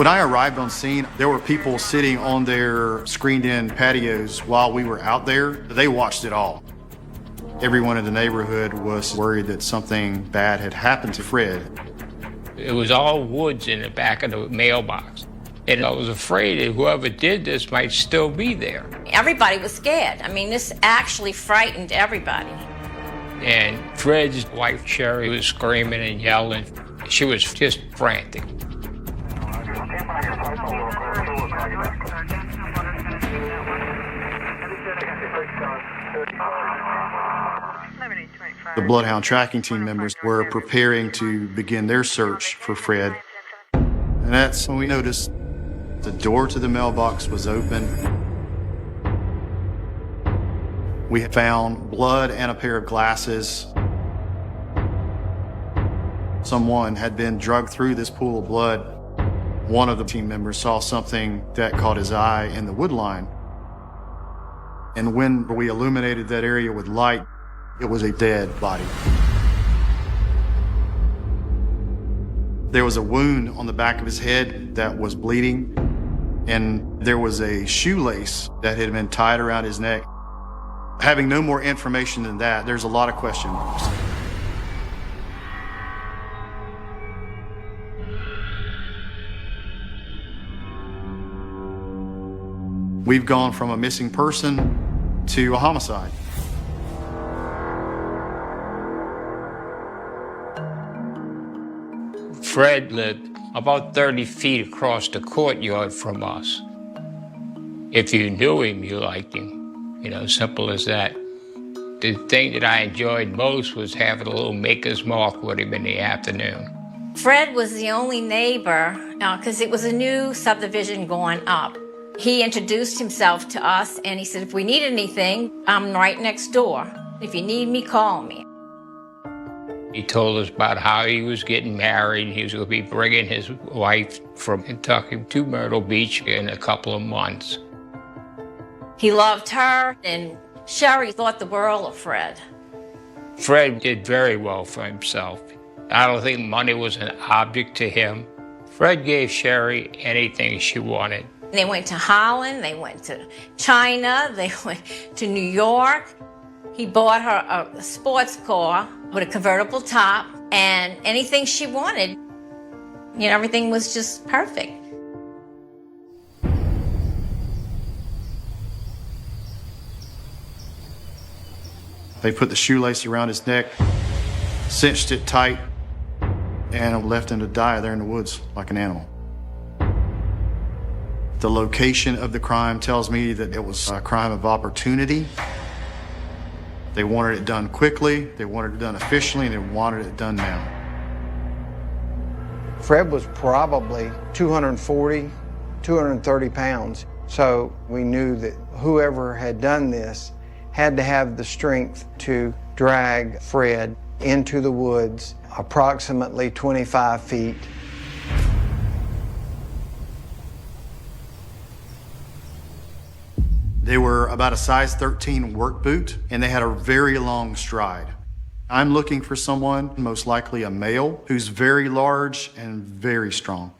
When I arrived on scene, there were people sitting on their screened-in patios while we were out there. They watched it all. Everyone in the neighborhood was worried that something bad had happened to Fred. It was all woods in the back of the mailbox. And I was afraid that whoever did this might still be there. Everybody was scared. I mean, this actually frightened everybody. And Fred's wife, Sherry, was screaming and yelling. She was just frantic. The Bloodhound tracking team members were preparing to begin their search for Fred. And that's when we noticed the door to the mailbox was open. We found blood and a pair of glasses. Someone had been drugged through this pool of blood. One of the team members saw something that caught his eye in the wood line. And when we illuminated that area with light, it was a dead body. There was a wound on the back of his head that was bleeding, and there was a shoelace that had been tied around his neck. Having no more information than that, there's a lot of question marks. We've gone from a missing person to a homicide. Fred lived about 30 feet across the courtyard from us. If you knew him, you liked him. You know, simple as that. The thing that I enjoyed most was having a little maker's mark with him in the afternoon. Fred was the only neighbor, because it was a new subdivision going up. He introduced himself to us, and he said, if we need anything, I'm right next door. If you need me, call me. He told us about how he was getting married. He was going to be bringing his wife from Kentucky to Myrtle Beach in a couple of months. He loved her, and Sherry thought the world of Fred. Fred did very well for himself. I don't think money was an object to him. Fred gave Sherry anything she wanted. They went to Holland, they went to China, they went to New York. He bought her a sports car with a convertible top, and anything she wanted, you know, everything was just perfect. They put the shoelace around his neck, cinched it tight, and left him to die there in the woods like an animal. The location of the crime tells me that it was a crime of opportunity. They wanted it done quickly, they wanted it done efficiently, and they wanted it done now. Fred was probably 240, 230 pounds. So we knew that whoever had done this had to have the strength to drag Fred into the woods approximately 25 feet. They were about a size 13 work boot, and they had a very long stride. I'm looking for someone, most likely a male, who's very large and very strong.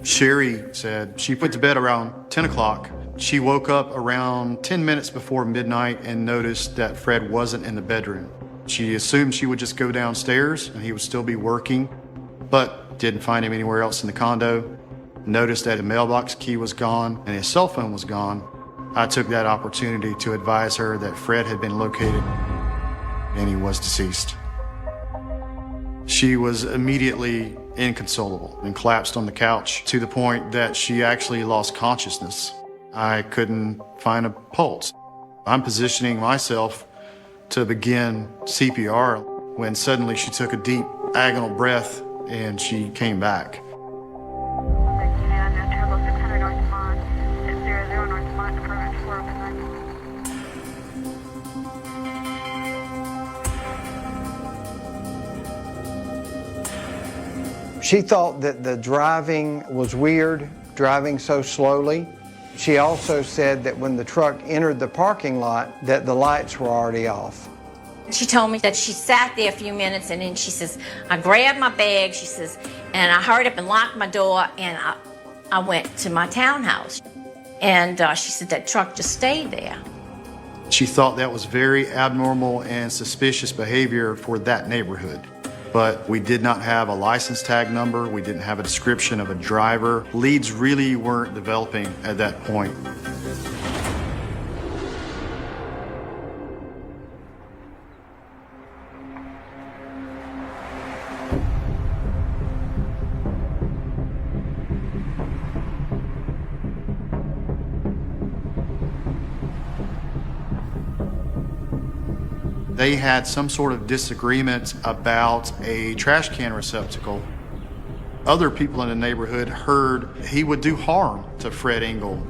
Sherry said she went to bed around 10 o'clock. She woke up around 10 minutes before midnight and noticed that Fred wasn't in the bedroom. She assumed she would just go downstairs and he would still be working, but didn't find him anywhere else in the condo. Noticed that the mailbox key was gone and his cell phone was gone. I took that opportunity to advise her that Fred had been located and he was deceased. She was immediately inconsolable and collapsed on the couch to the point that she actually lost consciousness. I couldn't find a pulse. I'm positioning myself to begin CPR when suddenly she took a deep agonal breath and she came back. She thought that the driving was weird, driving so slowly. She also said that when the truck entered the parking lot, that the lights were already off. She told me that she sat there a few minutes and then she says, I grabbed my bag, she says, and I hurried up and locked my door and I went to my townhouse. And she said that truck just stayed there. She thought that was very abnormal and suspicious behavior for that neighborhood. But we did not have a license tag number. We didn't have a description of a driver. Leads really weren't developing at that point. They had some sort of disagreement about a trash can receptacle. Other people in the neighborhood heard he would do harm to Fred Engel.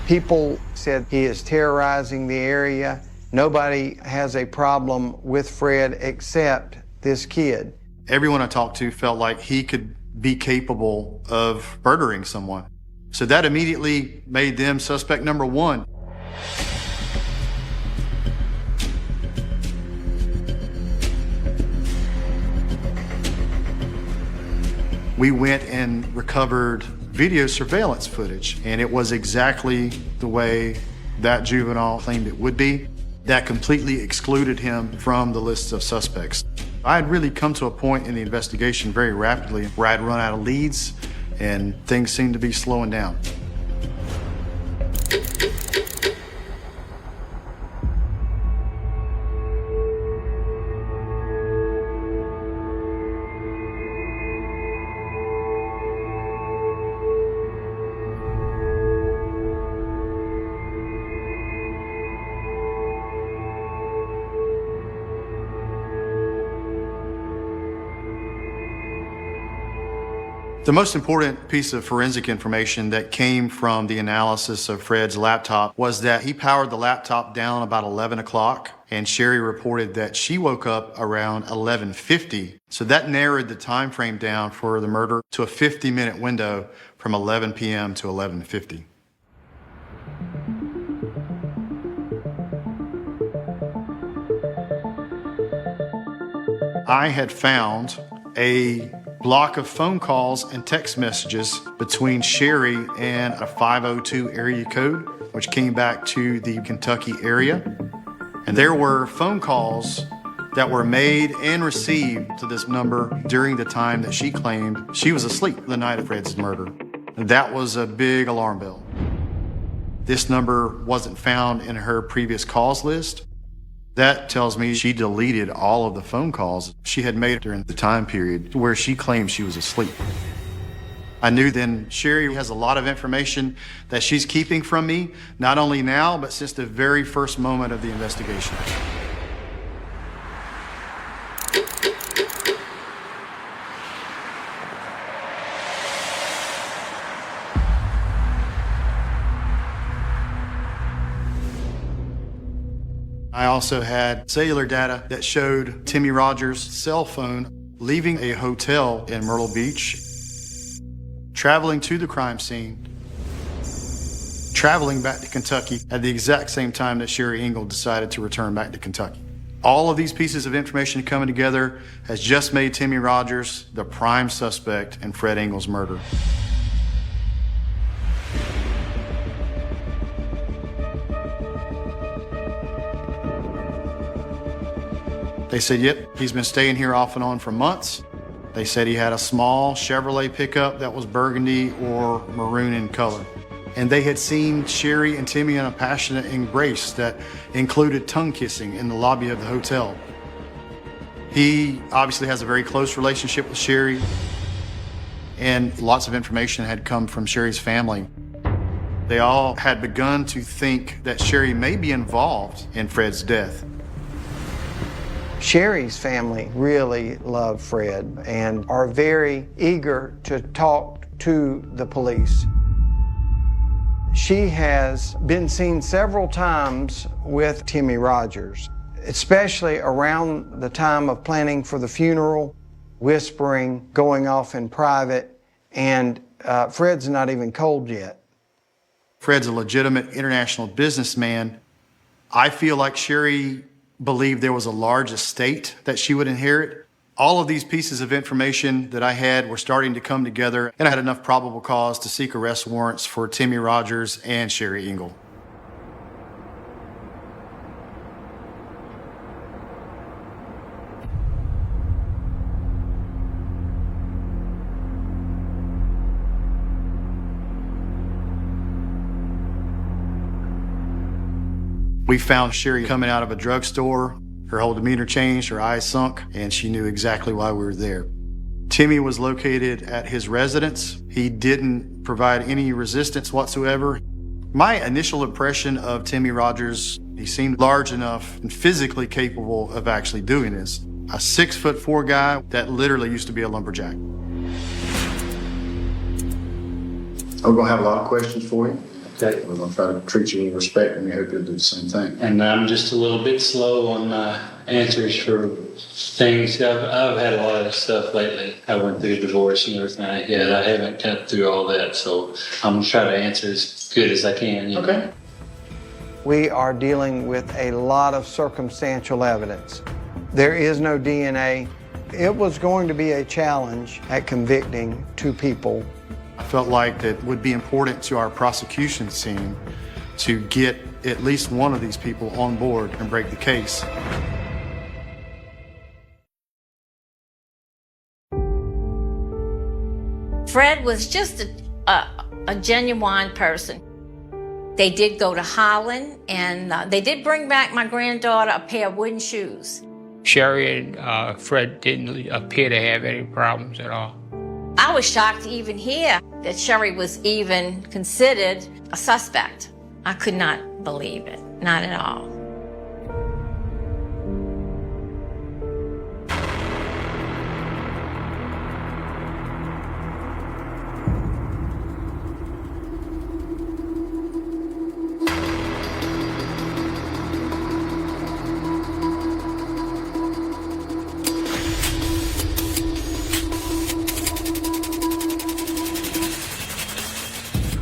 People said he is terrorizing the area. Nobody has a problem with Fred except this kid. Everyone I talked to felt like he could be capable of murdering someone. So that immediately made them suspect number one. We went and recovered video surveillance footage, and it was exactly the way that juvenile claimed it would be. That completely excluded him from the list of suspects. I had really come to a point in the investigation very rapidly where I'd run out of leads and things seemed to be slowing down. The most important piece of forensic information that came from the analysis of Fred's laptop was that he powered the laptop down about 11 o'clock, and Sherry reported that she woke up around 11:50. So that narrowed the time frame down for the murder to a 50-minute window from 11 p.m. to 11:50. I had found a block of phone calls and text messages between Sherry and a 502 area code, which came back to the Kentucky area. And there were phone calls that were made and received to this number during the time that she claimed she was asleep the night of Fred's murder. That was a big alarm bell. This number wasn't found in her previous calls list. That tells me she deleted all of the phone calls she had made during the time period where she claimed she was asleep. I knew then Sherry has a lot of information that she's keeping from me, not only now, but since the very first moment of the investigation. I also had cellular data that showed Timmy Rogers' cell phone leaving a hotel in Myrtle Beach, traveling to the crime scene, traveling back to Kentucky at the exact same time that Sherry Engel decided to return back to Kentucky. All of these pieces of information coming together has just made Timmy Rogers the prime suspect in Fred Engel's murder. They said, yep, he's been staying here off and on for months. They said he had a small Chevrolet pickup that was burgundy or maroon in color. And they had seen Sherry and Timmy in a passionate embrace that included tongue kissing in the lobby of the hotel. He obviously has a very close relationship with Sherry, and lots of information had come from Sherry's family. They all had begun to think that Sherry may be involved in Fred's death. Sherry's family really love Fred and are very eager to talk to the police. She has been seen several times with Timmy Rogers, especially around the time of planning for the funeral, whispering, going off in private, and Fred's not even cold yet. Fred's a legitimate international businessman. I feel like Sherry believed there was a large estate that she would inherit. All of these pieces of information that I had were starting to come together, and I had enough probable cause to seek arrest warrants for Timmy Rogers and Sherry Engel. We found Sherry coming out of a drugstore. Her whole demeanor changed, her eyes sunk, and she knew exactly why we were there. Timmy was located at his residence. He didn't provide any resistance whatsoever. My initial impression of Timmy Rogers, he seemed large enough and physically capable of actually doing this. A 6'4" guy that literally used to be a lumberjack. I'm gonna have a lot of questions for you. Okay. We're gonna try to treat you with respect, and we hope you'll do the same thing. And I'm just a little bit slow on my answers for things. I've had a lot of stuff lately. I went through a divorce and everything. I haven't got through all that, so I'm gonna try to answer as good as I can. You know? Okay. We are dealing with a lot of circumstantial evidence. There is no DNA. It was going to be a challenge at convicting two people. I felt like it would be important to our prosecution team to get at least one of these people on board and break the case. Fred was just a genuine person. They did go to Holland, and they did bring back my granddaughter a pair of wooden shoes. Sherry and Fred didn't appear to have any problems at all. I was shocked to even hear that Sherry was even considered a suspect. I could not believe it, not at all.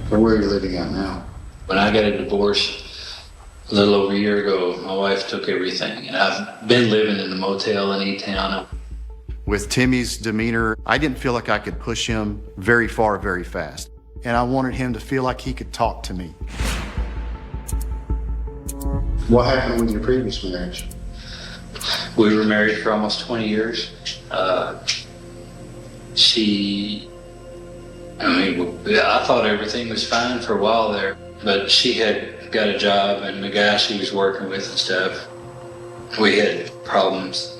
Where are you living at now? When I got a divorce a little over a year ago, my wife took everything, and I've been living in a motel in E-Town. With Timmy's demeanor, I didn't feel like I could push him very far, very fast. And I wanted him to feel like he could talk to me. What happened with your previous marriage? We were married for almost 20 years. I thought everything was fine for a while there, but she had got a job, and the guy she was working with and stuff, we had problems.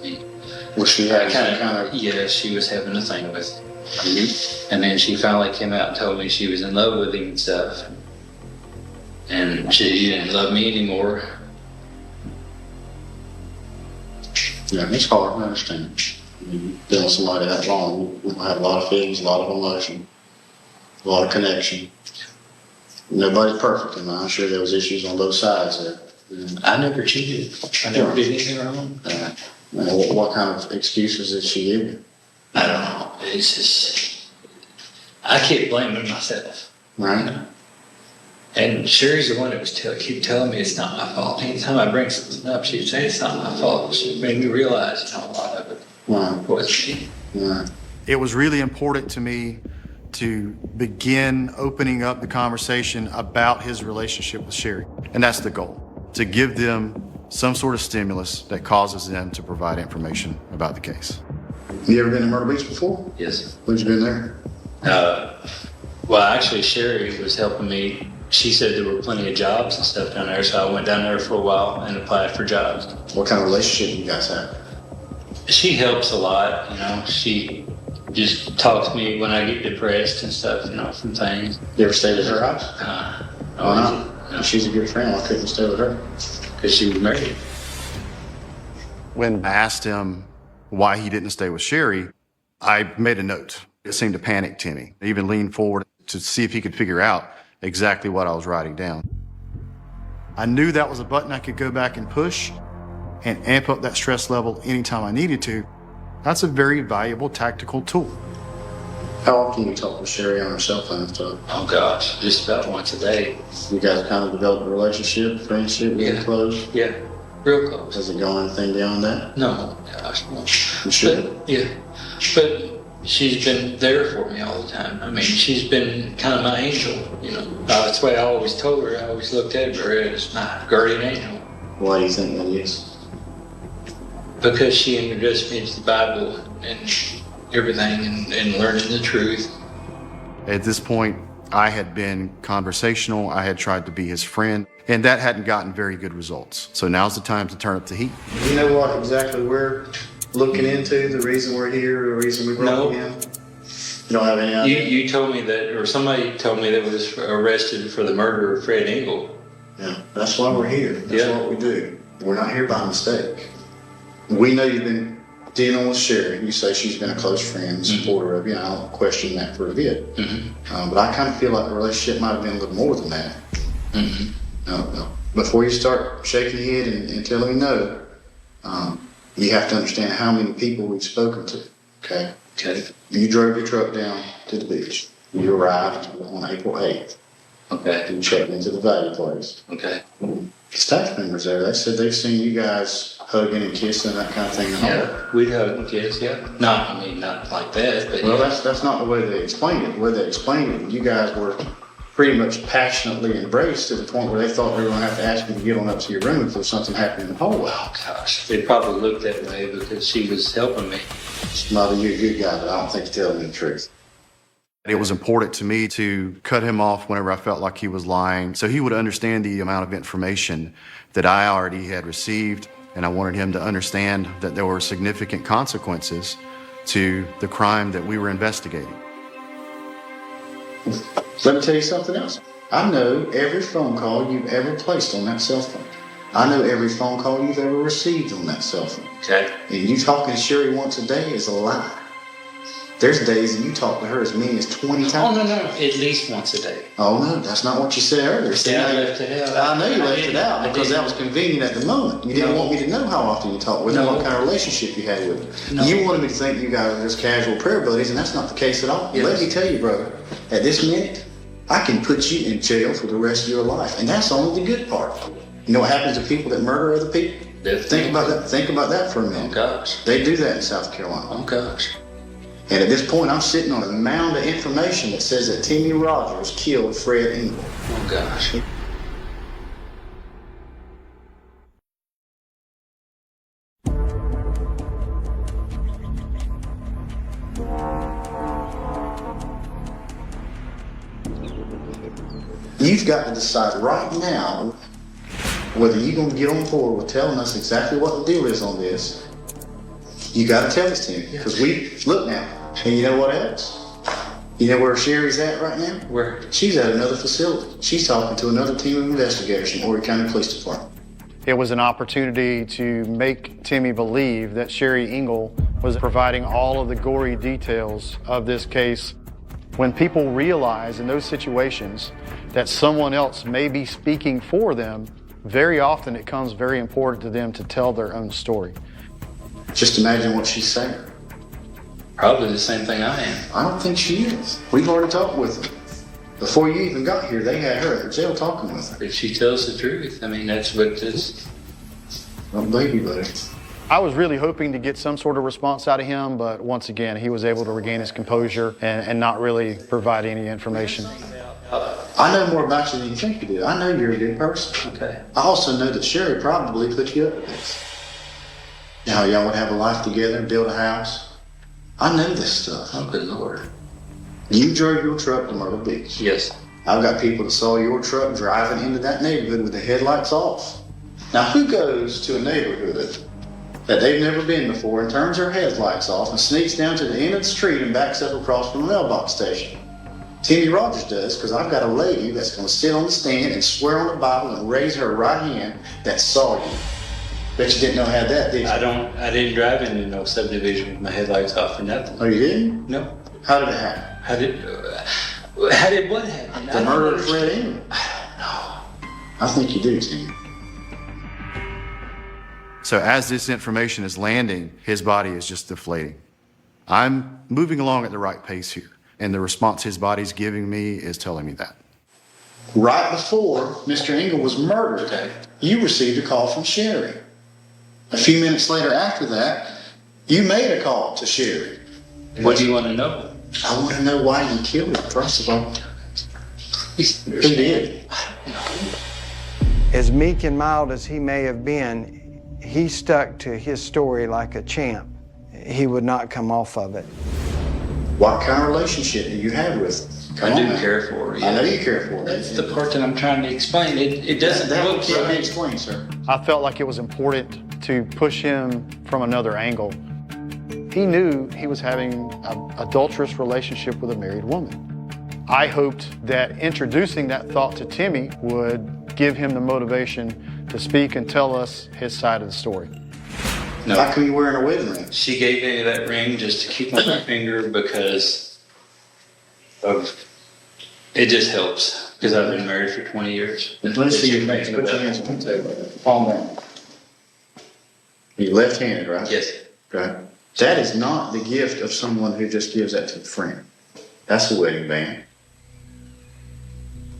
Was she having some kind of... Yeah, she was having a thing with him. And then she finally came out and told me she was in love with him and stuff. And she didn't love me anymore. Yeah, it's hard, I understand. You've been with somebody that long, you have a lot of feelings, a lot of emotion, a lot of connection. Nobody's perfect, and I'm sure there was issues on both sides there. I never cheated. I never did anything wrong. What kind of excuses did she give you? I don't know. It's just, I keep blaming myself. Right. And Sherry's the one that was keep telling me it's not my fault. Anytime I bring something up, she'd say it's not my fault. She made me realize a lot of it was she. Right. It was really important to me to begin opening up the conversation about his relationship with Sherry. And that's the goal, to give them some sort of stimulus that causes them to provide information about the case. You ever been to Myrtle Beach before? Yes. When'd you been there? Well, actually, Sherry was helping me. She said there were plenty of jobs and stuff down there, so I went down there for a while and applied for jobs. What kind of relationship you guys have? She helps a lot, you know. She just talks to me when I get depressed and stuff, you know, from things. You ever stayed at her house? Why not? No. She's a good friend. Why couldn't you stay with her? Because she was married. When I asked him why he didn't stay with Sherry, I made a note. It seemed to panic Timmy. I even leaned forward to see if he could figure out exactly what I was writing down. I knew that was a button I could go back and push and amp up that stress level anytime I needed to. That's a very valuable tactical tool. How often do you talk with Sherry on her cell phone stuff? Oh gosh, just about once a day. You guys kind of developed a relationship, friendship, really close? Yeah, real close. Has it gone anything beyond that? No, gosh, no. You sure? But, yeah, but she's been there for me all the time. I mean, she's been kind of my angel, you know. That's the way I always told her. I always looked at her as my guardian angel. Why do you think that is? Because she introduced me to the Bible and everything and learning the truth. At this point, I had been conversational. I had tried to be his friend, and that hadn't gotten very good results. So now's the time to turn up the heat. You know what exactly we're looking into, the reason we're here, the reason we brought you in? You don't have any idea? You told me that, or somebody told me that was arrested for the murder of Fred Engel. Yeah, that's why we're here. That's what we do. We're not here by mistake. We know you've been dealing with Sherry. You say she's been a close friend, supporter of you, and I don't question that for a bit. But I kind of feel like the relationship might have been a little more than that. No. Before you start shaking your head and telling me no, you have to understand how many people we've spoken to. Okay. You drove your truck down to the beach. You arrived on April 8th. Okay. You checked into the value place. Okay. The staff members there, they said they've seen you guys hugging and kissing, that kind of thing. Yeah, we'd hug and kiss, yeah. Not like that, but Well, yeah. that's not the way they explained it. The way they explained it, you guys were pretty much passionately embraced to the point where they thought they were going to have to ask you to get on up to your room if there was something happening in the hallway. Oh, gosh. They probably looked that way because she was helping me. Mother, you're a good guy, but I don't think you're telling me the truth. It was important to me to cut him off whenever I felt like he was lying, so he would understand the amount of information that I already had received, and I wanted him to understand that there were significant consequences to the crime that we were investigating. Let me tell you something else. I know every phone call you've ever placed on that cell phone. I know every phone call you've ever received on that cell phone. Okay. And you talking to Sherry once a day is a lie. There's days that you talk to her as many as 20 times. Oh, no. At least once a day. Oh, no, that's not what you said earlier. See, Yeah, I left it out. I know you left it out I because didn't. that was convenient at the moment. You didn't want me to know how often you talked with her, No. what kind of relationship you had with her. No. You wanted me to think you guys were just casual prayer buddies, and that's not the case at all. Yes. Let me tell you, brother, at this minute, I can put you in jail for the rest of your life, and that's only the good part. You know what happens to people that murder other people? Definitely. Think about that. Think about that for a minute. Oh, gosh. They do that in South Carolina. Oh, gosh. And at this point, I'm sitting on a mound of information that says that Timmy Rogers killed Fred Engel. Oh, gosh. You've got to decide right now whether you're going to get on board with telling us exactly what the deal is on this. You got to tell us, Timmy, because we look now, and you know what else? You know where Sherry's at right now? Where? She's at another facility. She's talking to another team of investigation, Horry County Police Department. It was an opportunity to make Timmy believe that Sherry Engel was providing all of the gory details of this case. When people realize in those situations that someone else may be speaking for them, very often it becomes very important to them to tell their own story. Just imagine what she's saying. Probably the same thing I am. I don't think she is. We've already talked with her. Before you even got here, they had her at the jail talking with her. If she tells the truth, I mean, that's what this. Well, baby, buddy. I was really hoping to get some sort of response out of him, but once again, he was able to regain his composure and not really provide any information. I know more about you than you think you do. I know you're a good person. Okay. I also know that Sherry probably put you up with this. Now y'all would have a life together, build a house. I know this stuff. Oh, good Lord. You drove your truck to Myrtle Beach. Yes. I've got people that saw your truck driving into that neighborhood with the headlights off. Now who goes to a neighborhood that they've never been before and turns their headlights off and sneaks down to the end of the street and backs up across from the mailbox station? Timmy Rogers does, because I've got a lady that's going to sit on the stand and swear on the Bible and raise her right hand that saw you. Bet you didn't know how that, did you? I didn't drive into no subdivision with my headlights off or nothing. Oh, you didn't? No. How did it happen? How did what happen? The murder of Fred Engel. I think you do, Timmy. So as this information is landing, his body is just deflating. I'm moving along at the right pace here. And the response his body's giving me is telling me that. Right before Mr. Engel was murdered, you received a call from Sherry. A few minutes later after that, you made a call to Sherry. What do you want to know? I want to know why you killed her, first of all. Who did? As meek and mild as he may have been, he stuck to his story like a champ. He would not come off of it. What kind of relationship do you have with her? I do care for her. Yeah. I know you care for her. That's the part that I'm trying to explain. It doesn't look can't be right. explained, sir. I felt like it was important to push him from another angle. He knew he was having an adulterous relationship with a married woman. I hoped that introducing that thought to Timmy would give him the motivation to speak and tell us his side of the story. No. How come you wearing a wedding ring? She gave me that ring just to keep on my finger because of it just helps because I've been married for 20 years. Let me see your face. Put your hands on the table. Palm down. You're left-handed, right? Yes. Right. That is not the gift of someone who just gives that to a friend. That's a wedding band.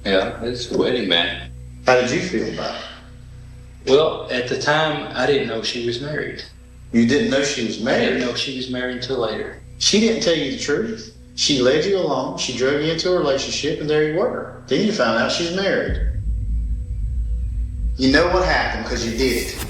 Yeah, it's a wedding band. How did you feel about it? Well, at the time, I didn't know she was married. You didn't know she was I married? didn't know she was married until later. She didn't tell you the truth. She led you along, she drug you into a relationship, and there you were. Then you found out she's married. You know what happened because you did it.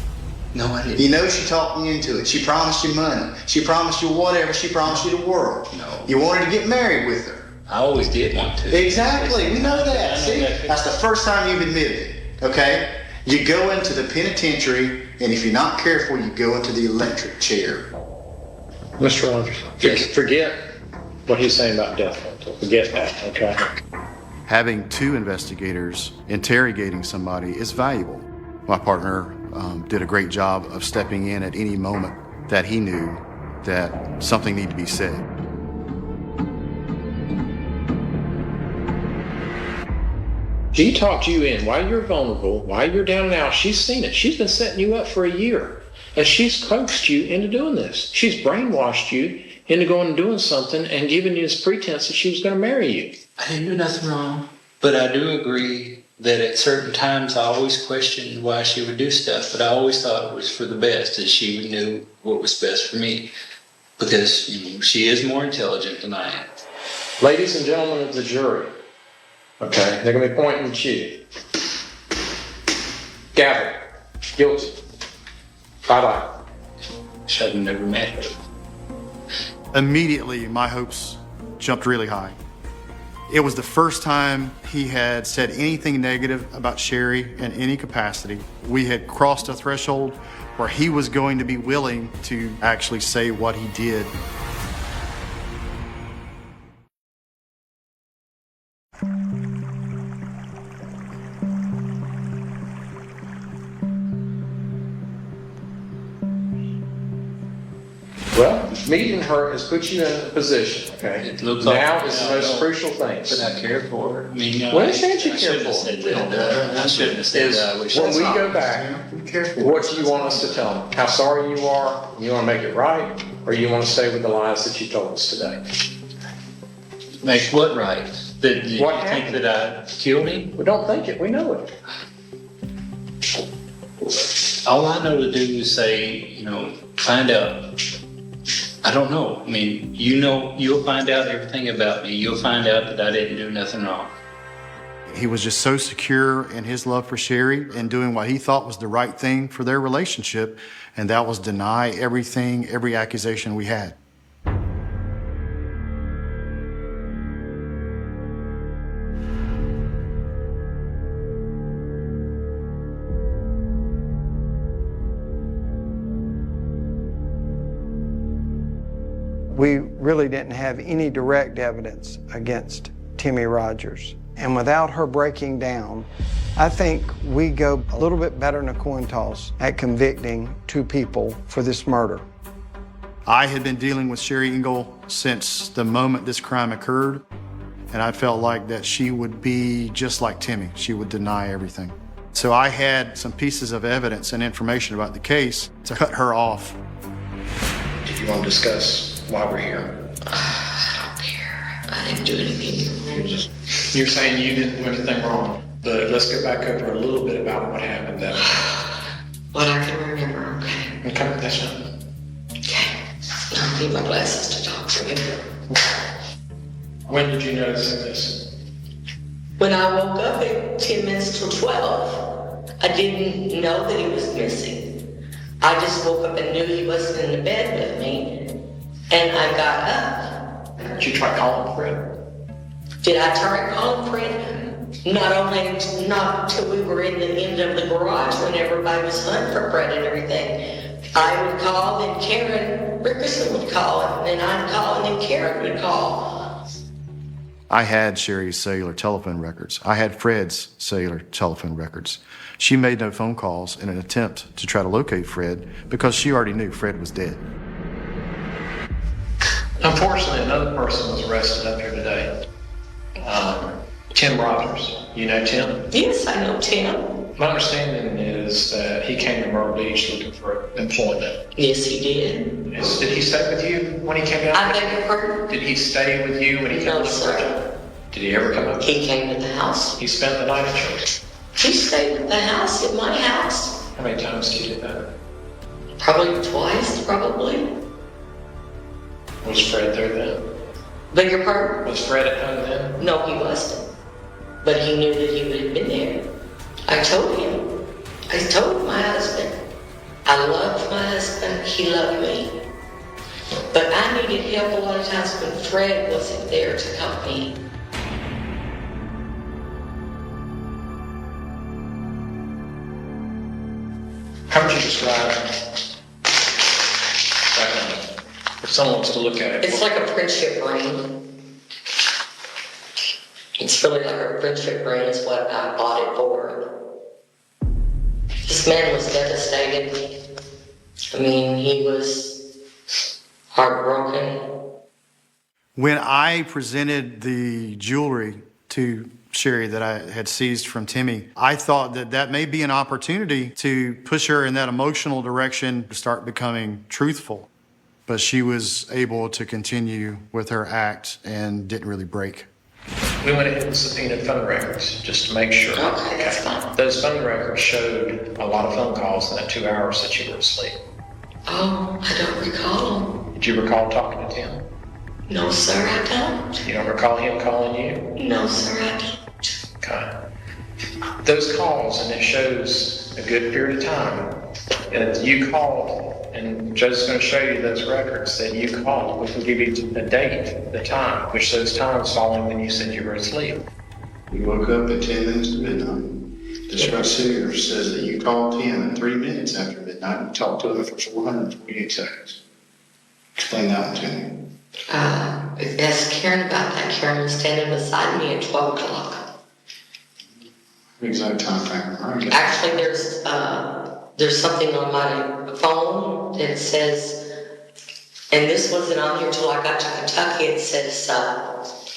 No, I didn't. You know she talked you into it. She promised you money. She promised you whatever. She promised you the world. No. You wanted to get married with her. I always did want to. Exactly. We know that. I know See? that. That's the first time you've admitted it. Okay? You go into the penitentiary, and if you're not careful, you go into the electric chair. Mr. Rogers, Yes. forget what he's saying about death penalty. Forget that, okay? Having two investigators interrogating somebody is valuable. My partner did a great job of stepping in at any moment that he knew that something needed to be said. She talked you in while you're vulnerable, while you're down and out. She's seen it. She's been setting you up for a year. And she's coaxed you into doing this. She's brainwashed you into going and doing something and giving you this pretense that she was going to marry you. I didn't do nothing wrong. But I do agree that at certain times I always questioned why she would do stuff, but I always thought it was for the best, that she knew what was best for me. Because she is more intelligent than I am. Ladies and gentlemen of the jury, okay, they're going to be pointing at you. Gavel, guilty. Bye-bye. Should have never met her. Immediately, my hopes jumped really high. It was the first time he had said anything negative about Sherry in any capacity. We had crossed a threshold where he was going to be willing to actually say what he did. Well, meeting her has put you in a position, okay? It looks now like- is the most crucial thing. But I care for her. I mean, Well, shouldn't you I care shouldn't for have her? said that. I shouldn't have said Is that. I wish when I we saw go her. back, Be careful. what do you want us to tell them? How sorry you are? You want to make it right? Or you want to stay with the lies that you told us today? Make what right? That you What think happened? that I killed him? We don't think it. We know it. All I know to do is say, find out. I don't know. I mean, you'll find out everything about me. You'll find out that I didn't do nothing wrong. He was just so secure in his love for Sherry and doing what he thought was the right thing for their relationship, and that was deny everything, every accusation we had. We really didn't have any direct evidence against Timmy Rogers. And without her breaking down, I think we go a little bit better than a coin toss at convicting two people for this murder. I had been dealing with Sherry Engel since the moment this crime occurred, and I felt like that she would be just like Timmy. She would deny everything. So I had some pieces of evidence and information about the case to cut her off. Did you want to discuss why we're here? I don't care. I didn't do anything. You're saying you didn't do anything wrong, but let's go back over a little bit about what happened that night. What I can remember, okay. Okay, that's fine. Okay. I need my glasses to talk to me. When did you notice this? When I woke up at 10 minutes till 12, I didn't know that he was missing. I just woke up and knew he wasn't in the bed with me, and I got up. Did you try calling Fred? Did I try calling Fred? Not till we were in the end of the garage when everybody was hunting for Fred and everything. I would call, then Karen Rickerson would call, and then I'd call, and then Karen would call. I had Sherry's cellular telephone records. I had Fred's cellular telephone records. She made no phone calls in an attempt to try to locate Fred because she already knew Fred was dead. Unfortunately, another person was arrested up here today. Tim Rogers. You know Tim? Yes, I know Tim. My understanding is that he came to Myrtle Beach looking for employment. Yes, he did. Did he stay with you when he came out? I beg your pardon? Did he stay with you when he came No, to sir. Did he ever come up? He came to the house. He spent the night at church. He stayed at the house, at my house. How many times did you do that? Probably twice, probably. Was Fred there then? Beg your pardon? Was Fred at home then? No, he wasn't. But he knew that he would have been there. I told him. I told my husband. I loved my husband. He loved me. But I needed help a lot of times when Fred wasn't there to help me. How would you describe that? If someone was to look at it. It's like a friendship ring. It's really like a friendship ring is what I bought it for. This man was devastated. I mean, he was heartbroken. When I presented the jewelry to Sherry that I had seized from Timmy, I thought that that may be an opportunity to push her in that emotional direction to start becoming truthful. But she was able to continue with her act and didn't really break. We went ahead and subpoenaed phone records just to make sure. Okay, that's fine. Those phone records showed a lot of phone calls in that 2 hours that you were asleep. Oh, I don't recall. Did you recall talking to Tim? No, sir, I don't. You don't recall him calling you? No, sir, I don't. Okay. Those calls, and it shows a good period of time, and you called, and Joe's going to show you those records that you called, which will give you the date, the time, which those times following when you said you were asleep. You woke up at 10 minutes to midnight. This right here says that you called him at 3 minutes after midnight and talked to him for 428 seconds. Explain that one to me. Ask Karen about that. Karen was standing beside me at 12 o'clock. Exact time frame, right? Actually, there's something on my phone that says, and this wasn't on here till I got to Kentucky. It says,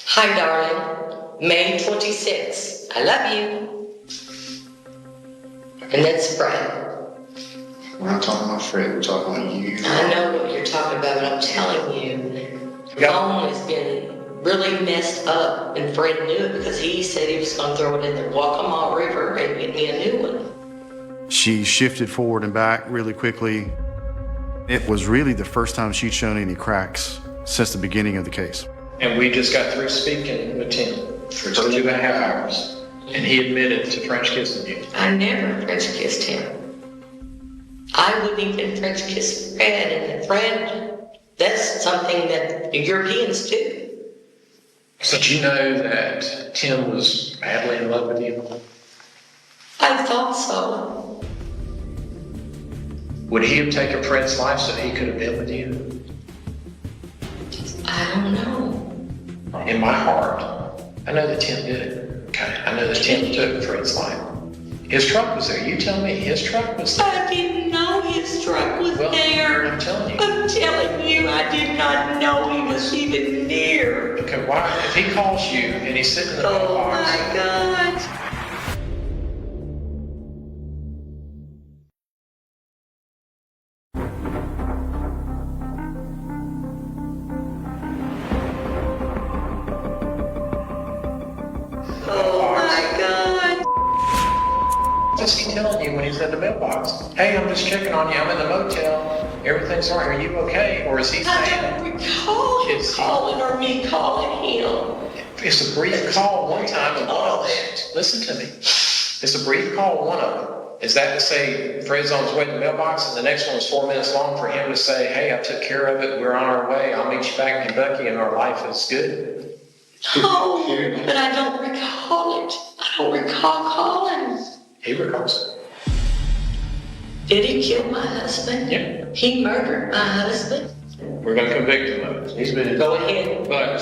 "Hi, darling, May 26. I love you." And that's Fred. We're not talking about Fred, we're talking about you. I know what you're talking about, but I'm telling you, the phone has been really messed up, and Fred knew it because he said he was going to throw it in the Waccamaw River and get me a new one. She shifted forward and back really quickly. It was really the first time she'd shown any cracks since the beginning of the case. And we just got through speaking with Tim for 2.5 hours, and he admitted to French kissing you. I never French kissed him. I wouldn't even French kiss Fred, and Fred, that's something that the Europeans do. So did you know that Tim was madly in love with you? I thought so. Would he have taken Fred's life so he could have been with you? I don't know. In my heart, I know that Tim did it. Okay, I know that Tim took Fred's life. His truck was there. You tell me, his truck was there. I didn't know his truck was there. I'm telling you. I'm telling you, I did not know he was even near. Okay, why? If he calls you and he's sitting in the Oh box. my God. telling you when he's at the mailbox? Hey, I'm just checking on you. I'm in the motel. Everything's all right. Are you okay? Or is he I saying? don't recall him calling or me calling him. It's a brief call one time, and one of them. Listen to me. It's a brief call, one of them. Is that to say Fred's on his way to the mailbox, and the next one was 4 minutes long for him to say, hey, I took care of it. We're on our way. I'll meet you back in Kentucky, and our life is good. Oh, but I don't recall it. I don't recall calling. He recalls it. Did he kill my husband? Yeah. He murdered my husband? We're going to convict him of it. He's been. Go ahead. But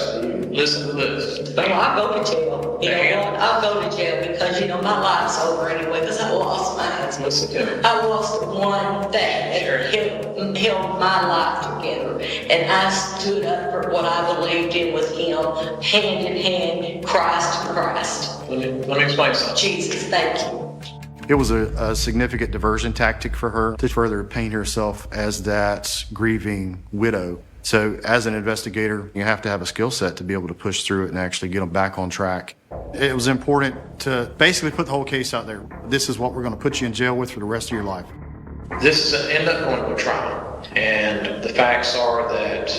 listen to this. No, I'll go to jail. You know what? I'll go to jail because, my life's over anyway because I lost my husband. Listen to me. I lost the one thing that held my life together. And I stood up for what I believed in with him, hand in hand, Christ to Christ. Let me explain something. Jesus, thank you. It was a significant diversion tactic for her to further paint herself as that grieving widow. So as an investigator, you have to have a skill set to be able to push through it and actually get them back on track. It was important to basically put the whole case out there. This is what we're going to put you in jail with for the rest of your life. This is end up going to a trial. And the facts are that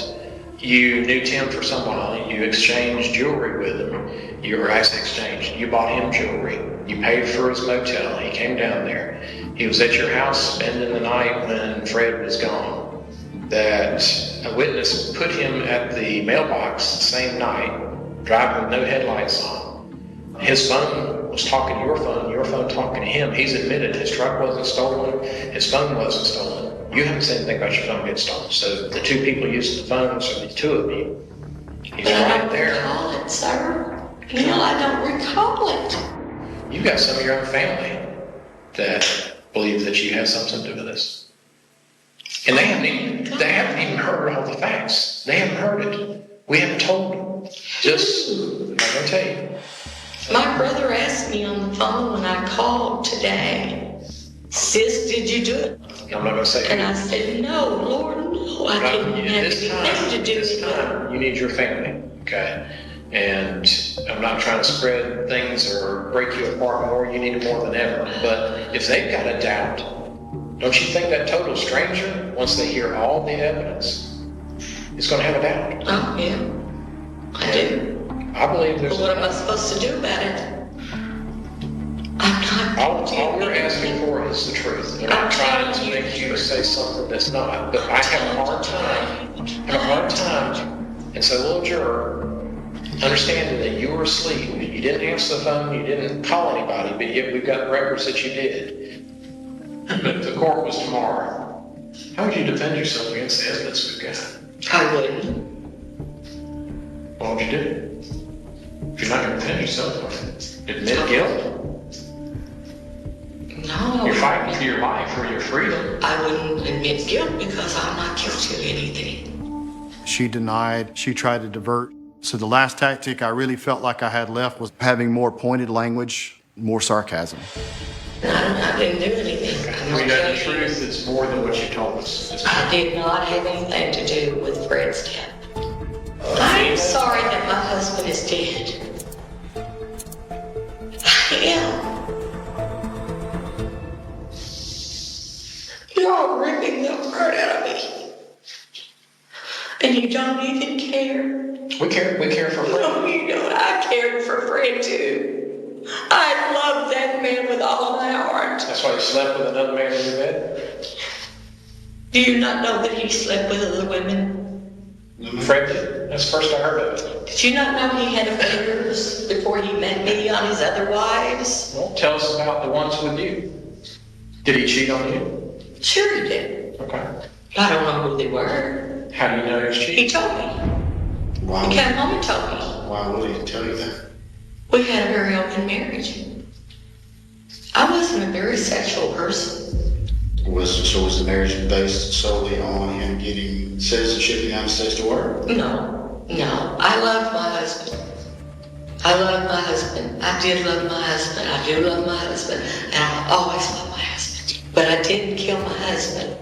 you knew Tim for some while. You exchanged jewelry with him. You were actually exchanged. You bought him jewelry. You paid for his motel. He came down there. He was at your house spending the night when Fred was gone. That a witness put him at the mailbox the same night, driving with no headlights on. His phone was talking to your phone talking to him. He's admitted his truck wasn't stolen, his phone wasn't stolen. You haven't said anything about your phone getting stolen. So the two people using the phones are the two of you. He's right there. I don't recall it, sir. I don't recall it. You've got some of your own family that believe that you had something to do with this. And they haven't even heard all the facts. They haven't heard it. We haven't told them. I'm not going to tell you. My brother asked me on the phone when I called today, sis, did you do it? I'm not going to say And I said, no, Lord, no, I didn't have anything to do with it. This time, you need your family, okay? And I'm not trying to spread things or break you apart more. You need it more than ever. But if they've got a doubt, don't you think that total stranger, once they hear all the evidence, is going to have a doubt? Oh, yeah. I do. I believe there's. But what am I supposed to do about it? I'm not. All we're asking for is the truth. We're not trying to make you say something that's not. But I have a hard time. And so, little juror, understanding that you were asleep, you didn't answer the phone, you didn't call anybody, but yet we've got records that you did. But the court was tomorrow. How would you defend yourself against the evidence we've got? I wouldn't. What would you do? If you're not going to defend yourself, admit guilt? No. You're fighting for your life or your freedom. I wouldn't admit guilt because I'm not guilty of anything. She denied, she tried to divert. So the last tactic I really felt like I had left was having more pointed language, more sarcasm. I didn't do anything. We know the truth is more than what you told us. I did not have anything to do with Fred's death. I'm sorry that my husband is dead. I am. You're ripping the heart out of me. And you don't even care. We care for Fred. No, you don't. I cared for Fred too. I love that man with all of my heart. That's why you slept with another man in your bed? Do you not know that he slept with other women? Fred did. That's the first I heard of it. Did you not know he had affairs before he met me on his other wives? Well, tell us about the ones with you. Did he cheat on you? Sure he did. Okay. I don't know who they were. How do you know he was He cheating? told me. Why He came home and told me. why would he tell you that? We had a very open marriage. I wasn't a very sexual person. Was the marriage based solely on him getting citizenship in the United States to work? No. I loved my husband. I did love my husband. I do love my husband. And I always loved my husband. But I didn't kill my husband.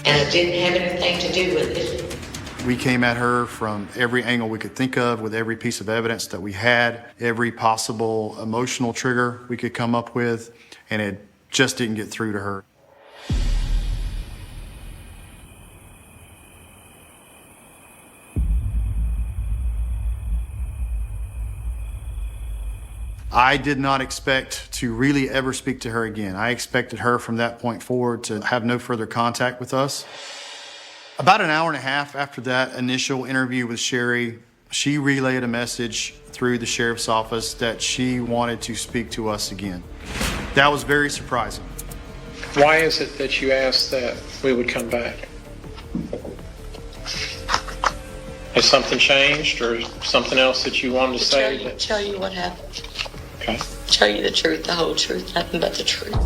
And I didn't have anything to do with it. We came at her from every angle we could think of, with every piece of evidence that we had, every possible emotional trigger we could come up with, and it just didn't get through to her. I did not expect to really ever speak to her again. I expected her from that point forward to have no further contact with us. About an hour and a half after that initial interview with Sherry, she relayed a message through the sheriff's office that she wanted to speak to us again. That was very surprising. Why is it that you asked that we would come back? Has something changed or something else that you wanted to say? Tell you what happened. Okay. Tell you the truth, the whole truth, nothing but the truth.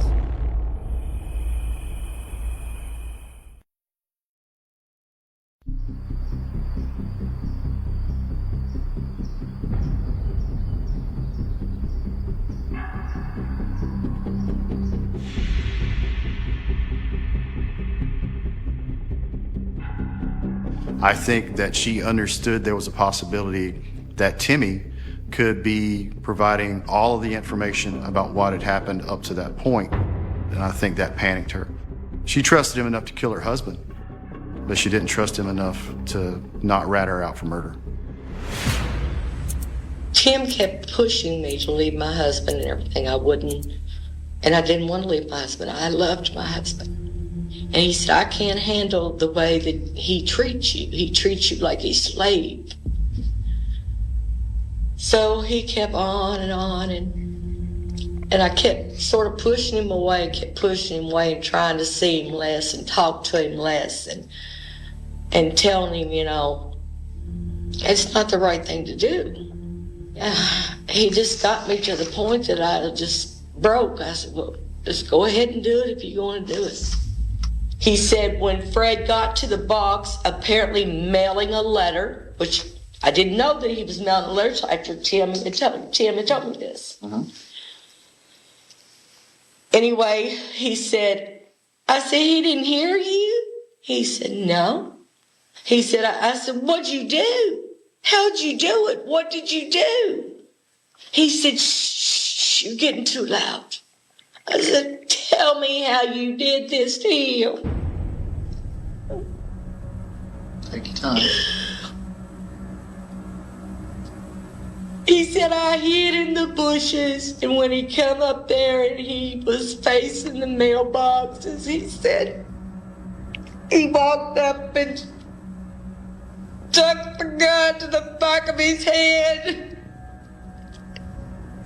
I think that she understood there was a possibility that Timmy could be providing all of the information about what had happened up to that point. And I think that panicked her. She trusted him enough to kill her husband, but she didn't trust him enough to not rat her out for murder. Tim kept pushing me to leave my husband and everything. I wouldn't. And I didn't want to leave my husband. I loved my husband. And he said, I can't handle the way that he treats you. He treats you like a slave. So he kept on, and I kept sort of pushing him away, and trying to see him less and talk to him less and telling him, you know, it's not the right thing to do. He just got me to the point that I just broke. I said, well, just go ahead and do it if you're going to do it. He said when Fred got to the box, apparently mailing a letter, which I didn't know that he was mailing a letter after Tim had told me this. Uh-huh. Anyway, he said, I said, he didn't hear you? He said, no. He said, I said, what'd you do? How'd you do it? What did you do? He said, shh, you're getting too loud. I said, tell me how you did this to him. Take your time. He said, I hid in the bushes, and when he come up there and he was facing the mailboxes, he said, he walked up and stuck the gun to the back of his head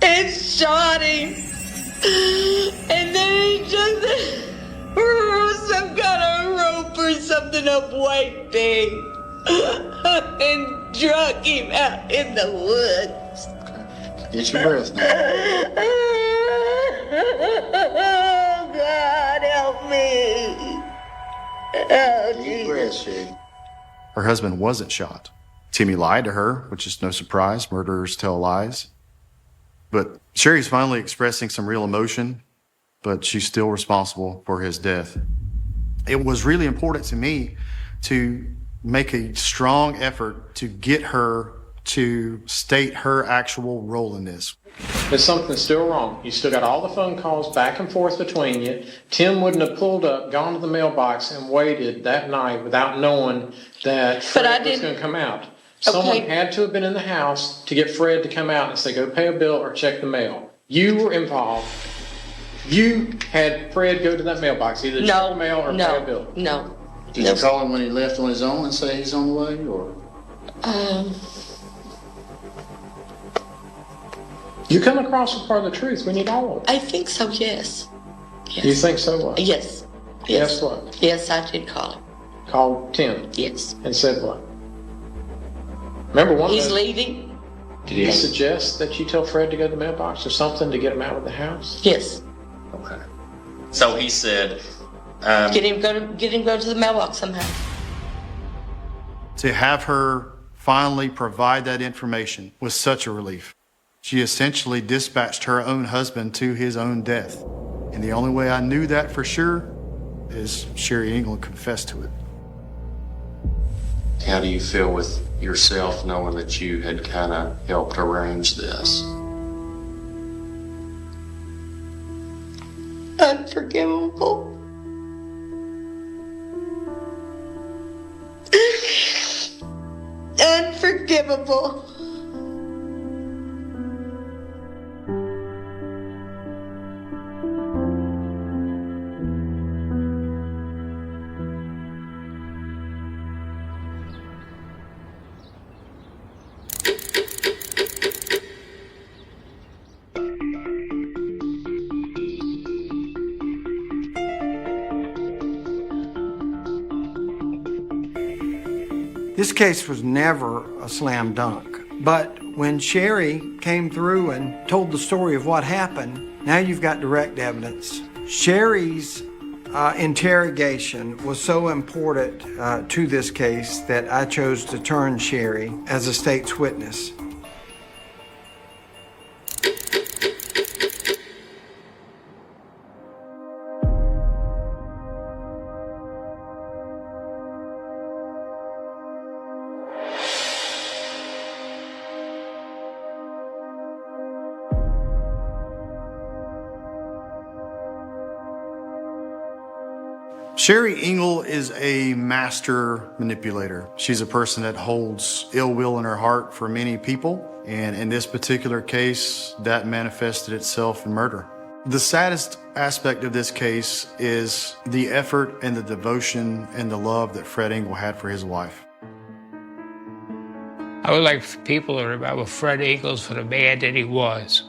and shot him. And then he just threw some kind of rope or something up way big and drug him out in the woods. Get your breath now. Oh, God, help me. Oh, Deep Jesus. breath, Sherry. Her husband wasn't shot. Timmy lied to her, which is no surprise. Murderers tell lies. But Sherry's finally expressing some real emotion, but she's still responsible for his death. It was really important to me to make a strong effort to get her to state her actual role in this. There's something still wrong. You still got all the phone calls back and forth between you. Tim wouldn't have pulled up, gone to the mailbox, and waited that night without knowing that Fred was going to come out. Someone had to have been in the house to get Fred to come out and say, go pay a bill or check the mail. You were involved. You had Fred go to that mailbox, either check the mail or pay a bill. No. Did you call him when he left on his own and say he's on the way, or? You come across with part of the truth. We need all of it. I think so, yes. You think so? What? Yes. Yes, what? Yes, I did call him. Called Tim. Yes. And said what? Remember one He's of leaving? Did he suggest that you tell Fred to go to the mailbox or something to get him out of the house? Yes. Okay. So he said, Get him go to the mailbox somehow. To have her finally provide that information was such a relief. She essentially dispatched her own husband to his own death. And the only way I knew that for sure is Sherry England confessed to it. how do you feel with yourself knowing that you had kind of helped arrange this? I'm unforgivable. Unforgivable. This case was never a slam dunk, but when Sherry came through and told the story of what happened, now you've got direct evidence. Sherry's interrogation was so important to this case that I chose to turn Sherry as a state's witness. Sherry Engel is a master manipulator. She's a person that holds ill will in her heart for many people, and in this particular case, that manifested itself in murder. The saddest aspect of this case is the effort and the devotion and the love that Fred Engel had for his wife. I would like people to remember Fred Engel for the man that he was.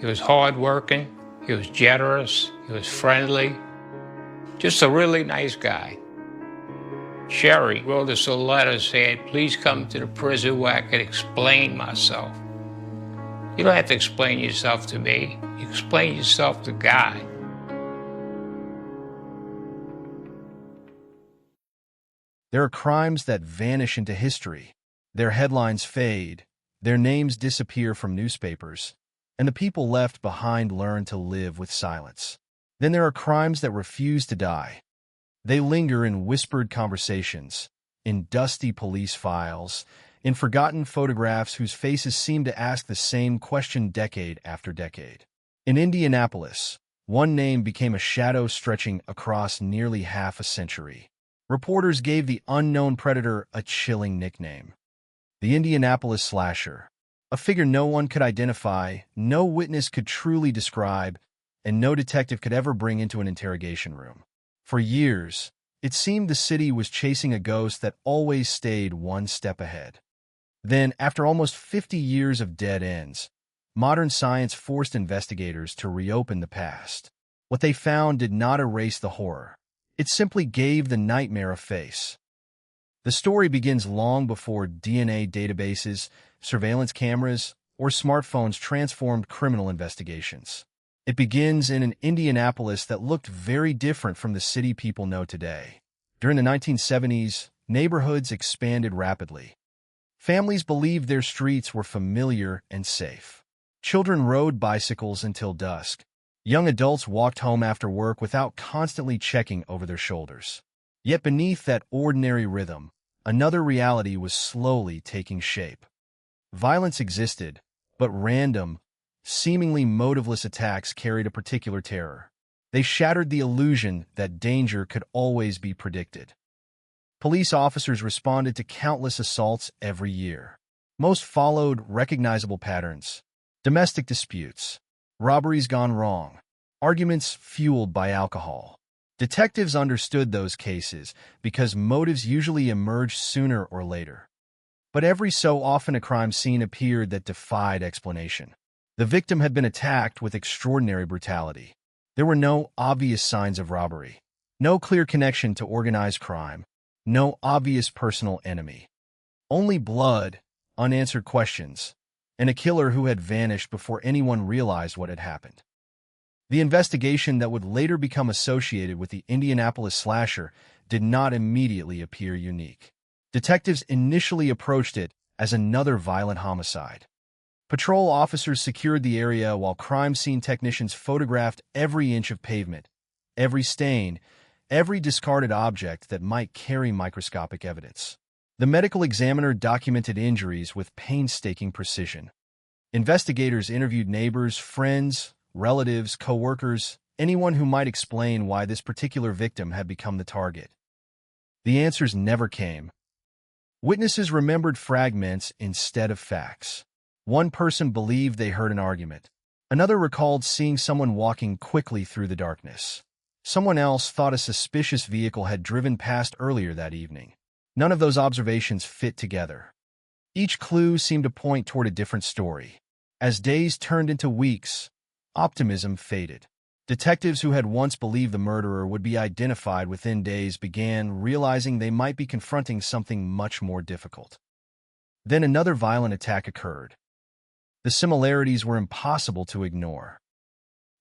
He was hardworking, he was generous, he was friendly, just a really nice guy. Sherry wrote us a letter saying, please come to the prison where I can explain myself. You don't have to explain yourself to me. You explain yourself to God. There are crimes that vanish into history. Their headlines fade, their names disappear from newspapers, and the people left behind learn to live with silence. Then there are crimes that refuse to die. They linger in whispered conversations, in dusty police files, in forgotten photographs whose faces seem to ask the same question decade after decade. In Indianapolis, one name became a shadow stretching across nearly half a century. Reporters gave the unknown predator a chilling nickname: the Indianapolis Slasher, a figure no one could identify, no witness could truly describe, and no detective could ever bring into an interrogation room. For years, it seemed the city was chasing a ghost that always stayed one step ahead. Then, after almost 50 years of dead ends, modern science forced investigators to reopen the past. What they found did not erase the horror. It simply gave the nightmare a face. The story begins long before DNA databases, surveillance cameras, or smartphones transformed criminal investigations. It begins in an Indianapolis that looked very different from the city people know today. During the 1970s, neighborhoods expanded rapidly. Families believed their streets were familiar and safe. Children rode bicycles until dusk. Young adults walked home after work without constantly checking over their shoulders. Yet beneath that ordinary rhythm, another reality was slowly taking shape. Violence existed, but random, seemingly motiveless attacks carried a particular terror. They shattered the illusion that danger could always be predicted. Police officers responded to countless assaults every year. Most followed recognizable patterns: domestic disputes, robberies gone wrong, arguments fueled by alcohol. Detectives understood those cases because motives usually emerged sooner or later. But every so often a crime scene appeared that defied explanation. The victim had been attacked with extraordinary brutality. There were no obvious signs of robbery, no clear connection to organized crime, no obvious personal enemy. Only blood, unanswered questions, and a killer who had vanished before anyone realized what had happened. The investigation that would later become associated with the Indianapolis Slasher did not immediately appear unique. Detectives initially approached it as another violent homicide. Patrol officers secured the area while crime scene technicians photographed every inch of pavement, every stain, every discarded object that might carry microscopic evidence. The medical examiner documented injuries with painstaking precision. Investigators interviewed neighbors, friends, relatives, co-workers, anyone who might explain why this particular victim had become the target. The answers never came. Witnesses remembered fragments instead of facts. One person believed they heard an argument. Another recalled seeing someone walking quickly through the darkness. Someone else thought a suspicious vehicle had driven past earlier that evening. None of those observations fit together. Each clue seemed to point toward a different story. As days turned into weeks, optimism faded. Detectives who had once believed the murderer would be identified within days began realizing they might be confronting something much more difficult. Then another violent attack occurred. The similarities were impossible to ignore.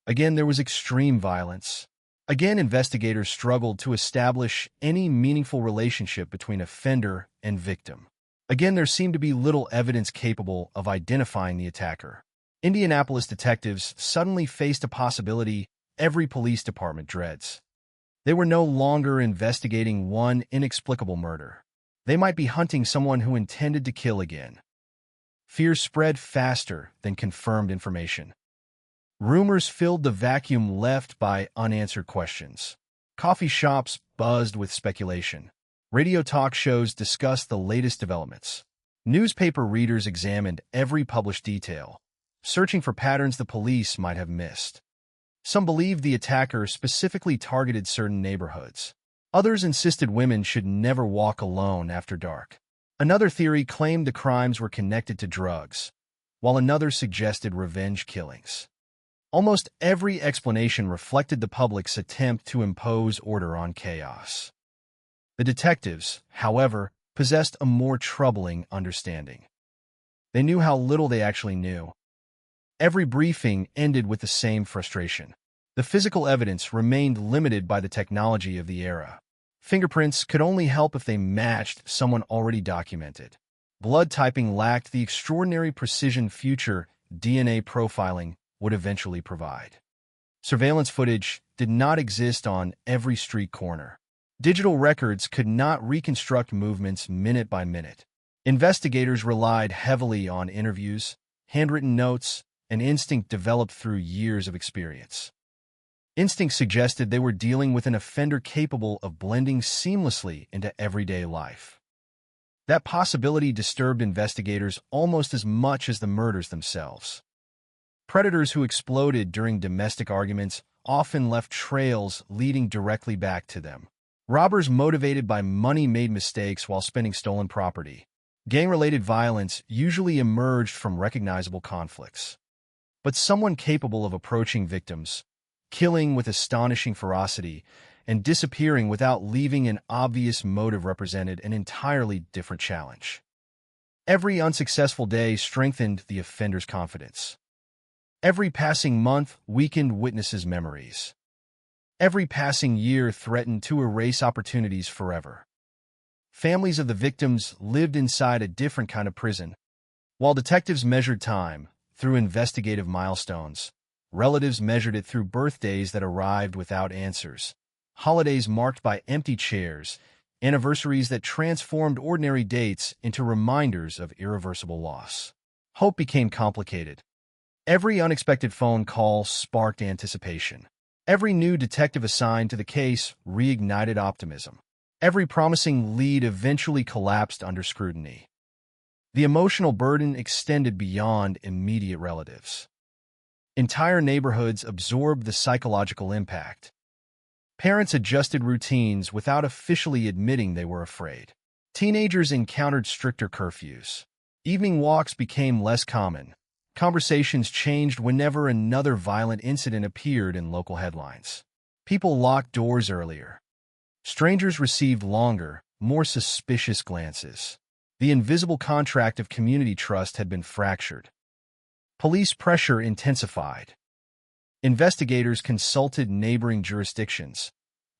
Again, there was extreme violence. Again, investigators struggled to establish any meaningful relationship between offender and victim. Again, there seemed to be little evidence capable of identifying the attacker. Indianapolis detectives suddenly faced a possibility every police department dreads. They were no longer investigating one inexplicable murder. They might be hunting someone who intended to kill again. Fear spread faster than confirmed information. Rumors filled the vacuum left by unanswered questions. Coffee shops buzzed with speculation. Radio talk shows discussed the latest developments. Newspaper readers examined every published detail, searching for patterns the police might have missed. Some believed the attacker specifically targeted certain neighborhoods. Others insisted women should never walk alone after dark. Another theory claimed the crimes were connected to drugs, while another suggested revenge killings. Almost every explanation reflected the public's attempt to impose order on chaos. The detectives, however, possessed a more troubling understanding. They knew how little they actually knew. Every briefing ended with the same frustration. The physical evidence remained limited by the technology of the era. Fingerprints could only help if they matched someone already documented. Blood typing lacked the extraordinary precision future DNA profiling would eventually provide. Surveillance footage did not exist on every street corner. Digital records could not reconstruct movements minute by minute. Investigators relied heavily on interviews, handwritten notes, and instinct developed through years of experience. Instinct suggested they were dealing with an offender capable of blending seamlessly into everyday life. That possibility disturbed investigators almost as much as the murders themselves. Predators who exploded during domestic arguments often left trails leading directly back to them. Robbers motivated by money made mistakes while spending stolen property. Gang-related violence usually emerged from recognizable conflicts. But someone capable of approaching victims, killing with astonishing ferocity, and disappearing without leaving an obvious motive represented an entirely different challenge. Every unsuccessful day strengthened the offender's confidence. Every passing month weakened witnesses' memories. Every passing year threatened to erase opportunities forever. Families of the victims lived inside a different kind of prison. While detectives measured time through investigative milestones, relatives measured it through birthdays that arrived without answers, holidays marked by empty chairs, anniversaries that transformed ordinary dates into reminders of irreversible loss. Hope became complicated. Every unexpected phone call sparked anticipation. Every new detective assigned to the case reignited optimism. Every promising lead eventually collapsed under scrutiny. The emotional burden extended beyond immediate relatives. Entire neighborhoods absorbed the psychological impact. Parents adjusted routines without officially admitting they were afraid. Teenagers encountered stricter curfews. Evening walks became less common. Conversations changed whenever another violent incident appeared in local headlines. People locked doors earlier. Strangers received longer, more suspicious glances. The invisible contract of community trust had been fractured. Police pressure intensified. Investigators consulted neighboring jurisdictions,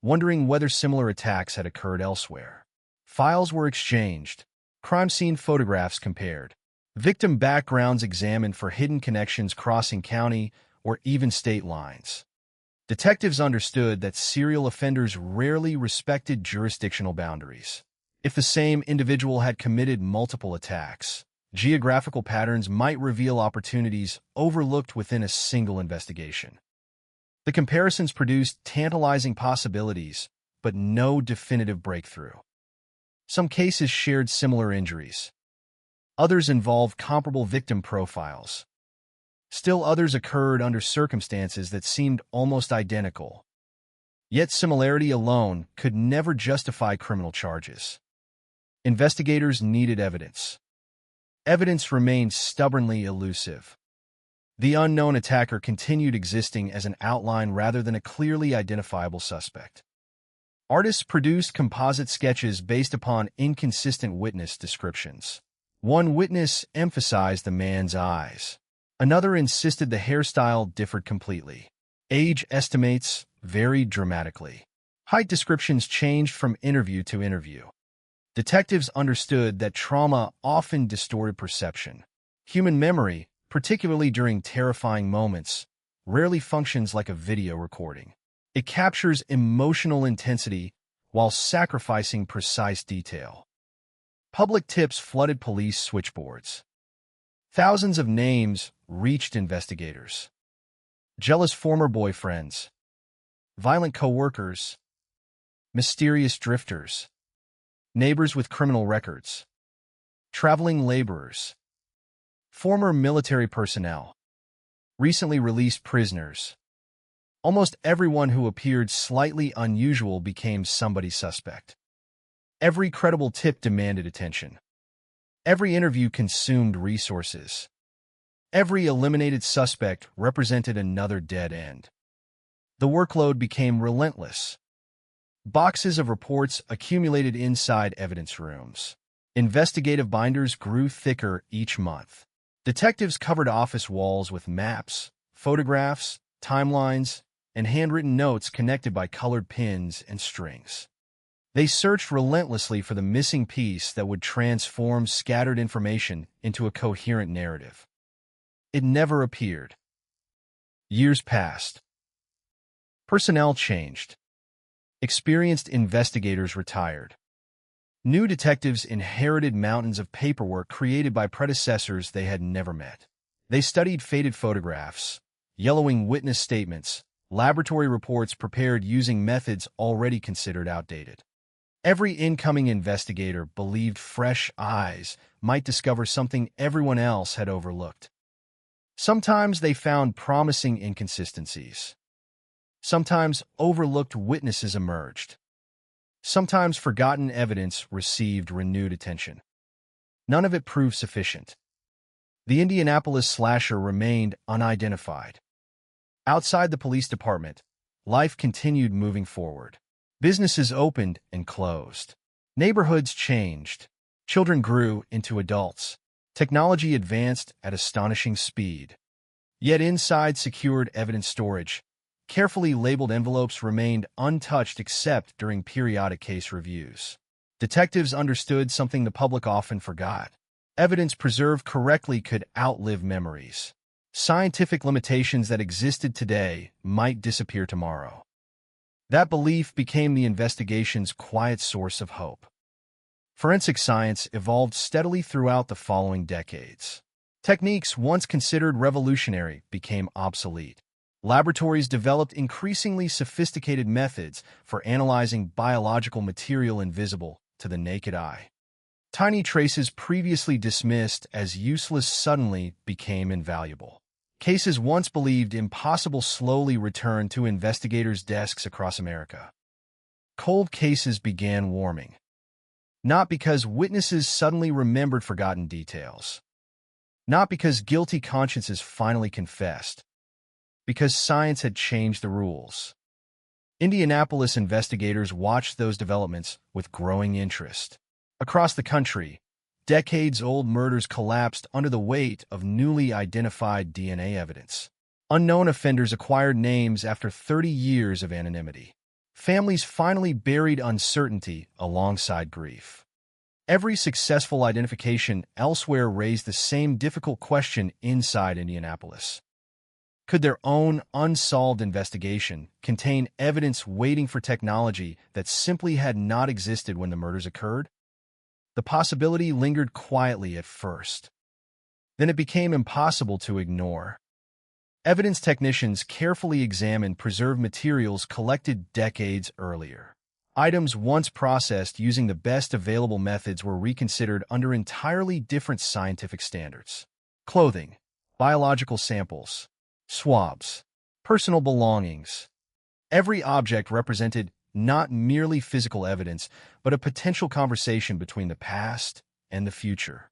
wondering whether similar attacks had occurred elsewhere. Files were exchanged, crime scene photographs compared, victim backgrounds examined for hidden connections crossing county or even state lines. Detectives understood that serial offenders rarely respected jurisdictional boundaries. If the same individual had committed multiple attacks, geographical patterns might reveal opportunities overlooked within a single investigation. The comparisons produced tantalizing possibilities, but no definitive breakthrough. Some cases shared similar injuries. Others involved comparable victim profiles. Still others occurred under circumstances that seemed almost identical. Yet similarity alone could never justify criminal charges. Investigators needed evidence. Evidence remained stubbornly elusive. The unknown attacker continued existing as an outline rather than a clearly identifiable suspect. Artists produced composite sketches based upon inconsistent witness descriptions. One witness emphasized the man's eyes. Another insisted the hairstyle differed completely. Age estimates varied dramatically. Height descriptions changed from interview to interview. Detectives understood that trauma often distorted perception. Human memory, particularly during terrifying moments, rarely functions like a video recording. It captures emotional intensity while sacrificing precise detail. Public tips flooded police switchboards. Thousands of names reached investigators. Jealous former boyfriends, violent coworkers, mysterious drifters, neighbors with criminal records, traveling laborers, former military personnel, recently released prisoners. Almost everyone who appeared slightly unusual became somebody's suspect. Every credible tip demanded attention. Every interview consumed resources. Every eliminated suspect represented another dead end. The workload became relentless. Boxes of reports accumulated inside evidence rooms. Investigative binders grew thicker each month. Detectives covered office walls with maps, photographs, timelines, and handwritten notes connected by colored pins and strings. They searched relentlessly for the missing piece that would transform scattered information into a coherent narrative. It never appeared. Years passed. Personnel changed. Experienced investigators retired. New detectives inherited mountains of paperwork created by predecessors they had never met. They studied faded photographs, yellowing witness statements, laboratory reports prepared using methods already considered outdated. Every incoming investigator believed fresh eyes might discover something everyone else had overlooked. Sometimes they found promising inconsistencies. Sometimes overlooked witnesses emerged. Sometimes forgotten evidence received renewed attention. None of it proved sufficient. The Indianapolis slasher remained unidentified. Outside the police department, life continued moving forward. Businesses opened and closed. Neighborhoods changed. Children grew into adults. Technology advanced at astonishing speed. Yet inside secured evidence storage, carefully labeled envelopes remained untouched except during periodic case reviews. Detectives understood something the public often forgot. Evidence preserved correctly could outlive memories. Scientific limitations that existed today might disappear tomorrow. That belief became the investigation's quiet source of hope. Forensic science evolved steadily throughout the following decades. Techniques once considered revolutionary became obsolete. Laboratories developed increasingly sophisticated methods for analyzing biological material invisible to the naked eye. Tiny traces previously dismissed as useless suddenly became invaluable. Cases once believed impossible slowly returned to investigators' desks across America. Cold cases began warming. Not because witnesses suddenly remembered forgotten details. Not because guilty consciences finally confessed. Because science had changed the rules. Indianapolis investigators watched those developments with growing interest. Across the country, decades-old murders collapsed under the weight of newly identified DNA evidence. Unknown offenders acquired names after 30 years of anonymity. Families finally buried uncertainty alongside grief. Every successful identification elsewhere raised the same difficult question inside Indianapolis. Could their own unsolved investigation contain evidence waiting for technology that simply had not existed when the murders occurred? The possibility lingered quietly at first. Then it became impossible to ignore. Evidence technicians carefully examined preserved materials collected decades earlier. Items once processed using the best available methods were reconsidered under entirely different scientific standards. Clothing, biological samples, swabs, personal belongings. Every object represented not merely physical evidence, but a potential conversation between the past and the future.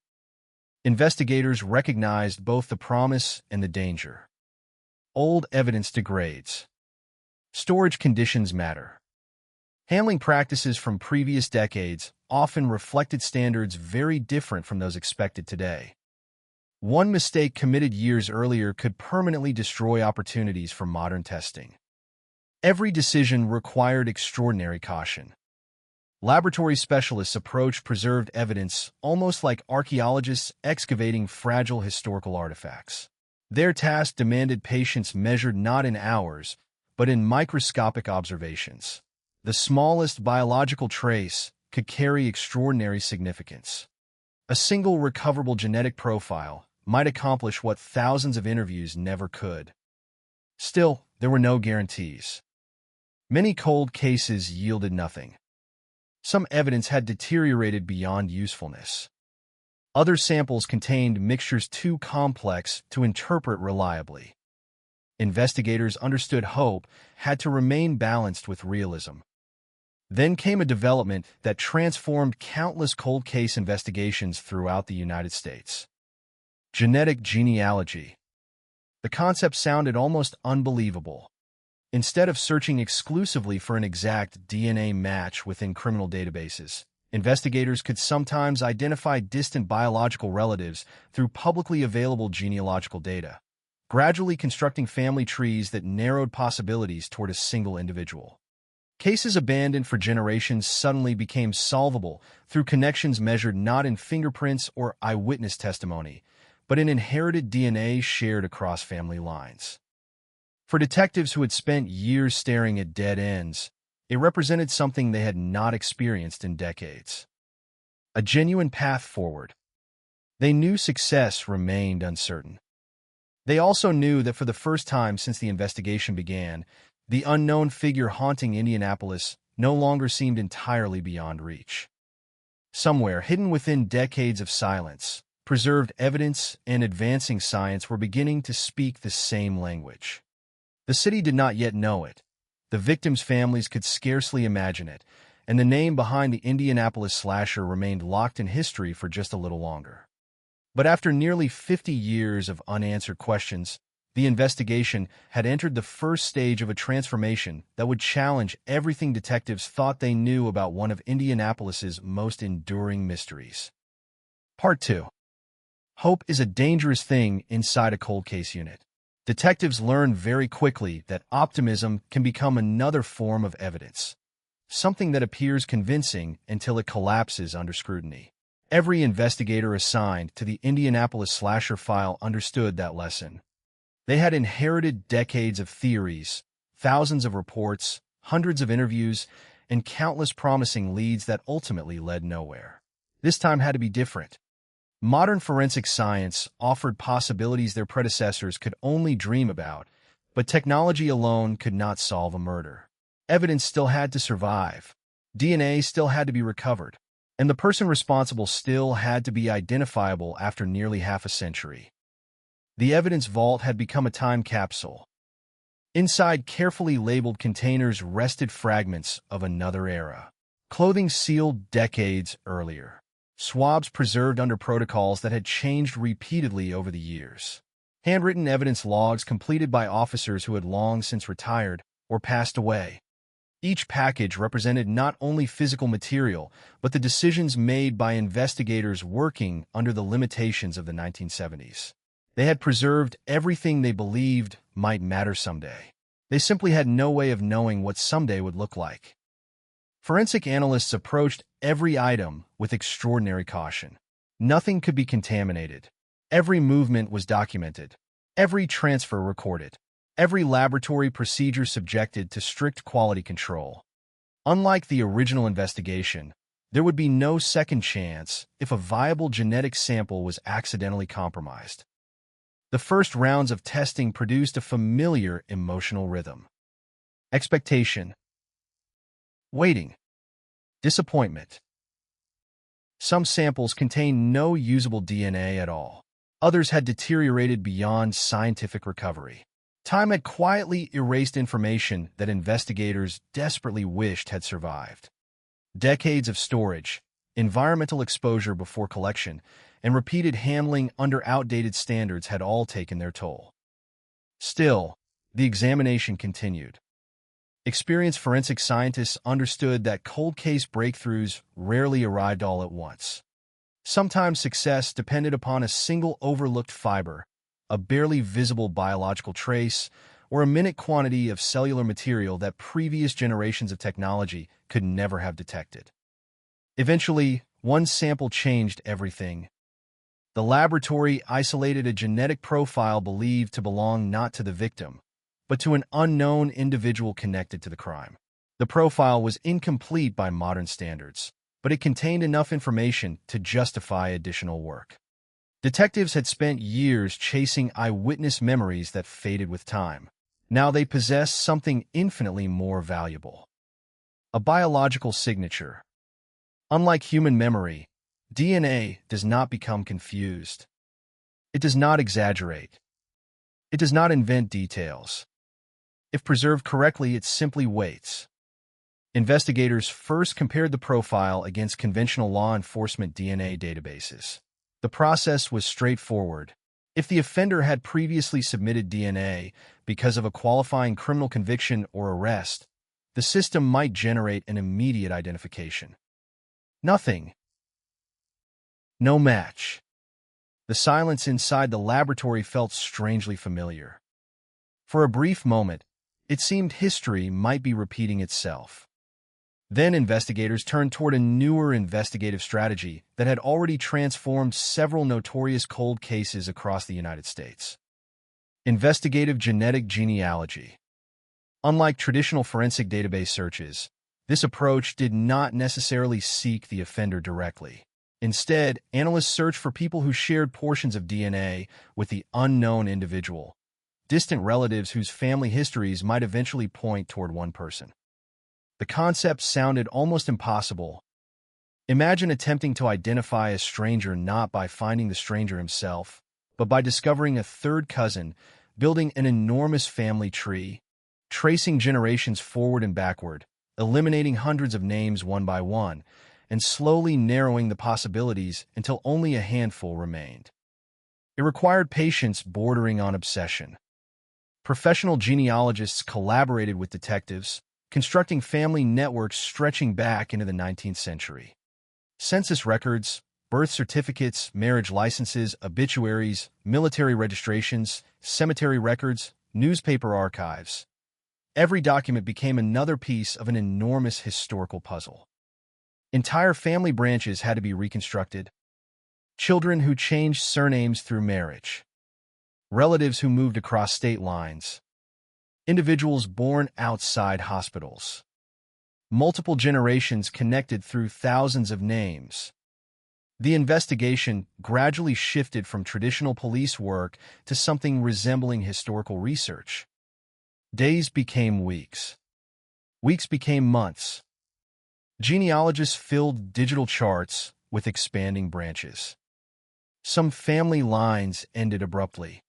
Investigators recognized both the promise and the danger. Old evidence degrades. Storage conditions matter. Handling practices from previous decades often reflected standards very different from those expected today. One mistake committed years earlier could permanently destroy opportunities for modern testing. Every decision required extraordinary caution. Laboratory specialists approached preserved evidence almost like archaeologists excavating fragile historical artifacts. Their task demanded patience measured not in hours, but in microscopic observations. The smallest biological trace could carry extraordinary significance. A single recoverable genetic profile might accomplish what thousands of interviews never could. Still, there were no guarantees. Many cold cases yielded nothing. Some evidence had deteriorated beyond usefulness. Other samples contained mixtures too complex to interpret reliably. Investigators understood hope had to remain balanced with realism. Then came a development that transformed countless cold case investigations throughout the United States. Genetic genealogy. The concept sounded almost unbelievable. Instead of searching exclusively for an exact DNA match within criminal databases, investigators could sometimes identify distant biological relatives through publicly available genealogical data, gradually constructing family trees that narrowed possibilities toward a single individual. Cases abandoned for generations suddenly became solvable through connections measured not in fingerprints or eyewitness testimony, but in inherited DNA shared across family lines. For detectives who had spent years staring at dead ends, it represented something they had not experienced in decades. A genuine path forward. They knew success remained uncertain. They also knew that for the first time since the investigation began, the unknown figure haunting Indianapolis no longer seemed entirely beyond reach. Somewhere, hidden within decades of silence, preserved evidence and advancing science were beginning to speak the same language. The city did not yet know it. The victims' families could scarcely imagine it, and the name behind the Indianapolis slasher remained locked in history for just a little longer. But after nearly 50 years of unanswered questions, the investigation had entered the first stage of a transformation that would challenge everything detectives thought they knew about one of Indianapolis's most enduring mysteries. Part 2. Hope is a dangerous thing inside a cold case unit. Detectives learned very quickly that optimism can become another form of evidence, something that appears convincing until it collapses under scrutiny. Every investigator assigned to the Indianapolis slasher file understood that lesson. They had inherited decades of theories, thousands of reports, hundreds of interviews, and countless promising leads that ultimately led nowhere. This time had to be different. Modern forensic science offered possibilities their predecessors could only dream about, but technology alone could not solve a murder. Evidence still had to survive. DNA still had to be recovered, and the person responsible still had to be identifiable after nearly half a century. The evidence vault had become a time capsule. Inside carefully labeled containers rested fragments of another era. Clothing sealed decades earlier. Swabs preserved under protocols that had changed repeatedly over the years. Handwritten evidence logs completed by officers who had long since retired or passed away. Each package represented not only physical material, but the decisions made by investigators working under the limitations of the 1970s. They had preserved everything they believed might matter someday. They simply had no way of knowing what someday would look like. Forensic analysts approached every item with extraordinary caution. Nothing could be contaminated. Every movement was documented. Every transfer recorded. Every laboratory procedure subjected to strict quality control. Unlike the original investigation, there would be no second chance if a viable genetic sample was accidentally compromised. The first rounds of testing produced a familiar emotional rhythm. Expectation, waiting, disappointment. Some samples contained no usable DNA at all. Others had deteriorated beyond scientific recovery. Time had quietly erased information that investigators desperately wished had survived. Decades of storage, environmental exposure before collection, and repeated handling under outdated standards had all taken their toll. Still, the examination continued. Experienced forensic scientists understood that cold case breakthroughs rarely arrived all at once. Sometimes success depended upon a single overlooked fiber, a barely visible biological trace, or a minute quantity of cellular material that previous generations of technology could never have detected. Eventually, one sample changed everything. The laboratory isolated a genetic profile believed to belong not to the victim, but to an unknown individual connected to the crime. The profile was incomplete by modern standards, but it contained enough information to justify additional work. Detectives had spent years chasing eyewitness memories that faded with time. Now they possessed something infinitely more valuable: a biological signature. Unlike human memory, DNA does not become confused. It does not exaggerate. It does not invent details. If preserved correctly, it simply waits. Investigators first compared the profile against conventional law enforcement DNA databases. The process was straightforward. If the offender had previously submitted DNA because of a qualifying criminal conviction or arrest, the system might generate an immediate identification. Nothing. No match. The silence inside the laboratory felt strangely familiar. For a brief moment, it seemed history might be repeating itself. Then investigators turned toward a newer investigative strategy that had already transformed several notorious cold cases across the United States. Investigative genetic genealogy. Unlike traditional forensic database searches, this approach did not necessarily seek the offender directly. Instead, analysts searched for people who shared portions of DNA with the unknown individual, distant relatives whose family histories might eventually point toward one person. The concept sounded almost impossible. Imagine attempting to identify a stranger not by finding the stranger himself, but by discovering a third cousin, building an enormous family tree, tracing generations forward and backward, eliminating hundreds of names one by one, and slowly narrowing the possibilities until only a handful remained. It required patience bordering on obsession. Professional genealogists collaborated with detectives, constructing family networks stretching back into the 19th century. Census records, birth certificates, marriage licenses, obituaries, military registrations, cemetery records, newspaper archives. Every document became another piece of an enormous historical puzzle. Entire family branches had to be reconstructed. Children who changed surnames through marriage. Relatives who moved across state lines. Individuals born outside hospitals. Multiple generations connected through thousands of names. The investigation gradually shifted from traditional police work to something resembling historical research. Days became weeks. Weeks became months. Genealogists filled digital charts with expanding branches. Some family lines ended abruptly.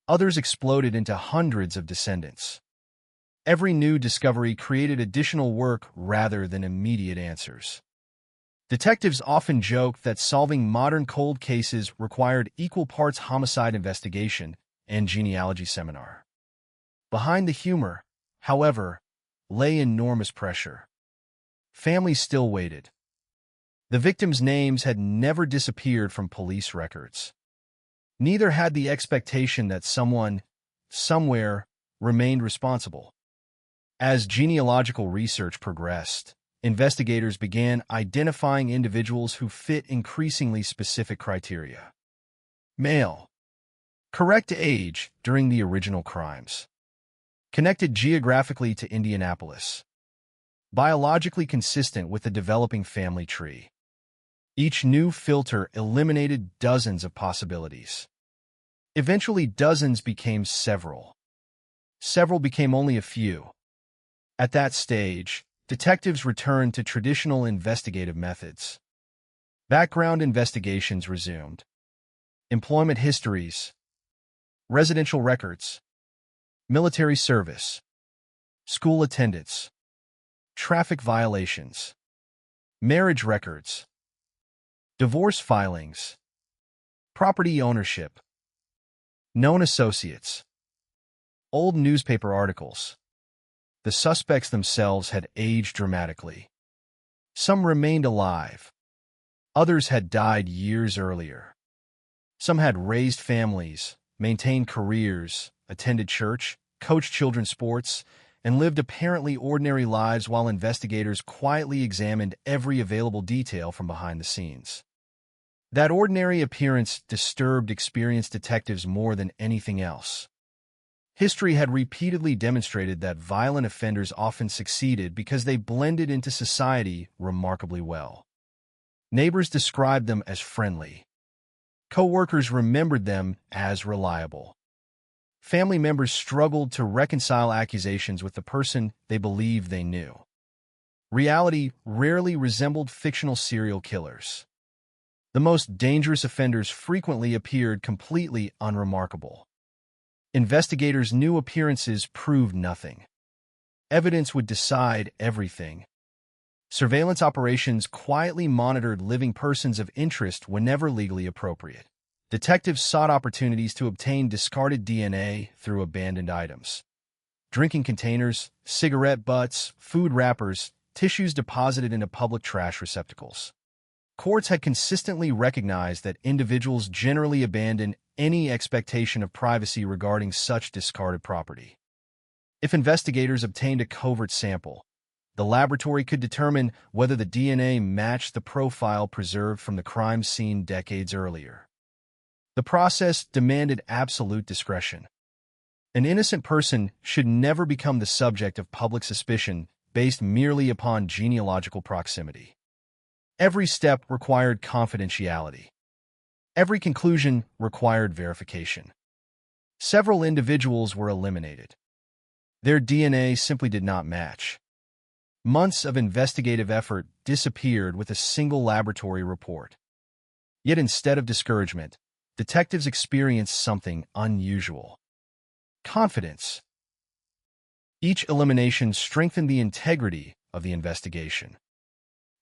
Others exploded into hundreds of descendants. Every new discovery created additional work rather than immediate answers. Detectives often joked that solving modern cold cases required equal parts homicide investigation and genealogy seminar. Behind the humor, however, lay enormous pressure. Families still waited. The victims' names had never disappeared from police records. Neither had the expectation that someone, somewhere, remained responsible. As genealogical research progressed, investigators began identifying individuals who fit increasingly specific criteria. Male. Correct age during the original crimes. Connected geographically to Indianapolis. Biologically consistent with the developing family tree. Each new filter eliminated dozens of possibilities. Eventually, dozens became several. Several became only a few. At that stage, detectives returned to traditional investigative methods. Background investigations resumed. Employment histories, residential records, military service, school attendance, traffic violations, marriage records, divorce filings, property ownership, known associates, old newspaper articles. The suspects themselves had aged dramatically. Some remained alive. Others had died years earlier. Some had raised families, maintained careers, attended church, coached children's sports, and lived apparently ordinary lives while investigators quietly examined every available detail from behind the scenes. That ordinary appearance disturbed experienced detectives more than anything else. History had repeatedly demonstrated that violent offenders often succeeded because they blended into society remarkably well. Neighbors described them as friendly. Co-workers remembered them as reliable. Family members struggled to reconcile accusations with the person they believed they knew. Reality rarely resembled fictional serial killers. The most dangerous offenders frequently appeared completely unremarkable. Investigators knew appearances proved nothing. Evidence would decide everything. Surveillance operations quietly monitored living persons of interest whenever legally appropriate. Detectives sought opportunities to obtain discarded DNA through abandoned items. Drinking containers, cigarette butts, food wrappers, tissues deposited into public trash receptacles. Courts had consistently recognized that individuals generally abandon any expectation of privacy regarding such discarded property. If investigators obtained a covert sample, the laboratory could determine whether the DNA matched the profile preserved from the crime scene decades earlier. The process demanded absolute discretion. An innocent person should never become the subject of public suspicion based merely upon genealogical proximity. Every step required confidentiality. Every conclusion required verification. Several individuals were eliminated. Their DNA simply did not match. Months of investigative effort disappeared with a single laboratory report. Yet instead of discouragement, detectives experienced something unusual. Confidence. Each elimination strengthened the integrity of the investigation.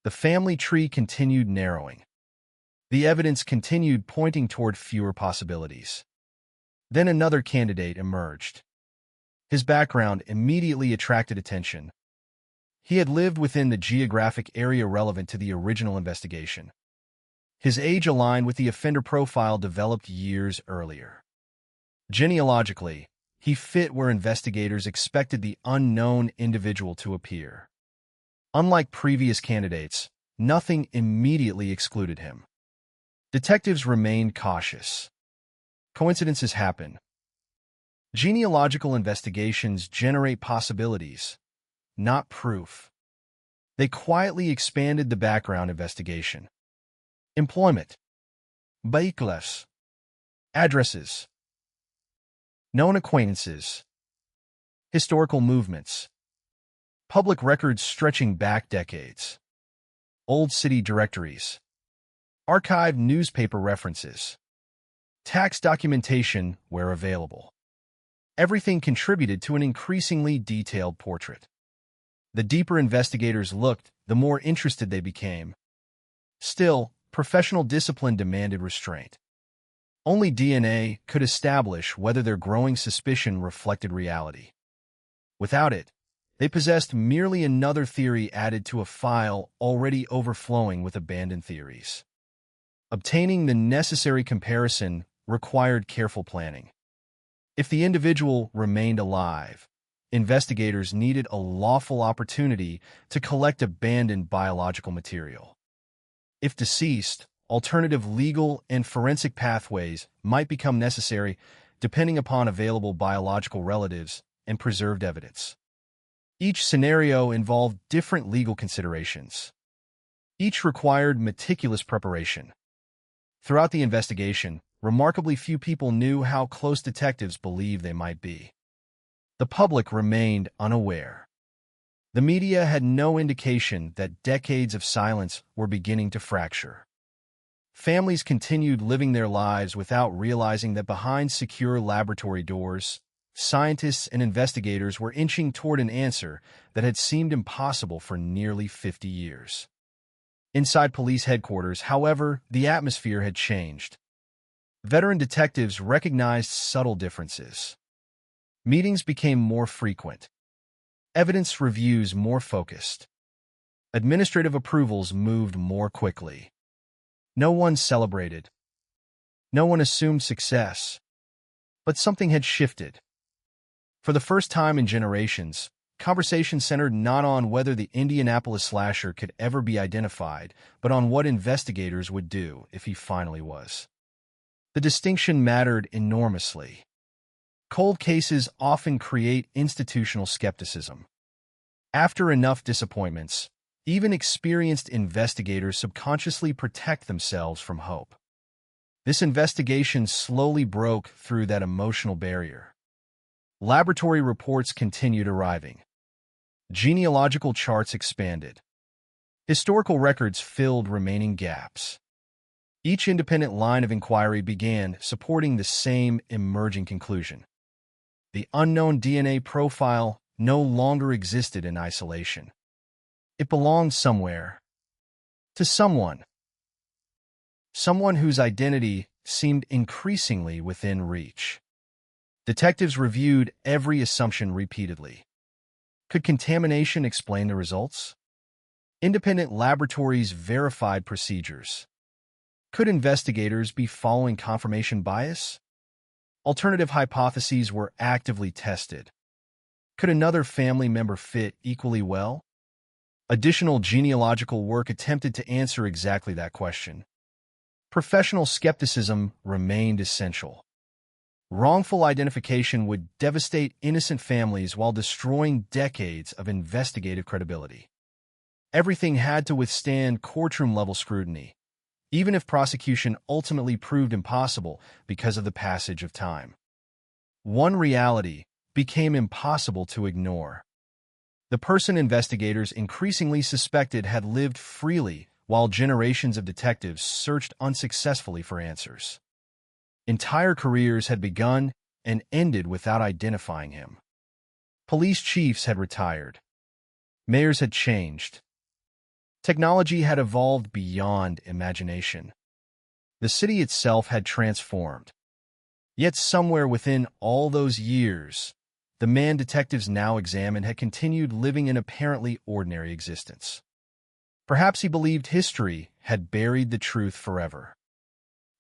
The family tree continued narrowing. The evidence continued pointing toward fewer possibilities. Then another candidate emerged. His background immediately attracted attention. He had lived within the geographic area relevant to the original investigation. His age aligned with the offender profile developed years earlier. Genealogically, he fit where investigators expected the unknown individual to appear. Unlike previous candidates, nothing immediately excluded him. Detectives remained cautious. Coincidences happen. Genealogical investigations generate possibilities, not proof. They quietly expanded the background investigation. Employment, vehicles, addresses, known acquaintances, historical movements, public records stretching back decades, old city directories, archived newspaper references, tax documentation where available. Everything contributed to an increasingly detailed portrait. The deeper investigators looked, the more interested they became. Still, professional discipline demanded restraint. Only DNA could establish whether their growing suspicion reflected reality. Without it, they possessed merely another theory added to a file already overflowing with abandoned theories. Obtaining the necessary comparison required careful planning. If the individual remained alive, investigators needed a lawful opportunity to collect abandoned biological material. If deceased, alternative legal and forensic pathways might become necessary depending upon available biological relatives and preserved evidence. Each scenario involved different legal considerations. Each required meticulous preparation. Throughout the investigation, remarkably few people knew how close detectives believed they might be. The public remained unaware. The media had no indication that decades of silence were beginning to fracture. Families continued living their lives without realizing that behind secure laboratory doors, scientists and investigators were inching toward an answer that had seemed impossible for nearly 50 years. Inside police headquarters, however, the atmosphere had changed. Veteran detectives recognized subtle differences. Meetings became more frequent. Evidence reviews more focused. Administrative approvals moved more quickly. No one celebrated. No one assumed success. But something had shifted. For the first time in generations, conversation centered not on whether the Indianapolis slasher could ever be identified, but on what investigators would do if he finally was. The distinction mattered enormously. Cold cases often create institutional skepticism. After enough disappointments, even experienced investigators subconsciously protect themselves from hope. This investigation slowly broke through that emotional barrier. Laboratory reports continued arriving. Genealogical charts expanded. Historical records filled remaining gaps. Each independent line of inquiry began supporting the same emerging conclusion. The unknown DNA profile no longer existed in isolation. It belonged somewhere. To someone. Someone whose identity seemed increasingly within reach. Detectives reviewed every assumption repeatedly. Could contamination explain the results? Independent laboratories verified procedures. Could investigators be following confirmation bias? Alternative hypotheses were actively tested. Could another family member fit equally well? Additional genealogical work attempted to answer exactly that question. Professional skepticism remained essential. Wrongful identification would devastate innocent families while destroying decades of investigative credibility. Everything had to withstand courtroom-level scrutiny, even if prosecution ultimately proved impossible because of the passage of time. One reality became impossible to ignore. The person investigators increasingly suspected had lived freely while generations of detectives searched unsuccessfully for answers. Entire careers had begun and ended without identifying him. Police chiefs had retired. Mayors had changed. Technology had evolved beyond imagination. The city itself had transformed. Yet somewhere within all those years, the man detectives now examined had continued living an apparently ordinary existence. Perhaps he believed history had buried the truth forever.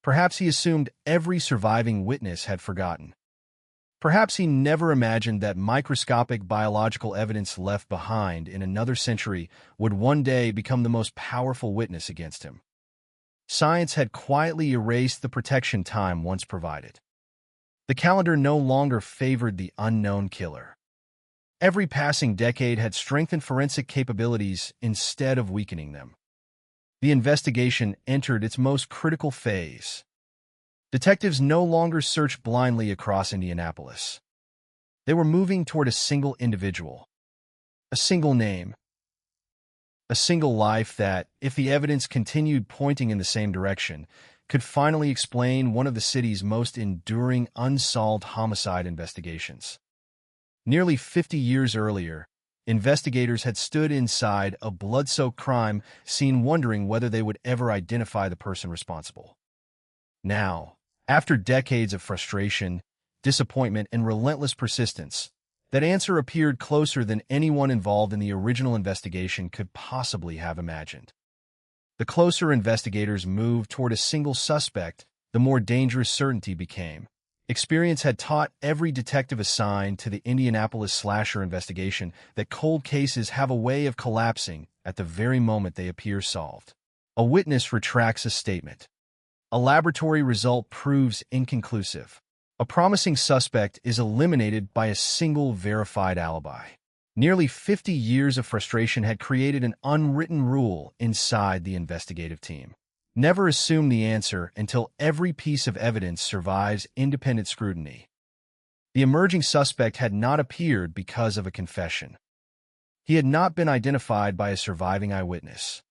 Perhaps he assumed every surviving witness had forgotten. Perhaps he never imagined that microscopic biological evidence left behind in another century would one day become the most powerful witness against him. Science had quietly erased the protection time once provided. The calendar no longer favored the unknown killer. Every passing decade had strengthened forensic capabilities instead of weakening them. The investigation entered its most critical phase. Detectives no longer searched blindly across Indianapolis. They were moving toward a single individual, a single name, a single life that, if the evidence continued pointing in the same direction, could finally explain one of the city's most enduring unsolved homicide investigations. Nearly 50 years earlier, investigators had stood inside a blood-soaked crime scene wondering whether they would ever identify the person responsible. Now, after decades of frustration, disappointment, and relentless persistence, that answer appeared closer than anyone involved in the original investigation could possibly have imagined. The closer investigators moved toward a single suspect, the more dangerous certainty became. Experience had taught every detective assigned to the Indianapolis slasher investigation that cold cases have a way of collapsing at the very moment they appear solved. A witness retracts a statement. A laboratory result proves inconclusive. A promising suspect is eliminated by a single verified alibi. Nearly 50 years of frustration had created an unwritten rule inside the investigative team. Never assume the answer until every piece of evidence survives independent scrutiny. The emerging suspect had not appeared because of a confession. He had not been identified by a surviving eyewitness.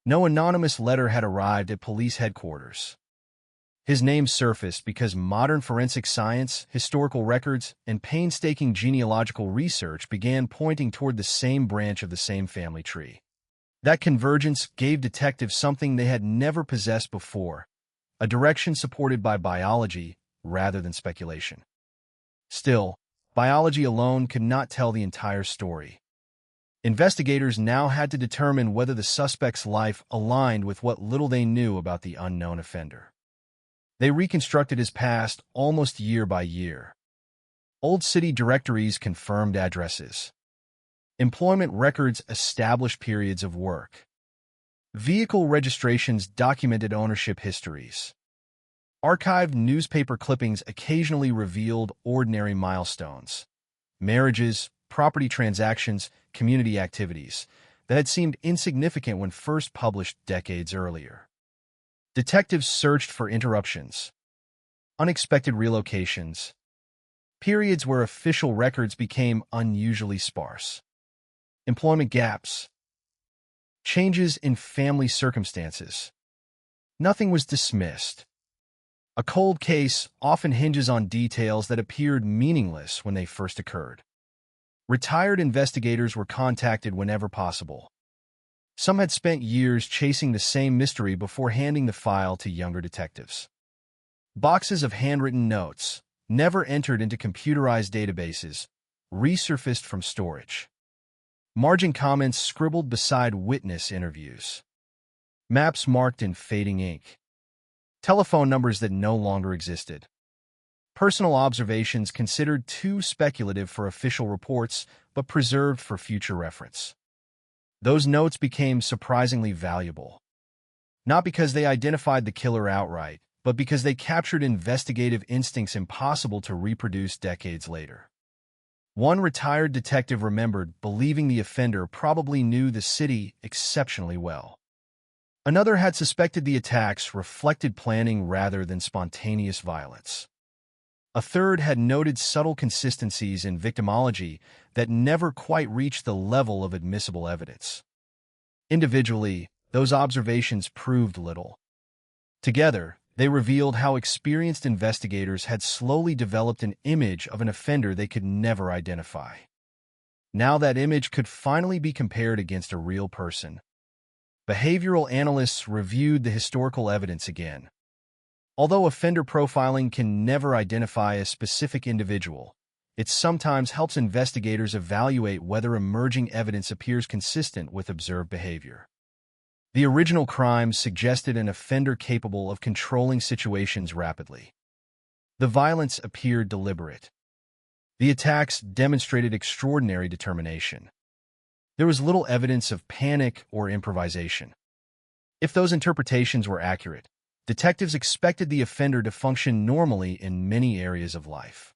No anonymous letter had arrived at police headquarters. His name surfaced because modern forensic science, historical records, and painstaking genealogical research began pointing toward the same branch of the same family tree. That convergence gave detectives something they had never possessed before, a direction supported by biology rather than speculation. Still, biology alone could not tell the entire story. Investigators now had to determine whether the suspect's life aligned with what little they knew about the unknown offender. They reconstructed his past almost year by year. Old city directories confirmed addresses. Employment records established periods of work. Vehicle registrations documented ownership histories. Archived newspaper clippings occasionally revealed ordinary milestones, marriages, property transactions, community activities that had seemed insignificant when first published decades earlier. Detectives searched for interruptions, unexpected relocations, periods where official records became unusually sparse, employment gaps, changes in family circumstances. Nothing was dismissed. A cold case often hinges on details that appeared meaningless when they first occurred. Retired investigators were contacted whenever possible. Some had spent years chasing the same mystery before handing the file to younger detectives. Boxes of handwritten notes, never entered into computerized databases, resurfaced from storage. Margin comments scribbled beside witness interviews. Maps marked in fading ink. Telephone numbers that no longer existed. Personal observations considered too speculative for official reports, but preserved for future reference. Those notes became surprisingly valuable. Not because they identified the killer outright, but because they captured investigative instincts impossible to reproduce decades later. One retired detective remembered believing the offender probably knew the city exceptionally well. Another had suspected the attacks reflected planning rather than spontaneous violence. A third had noted subtle consistencies in victimology that never quite reached the level of admissible evidence. Individually, those observations proved little. Together, they revealed how experienced investigators had slowly developed an image of an offender they could never identify. Now that image could finally be compared against a real person. Behavioral analysts reviewed the historical evidence again. Although offender profiling can never identify a specific individual, it sometimes helps investigators evaluate whether emerging evidence appears consistent with observed behavior. The original crimes suggested an offender capable of controlling situations rapidly. The violence appeared deliberate. The attacks demonstrated extraordinary determination. There was little evidence of panic or improvisation. If those interpretations were accurate, detectives expected the offender to function normally in many areas of life.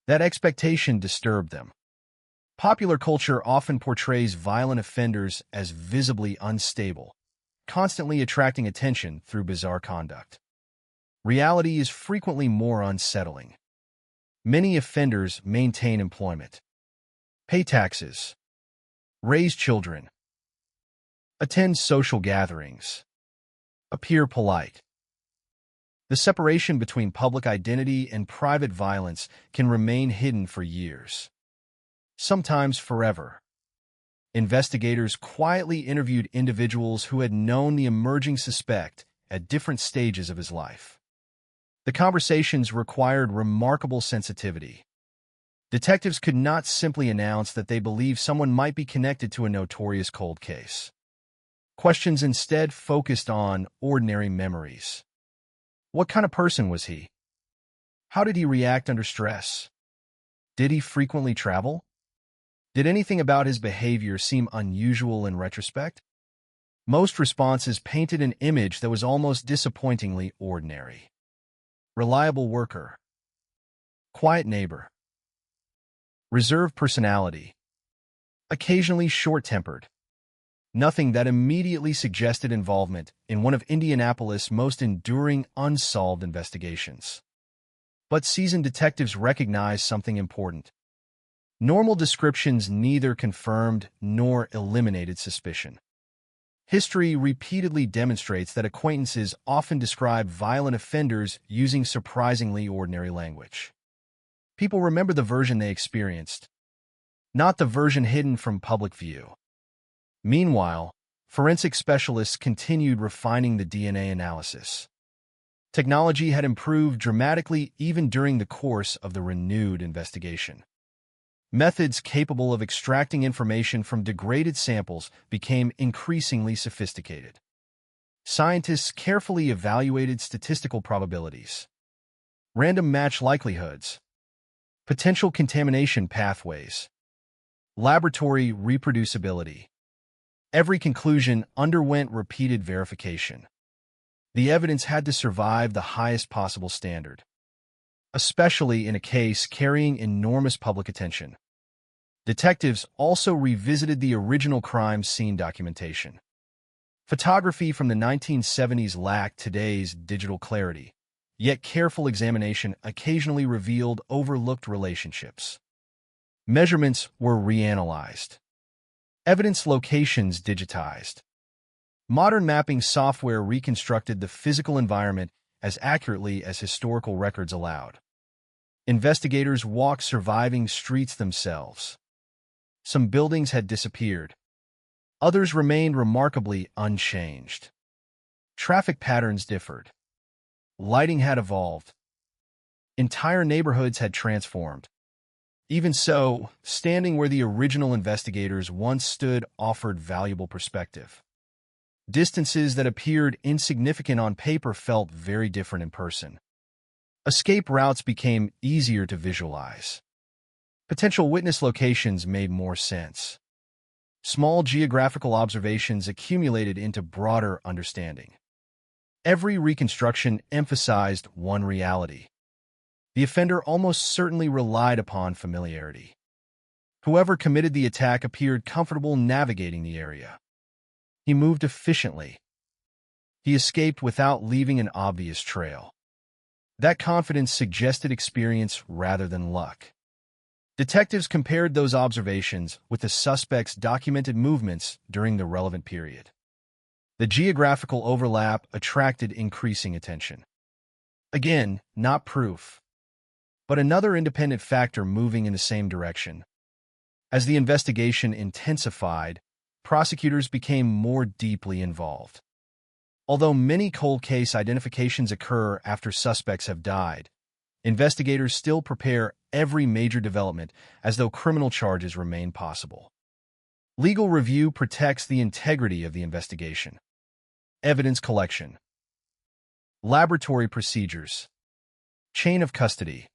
That expectation disturbed them. Popular culture often portrays violent offenders as visibly unstable, constantly attracting attention through bizarre conduct. Reality is frequently more unsettling. Many offenders maintain employment, pay taxes, raise children, attend social gatherings, appear polite. The separation between public identity and private violence can remain hidden for years, sometimes forever. Investigators quietly interviewed individuals who had known the emerging suspect at different stages of his life. The conversations required remarkable sensitivity. Detectives could not simply announce that they believed someone might be connected to a notorious cold case. Questions instead focused on ordinary memories. What kind of person was he? How did he react under stress? Did he frequently travel? Did anything about his behavior seem unusual in retrospect? Most responses painted an image that was almost disappointingly ordinary. Reliable worker. Quiet neighbor. Reserved personality. Occasionally short-tempered. Nothing that immediately suggested involvement in one of Indianapolis' most enduring unsolved investigations. But seasoned detectives recognized something important. Normal descriptions neither confirmed nor eliminated suspicion. History repeatedly demonstrates that acquaintances often describe violent offenders using surprisingly ordinary language. People remember the version they experienced, not the version hidden from public view. Meanwhile, forensic specialists continued refining the DNA analysis. Technology had improved dramatically even during the course of the renewed investigation. Methods capable of extracting information from degraded samples became increasingly sophisticated. Scientists carefully evaluated statistical probabilities, random match likelihoods, potential contamination pathways, laboratory reproducibility. Every conclusion underwent repeated verification. The evidence had to survive the highest possible standard, especially in a case carrying enormous public attention. Detectives also revisited the original crime scene documentation. Photography from the 1970s lacked today's digital clarity, yet careful examination occasionally revealed overlooked relationships. Measurements were reanalyzed. Evidence locations digitized. Modern mapping software reconstructed the physical environment as accurately as historical records allowed. Investigators walked surviving streets themselves. Some buildings had disappeared. Others remained remarkably unchanged. Traffic patterns differed. Lighting had evolved. Entire neighborhoods had transformed. Even so, standing where the original investigators once stood offered valuable perspective. Distances that appeared insignificant on paper felt very different in person. Escape routes became easier to visualize. Potential witness locations made more sense. Small geographical observations accumulated into broader understanding. Every reconstruction emphasized one reality. The offender almost certainly relied upon familiarity. Whoever committed the attack appeared comfortable navigating the area. He moved efficiently. He escaped without leaving an obvious trail. That confidence suggested experience rather than luck. Detectives compared those observations with the suspect's documented movements during the relevant period. The geographical overlap attracted increasing attention. Again, not proof, but another independent factor moving in the same direction. As the investigation intensified, prosecutors became more deeply involved. Although many cold case identifications occur after suspects have died, investigators still prepare every major development as though criminal charges remain possible. Legal review protects the integrity of the investigation. Evidence collection. Laboratory procedures. Chain of custody.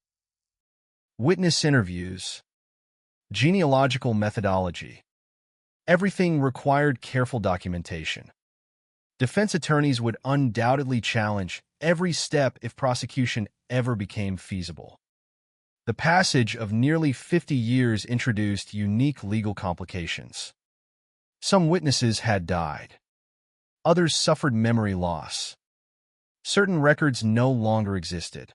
Witness interviews. Genealogical methodology. Everything required careful documentation. Defense attorneys would undoubtedly challenge every step if prosecution ever became feasible. The passage of nearly 50 years introduced unique legal complications. Some witnesses had died. Others suffered memory loss. Certain records no longer existed.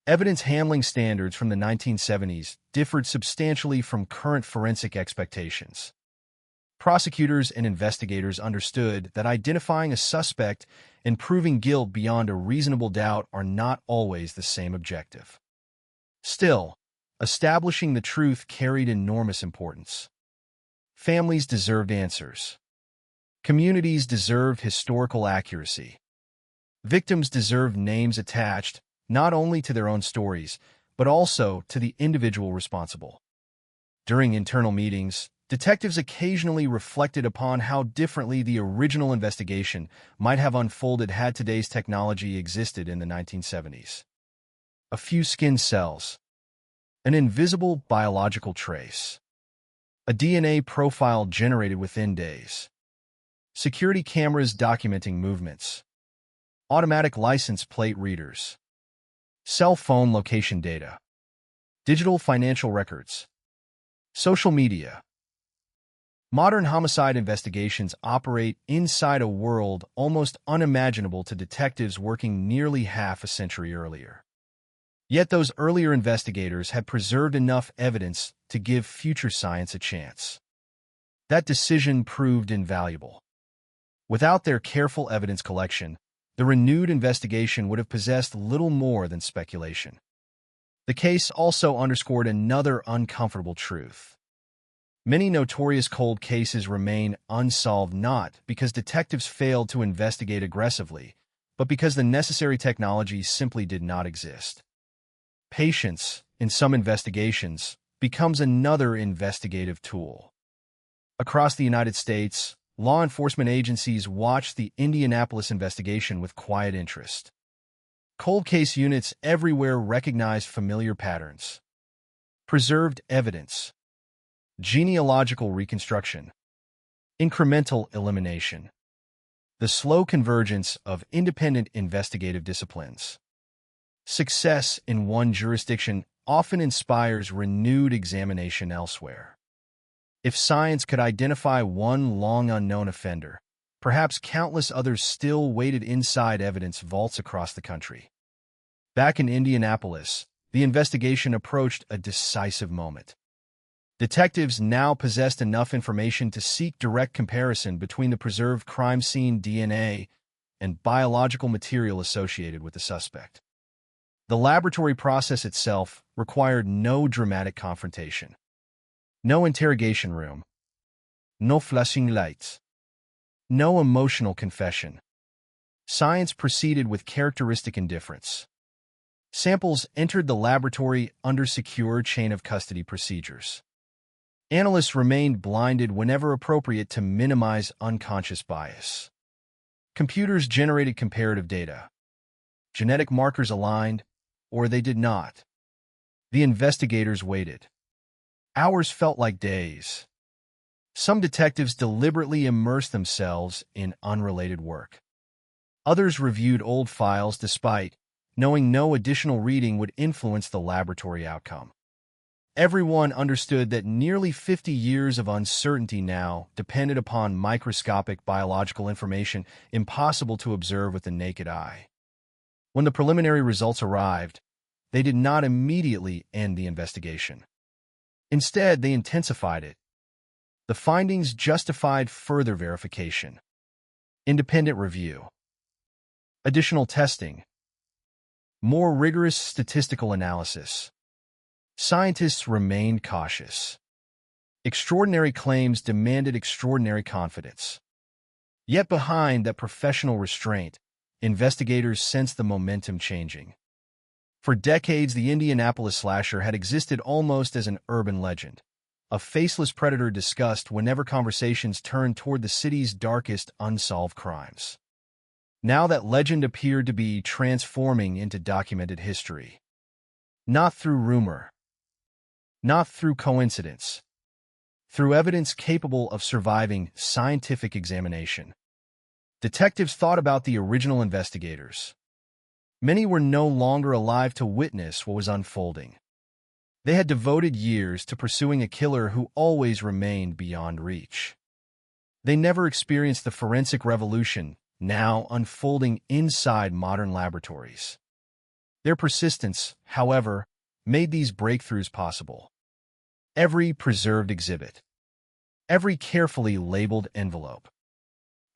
Evidence handling standards from the 1970s differed substantially from current forensic expectations. Prosecutors and investigators understood that identifying a suspect and proving guilt beyond a reasonable doubt are not always the same objective. Still, establishing the truth carried enormous importance. Families deserved answers. Communities deserved historical accuracy. Victims deserved names attached not only to their own stories, but also to the individual responsible. During internal meetings, detectives occasionally reflected upon how differently the original investigation might have unfolded had today's technology existed in the 1970s. A few skin cells, an invisible biological trace, a DNA profile generated within days, security cameras documenting movements, automatic license plate readers, cell phone location data, digital financial records, social media. Modern homicide investigations operate inside a world almost unimaginable to detectives working nearly half a century earlier. Yet those earlier investigators had preserved enough evidence to give future science a chance. That decision proved invaluable. Without their careful evidence collection, the renewed investigation would have possessed little more than speculation. The case also underscored another uncomfortable truth. Many notorious cold cases remain unsolved not because detectives failed to investigate aggressively, but because the necessary technology simply did not exist. Patience, in some investigations, becomes another investigative tool. Across the United States, law enforcement agencies watched the Indianapolis investigation with quiet interest. Cold case units everywhere recognized familiar patterns. Preserved evidence. Genealogical reconstruction. Incremental elimination. The slow convergence of independent investigative disciplines. Success in one jurisdiction often inspires renewed examination elsewhere. If science could identify one long unknown offender, perhaps countless others still waited inside evidence vaults across the country. Back in Indianapolis, the investigation approached a decisive moment. Detectives now possessed enough information to seek direct comparison between the preserved crime scene DNA and biological material associated with the suspect. The laboratory process itself required no dramatic confrontation. No interrogation room. No flashing lights. No emotional confession. Science proceeded with characteristic indifference. Samples entered the laboratory under secure chain of custody procedures. Analysts remained blinded whenever appropriate to minimize unconscious bias. Computers generated comparative data. Genetic markers aligned, or they did not. The investigators waited. Hours felt like days. Some detectives deliberately immersed themselves in unrelated work. Others reviewed old files despite knowing no additional reading would influence the laboratory outcome. Everyone understood that nearly 50 years of uncertainty now depended upon microscopic biological information impossible to observe with the naked eye. When the preliminary results arrived, they did not immediately end the investigation. Instead, they intensified it. The findings justified further verification. Independent review. Additional testing. More rigorous statistical analysis. Scientists remained cautious. Extraordinary claims demanded extraordinary confidence. Yet behind that professional restraint, investigators sensed the momentum changing. For decades, the Indianapolis slasher had existed almost as an urban legend, a faceless predator discussed whenever conversations turned toward the city's darkest unsolved crimes. Now that legend appeared to be transforming into documented history. Not through rumor. Not through coincidence. Through evidence capable of surviving scientific examination. Detectives thought about the original investigators. Many were no longer alive to witness what was unfolding. They had devoted years to pursuing a killer who always remained beyond reach. They never experienced the forensic revolution now unfolding inside modern laboratories. Their persistence, however, made these breakthroughs possible. Every preserved exhibit, every carefully labeled envelope,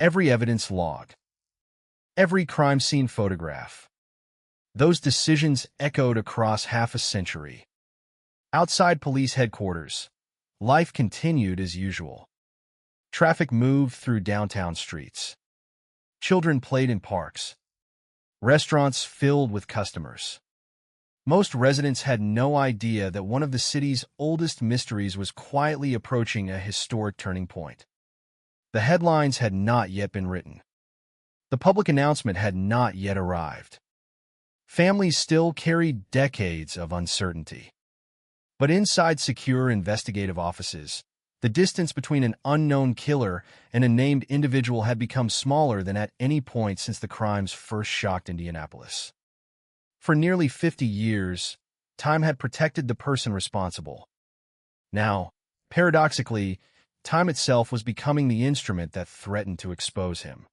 every evidence log, every crime scene photograph. Those decisions echoed across half a century. Outside police headquarters, life continued as usual. Traffic moved through downtown streets. Children played in parks. Restaurants filled with customers. Most residents had no idea that one of the city's oldest mysteries was quietly approaching a historic turning point. The headlines had not yet been written. The public announcement had not yet arrived. Families still carried decades of uncertainty. But inside secure investigative offices, the distance between an unknown killer and a named individual had become smaller than at any point since the crimes first shocked Indianapolis. For nearly 50 years, time had protected the person responsible. Now, paradoxically, time itself was becoming the instrument that threatened to expose him.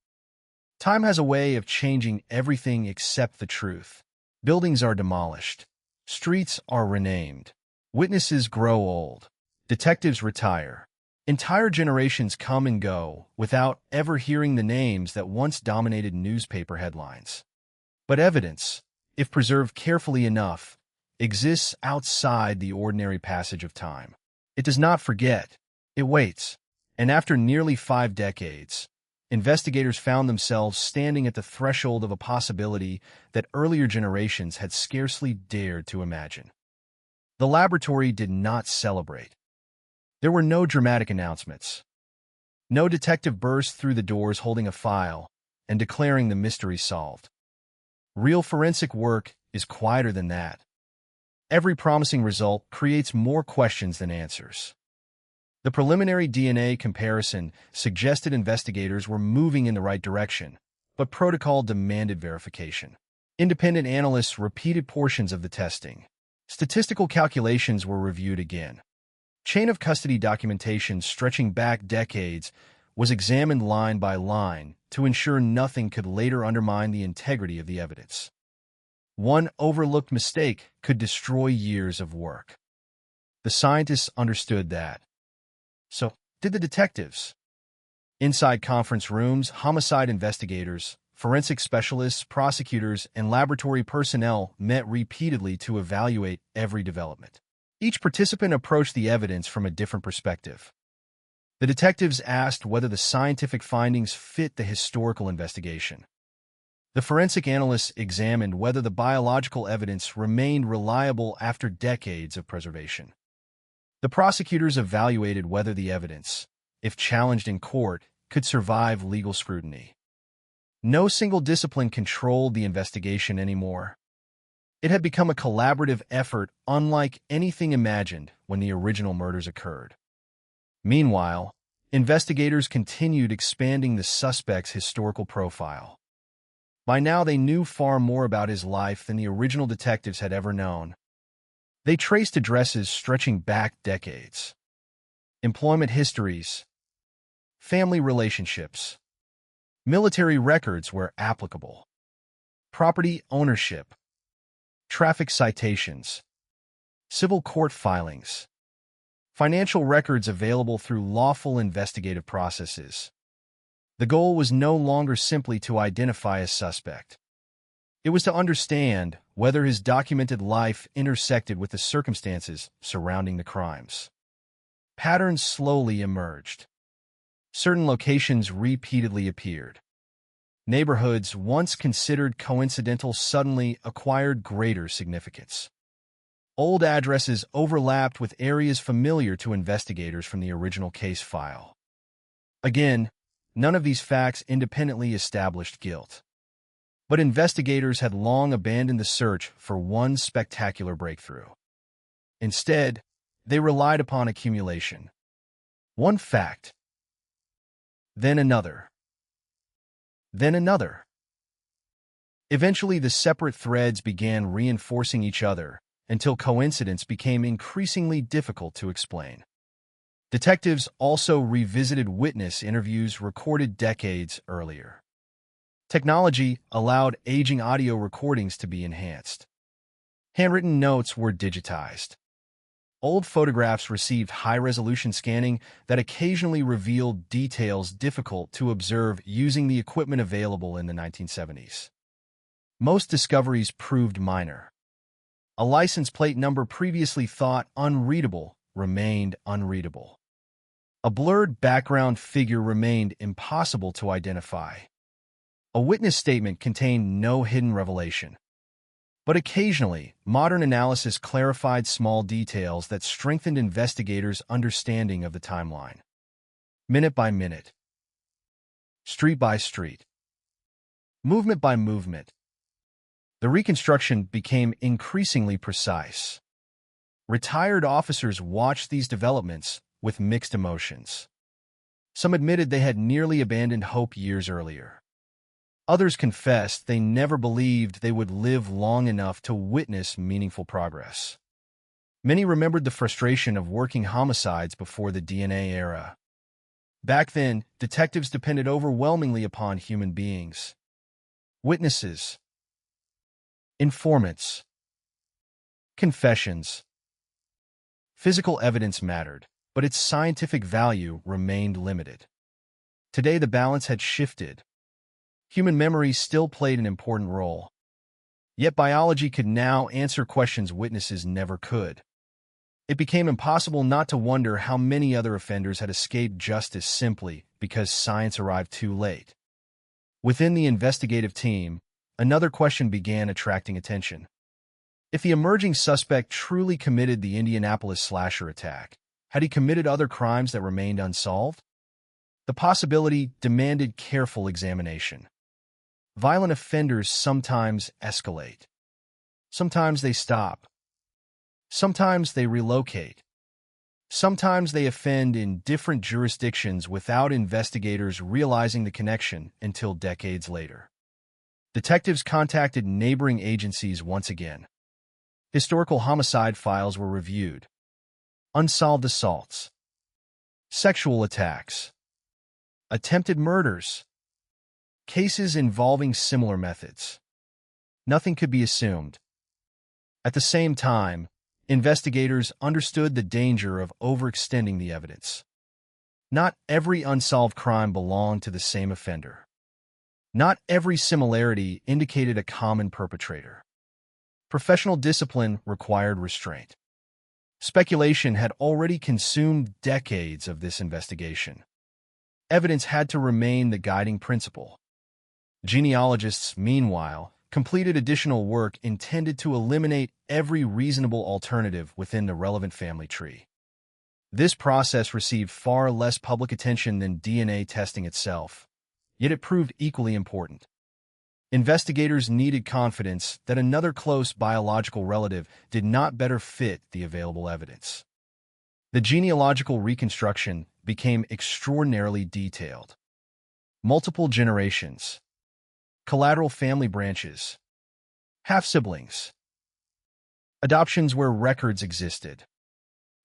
Time has a way of changing everything except the truth. Buildings are demolished. Streets are renamed. Witnesses grow old. Detectives retire. Entire generations come and go without ever hearing the names that once dominated newspaper headlines. But evidence, if preserved carefully enough, exists outside the ordinary passage of time. It does not forget. It waits. And after nearly 5 decades, investigators found themselves standing at the threshold of a possibility that earlier generations had scarcely dared to imagine. The laboratory did not celebrate. There were no dramatic announcements. No detective burst through the doors holding a file and declaring the mystery solved. Real forensic work is quieter than that. Every promising result creates more questions than answers. The preliminary DNA comparison suggested investigators were moving in the right direction, but protocol demanded verification. Independent analysts repeated portions of the testing. Statistical calculations were reviewed again. Chain of custody documentation stretching back decades was examined line by line to ensure nothing could later undermine the integrity of the evidence. One overlooked mistake could destroy years of work. The scientists understood that. So did the detectives. Inside conference rooms, homicide investigators, forensic specialists, prosecutors, and laboratory personnel met repeatedly to evaluate every development. Each participant approached the evidence from a different perspective. The detectives asked whether the scientific findings fit the historical investigation. The forensic analysts examined whether the biological evidence remained reliable after decades of preservation. The prosecutors evaluated whether the evidence, if challenged in court, could survive legal scrutiny. No single discipline controlled the investigation anymore. It had become a collaborative effort unlike anything imagined when the original murders occurred. Meanwhile, investigators continued expanding the suspect's historical profile. By now, they knew far more about his life than the original detectives had ever known. They traced addresses stretching back decades, employment histories, family relationships, military records where applicable, property ownership, traffic citations, civil court filings, financial records available through lawful investigative processes. The goal was no longer simply to identify a suspect. It was to understand whether his documented life intersected with the circumstances surrounding the crimes. Patterns slowly emerged. Certain locations repeatedly appeared. Neighborhoods once considered coincidental suddenly acquired greater significance. Old addresses overlapped with areas familiar to investigators from the original case file. Again, none of these facts independently established guilt. But investigators had long abandoned the search for one spectacular breakthrough. Instead, they relied upon accumulation. One fact, then another, then another. Eventually, the separate threads began reinforcing each other until coincidence became increasingly difficult to explain. Detectives also revisited witness interviews recorded decades earlier. Technology allowed aging audio recordings to be enhanced. Handwritten notes were digitized. Old photographs received high-resolution scanning that occasionally revealed details difficult to observe using the equipment available in the 1970s. Most discoveries proved minor. A license plate number previously thought unreadable remained unreadable. A blurred background figure remained impossible to identify. A witness statement contained no hidden revelation. But occasionally, modern analysis clarified small details that strengthened investigators' understanding of the timeline. Minute by minute, street by street, movement by movement, the reconstruction became increasingly precise. Retired officers watched these developments with mixed emotions. Some admitted they had nearly abandoned hope years earlier. Others confessed they never believed they would live long enough to witness meaningful progress. Many remembered the frustration of working homicides before the DNA era. Back then, detectives depended overwhelmingly upon human beings. Witnesses, informants, confessions. Physical evidence mattered, but its scientific value remained limited. Today, the balance had shifted. Human memory still played an important role. Yet biology could now answer questions witnesses never could. It became impossible not to wonder how many other offenders had escaped justice simply because science arrived too late. Within the investigative team, another question began attracting attention. If the emerging suspect truly committed the Indianapolis slasher attack, had he committed other crimes that remained unsolved? The possibility demanded careful examination. Violent offenders sometimes escalate. Sometimes they stop. Sometimes they relocate. Sometimes they offend in different jurisdictions without investigators realizing the connection until decades later. Detectives contacted neighboring agencies once again. Historical homicide files were reviewed. Unsolved assaults. Sexual attacks. Attempted murders. Cases involving similar methods. Nothing could be assumed. At the same time, investigators understood the danger of overextending the evidence. Not every unsolved crime belonged to the same offender. Not every similarity indicated a common perpetrator. Professional discipline required restraint. Speculation had already consumed decades of this investigation. Evidence had to remain the guiding principle. Genealogists, meanwhile, completed additional work intended to eliminate every reasonable alternative within the relevant family tree. This process received far less public attention than DNA testing itself, yet it proved equally important. Investigators needed confidence that another close biological relative did not better fit the available evidence. The genealogical reconstruction became extraordinarily detailed. Multiple generations, collateral family branches, half-siblings, adoptions where records existed,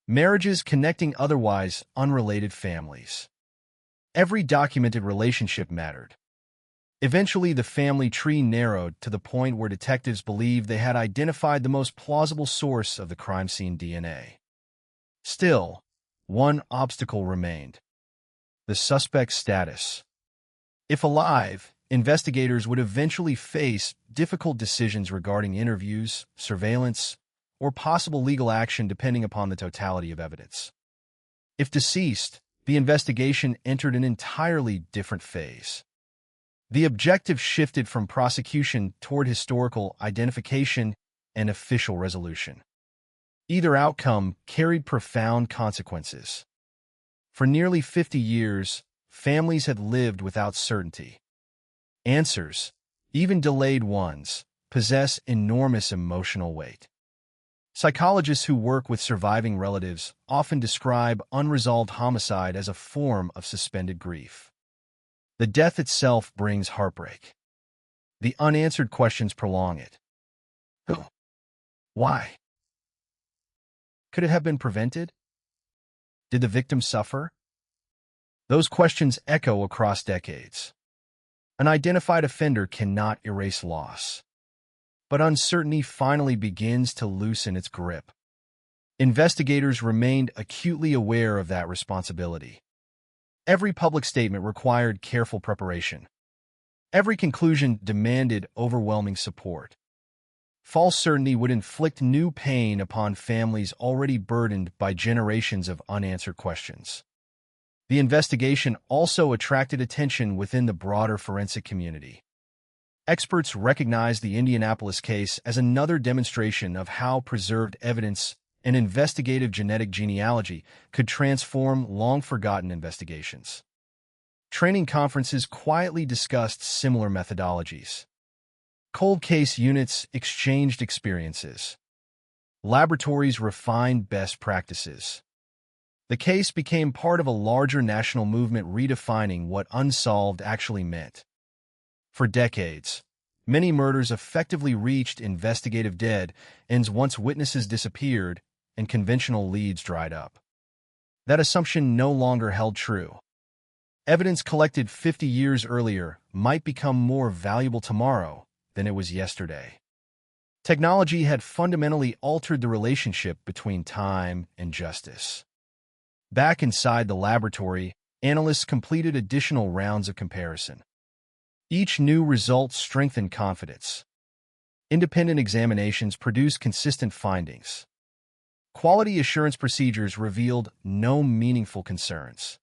marriages connecting otherwise unrelated families. Every documented relationship mattered. Eventually, the family tree narrowed to the point where detectives believed they had identified the most plausible source of the crime scene DNA. Still, one obstacle remained: the suspect's status. If alive, investigators would eventually face difficult decisions regarding interviews, surveillance, or possible legal action depending upon the totality of evidence. If deceased, the investigation entered an entirely different phase. The objective shifted from prosecution toward historical identification and official resolution. Either outcome carried profound consequences. For nearly 50 years, families had lived without certainty. Answers, even delayed ones, possess enormous emotional weight. Psychologists who work with surviving relatives often describe unresolved homicide as a form of suspended grief. The death itself brings heartbreak. The unanswered questions prolong it. Who? Why? Could it have been prevented? Did the victim suffer? Those questions echo across decades. An identified offender cannot erase loss. But uncertainty finally begins to loosen its grip. Investigators remained acutely aware of that responsibility. Every public statement required careful preparation. Every conclusion demanded overwhelming support. False certainty would inflict new pain upon families already burdened by generations of unanswered questions. The investigation also attracted attention within the broader forensic community. Experts recognized the Indianapolis case as another demonstration of how preserved evidence and investigative genetic genealogy could transform long-forgotten investigations. Training conferences quietly discussed similar methodologies. Cold case units exchanged experiences. Laboratories refined best practices. The case became part of a larger national movement redefining what unsolved actually meant. For decades, many murders effectively reached investigative dead ends once witnesses disappeared and conventional leads dried up. That assumption no longer held true. Evidence collected 50 years earlier might become more valuable tomorrow than it was yesterday. Technology had fundamentally altered the relationship between time and justice. Back inside the laboratory, analysts completed additional rounds of comparison. Each new result strengthened confidence. Independent examinations produced consistent findings. Quality assurance procedures revealed no meaningful concerns.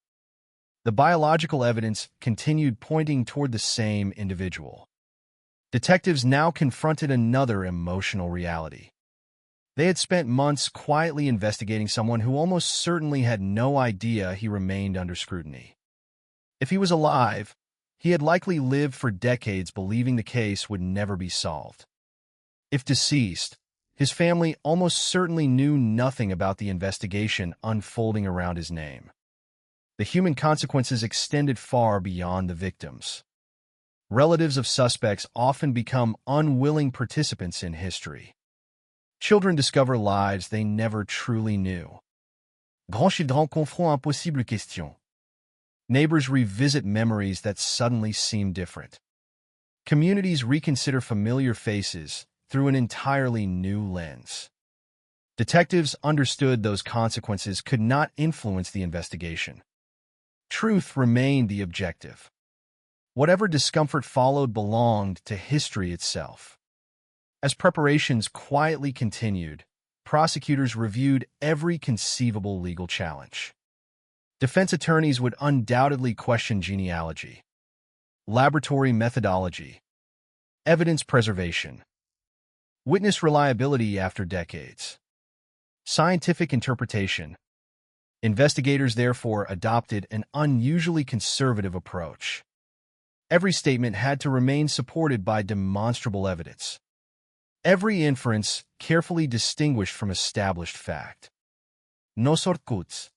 The biological evidence continued pointing toward the same individual. Detectives now confronted another emotional reality. They had spent months quietly investigating someone who almost certainly had no idea he remained under scrutiny. If he was alive, he had likely lived for decades believing the case would never be solved. If deceased, his family almost certainly knew nothing about the investigation unfolding around his name. The human consequences extended far beyond the victims. Relatives of suspects often become unwilling participants in history. Children discover lives they never truly knew. Grands children confrontent impossible questions. Neighbors revisit memories that suddenly seem different. Communities reconsider familiar faces through an entirely new lens. Detectives understood those consequences could not influence the investigation. Truth remained the objective. Whatever discomfort followed belonged to history itself. As preparations quietly continued, prosecutors reviewed every conceivable legal challenge. Defense attorneys would undoubtedly question genealogy, laboratory methodology, evidence preservation, witness reliability after decades, scientific interpretation. Investigators therefore adopted an unusually conservative approach. Every statement had to remain supported by demonstrable evidence. Every inference carefully distinguished from established fact. No shortcuts.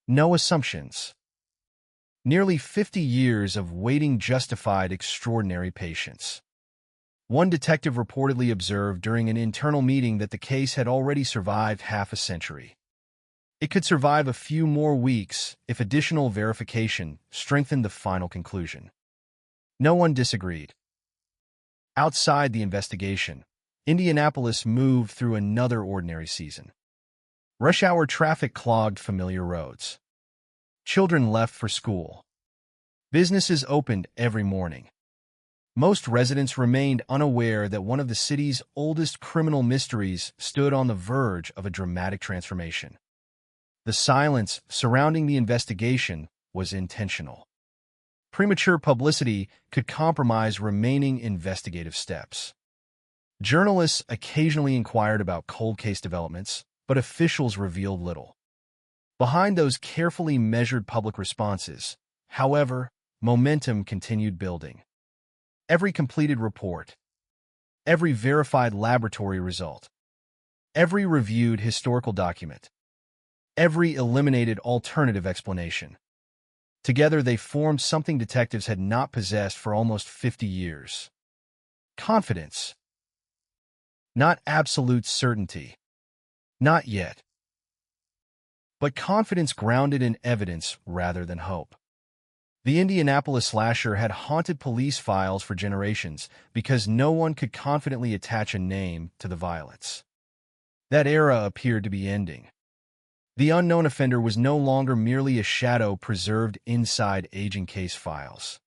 No assumptions. Nearly 50 years of waiting justified extraordinary patience. One detective reportedly observed during an internal meeting that the case had already survived half a century. It could survive a few more weeks if additional verification strengthened the final conclusion. No one disagreed. Outside the investigation, Indianapolis moved through another ordinary season. Rush hour traffic clogged familiar roads. Children left for school. Businesses opened every morning. Most residents remained unaware that one of the city's oldest criminal mysteries stood on the verge of a dramatic transformation. The silence surrounding the investigation was intentional. Premature publicity could compromise remaining investigative steps. Journalists occasionally inquired about cold case developments, but officials revealed little. Behind those carefully measured public responses, however, momentum continued building. Every completed report, every verified laboratory result, every reviewed historical document, every eliminated alternative explanation. Together, they formed something detectives had not possessed for almost 50 years. Confidence. Not absolute certainty. Not yet. But confidence grounded in evidence rather than hope. The Indianapolis slasher had haunted police files for generations because no one could confidently attach a name to the violence. That era appeared to be ending. The unknown offender was no longer merely a shadow preserved inside aging case files.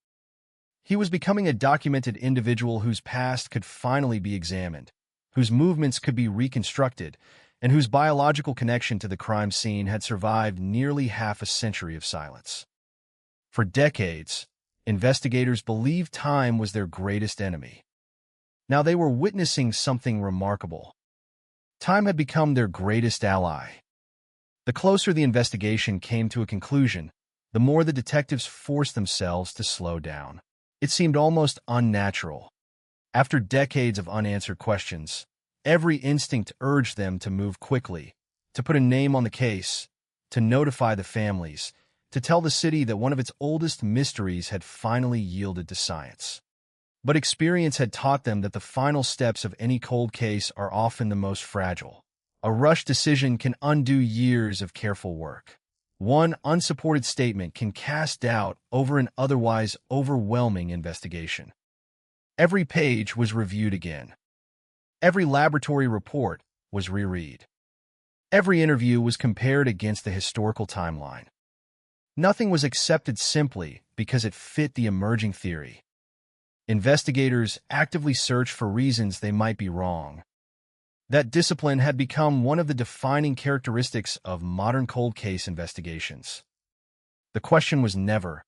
He was becoming a documented individual whose past could finally be examined, whose movements could be reconstructed, and whose biological connection to the crime scene had survived nearly half a century of silence. For decades, investigators believed time was their greatest enemy. Now they were witnessing something remarkable. Time had become their greatest ally. The closer the investigation came to a conclusion, the more the detectives forced themselves to slow down. It seemed almost unnatural. After decades of unanswered questions, every instinct urged them to move quickly, to put a name on the case, to notify the families, to tell the city that one of its oldest mysteries had finally yielded to science. But experience had taught them that the final steps of any cold case are often the most fragile. A rushed decision can undo years of careful work. One unsupported statement can cast doubt over an otherwise overwhelming investigation. Every page was reviewed again. Every laboratory report was reread. Every interview was compared against the historical timeline. Nothing was accepted simply because it fit the emerging theory. Investigators actively searched for reasons they might be wrong. That discipline had become one of the defining characteristics of modern cold case investigations. The question was never,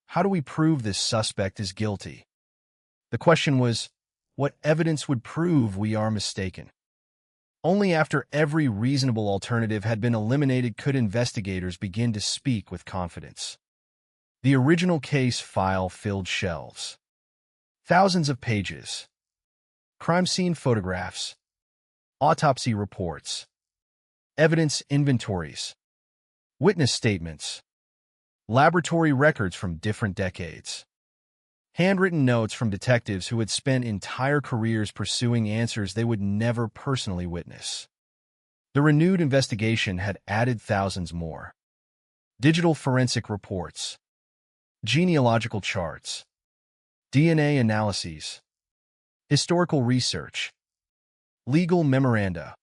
how do we prove this suspect is guilty? The question was, what evidence would prove we are mistaken? Only after every reasonable alternative had been eliminated could investigators begin to speak with confidence. The original case file filled shelves. Thousands of pages. Crime scene photographs. Autopsy reports. Evidence inventories. Witness statements. Laboratory records from different decades. Handwritten notes from detectives who had spent entire careers pursuing answers they would never personally witness. The renewed investigation had added thousands more. Digital forensic reports. Genealogical charts. DNA analyses. Historical research. Legal memoranda.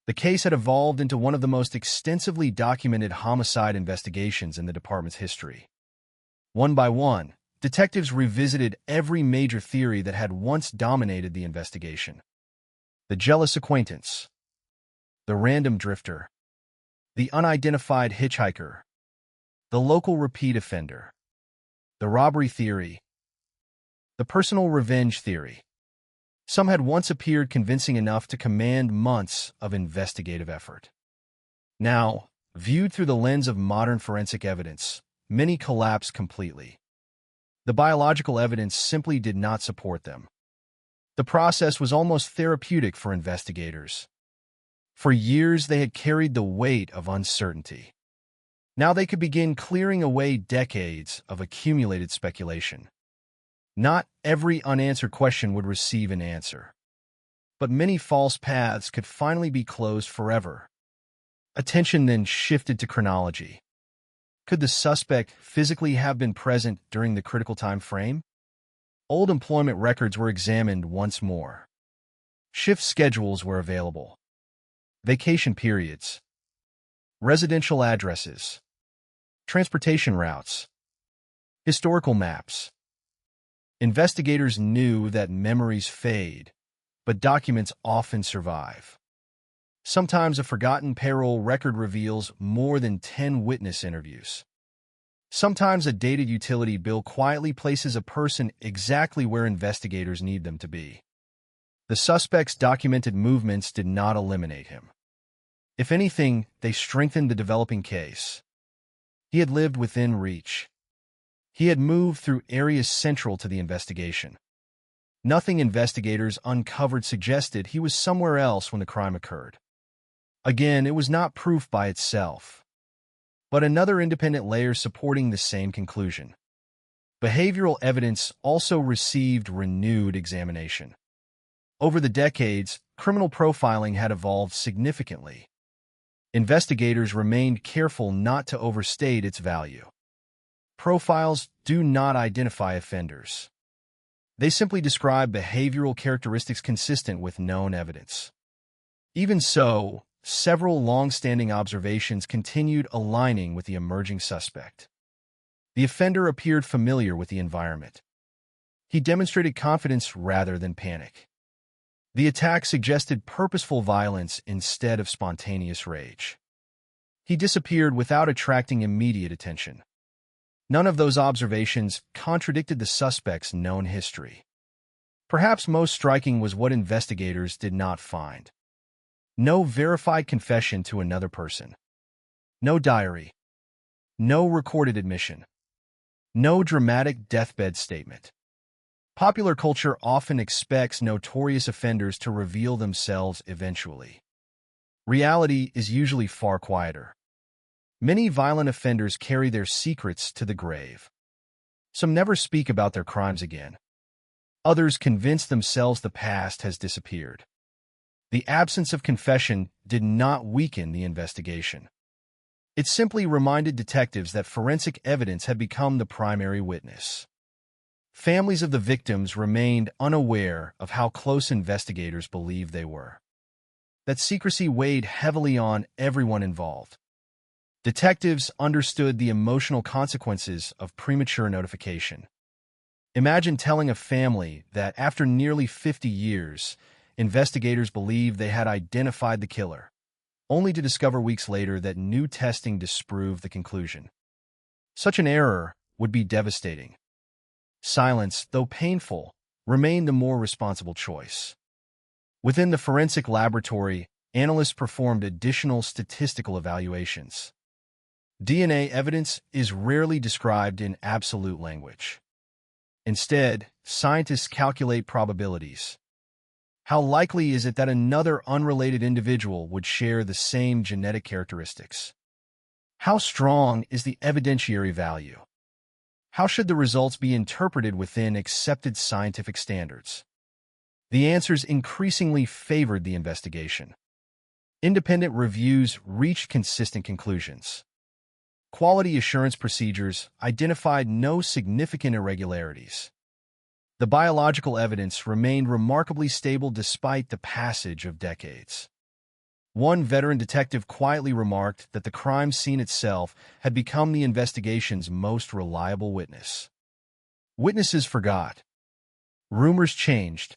The case had evolved into one of the most extensively documented homicide investigations in the department's history. One by one, detectives revisited every major theory that had once dominated the investigation. The jealous acquaintance. The random drifter. The unidentified hitchhiker. The local repeat offender. The robbery theory. The personal revenge theory. Some had once appeared convincing enough to command months of investigative effort. Now, viewed through the lens of modern forensic evidence, many collapsed completely. The biological evidence simply did not support them. The process was almost therapeutic for investigators. For years, they had carried the weight of uncertainty. Now they could begin clearing away decades of accumulated speculation. Not every unanswered question would receive an answer. But many false paths could finally be closed forever. Attention then shifted to chronology. Could the suspect physically have been present during the critical time frame? Old employment records were examined once more. Shift schedules were available. Vacation periods. Residential addresses. Transportation routes. Historical maps. Investigators knew that memories fade, but documents often survive. Sometimes a forgotten payroll record reveals more than 10 witness interviews. Sometimes a dated utility bill quietly places a person exactly where investigators need them to be. The suspect's documented movements did not eliminate him. If anything, they strengthened the developing case. He had lived within reach. He had moved through areas central to the investigation. Nothing investigators uncovered suggested he was somewhere else when the crime occurred. Again, it was not proof by itself, but another independent layer supporting the same conclusion. Behavioral evidence also received renewed examination. Over the decades, criminal profiling had evolved significantly. Investigators remained careful not to overstate its value. Profiles do not identify offenders. They simply describe behavioral characteristics consistent with known evidence. Even so, several long-standing observations continued aligning with the emerging suspect. The offender appeared familiar with the environment. He demonstrated confidence rather than panic. The attack suggested purposeful violence instead of spontaneous rage. He disappeared without attracting immediate attention. None of those observations contradicted the suspect's known history. Perhaps most striking was what investigators did not find. No verified confession to another person. No diary. No recorded admission. No dramatic deathbed statement. Popular culture often expects notorious offenders to reveal themselves eventually. Reality is usually far quieter. Many violent offenders carry their secrets to the grave. Some never speak about their crimes again. Others convince themselves the past has disappeared. The absence of confession did not weaken the investigation. It simply reminded detectives that forensic evidence had become the primary witness. Families of the victims remained unaware of how close investigators believed they were. That secrecy weighed heavily on everyone involved. Detectives understood the emotional consequences of premature notification. Imagine telling a family that after nearly 50 years, investigators believed they had identified the killer, only to discover weeks later that new testing disproved the conclusion. Such an error would be devastating. Silence, though painful, remained the more responsible choice. Within the forensic laboratory, analysts performed additional statistical evaluations. DNA evidence is rarely described in absolute language. Instead, scientists calculate probabilities. How likely is it that another unrelated individual would share the same genetic characteristics? How strong is the evidentiary value? How should the results be interpreted within accepted scientific standards? The answers increasingly favored the investigation. Independent reviews reached consistent conclusions. Quality assurance procedures identified no significant irregularities. The biological evidence remained remarkably stable despite the passage of decades. One veteran detective quietly remarked that the crime scene itself had become the investigation's most reliable witness. Witnesses forgot. Rumors changed.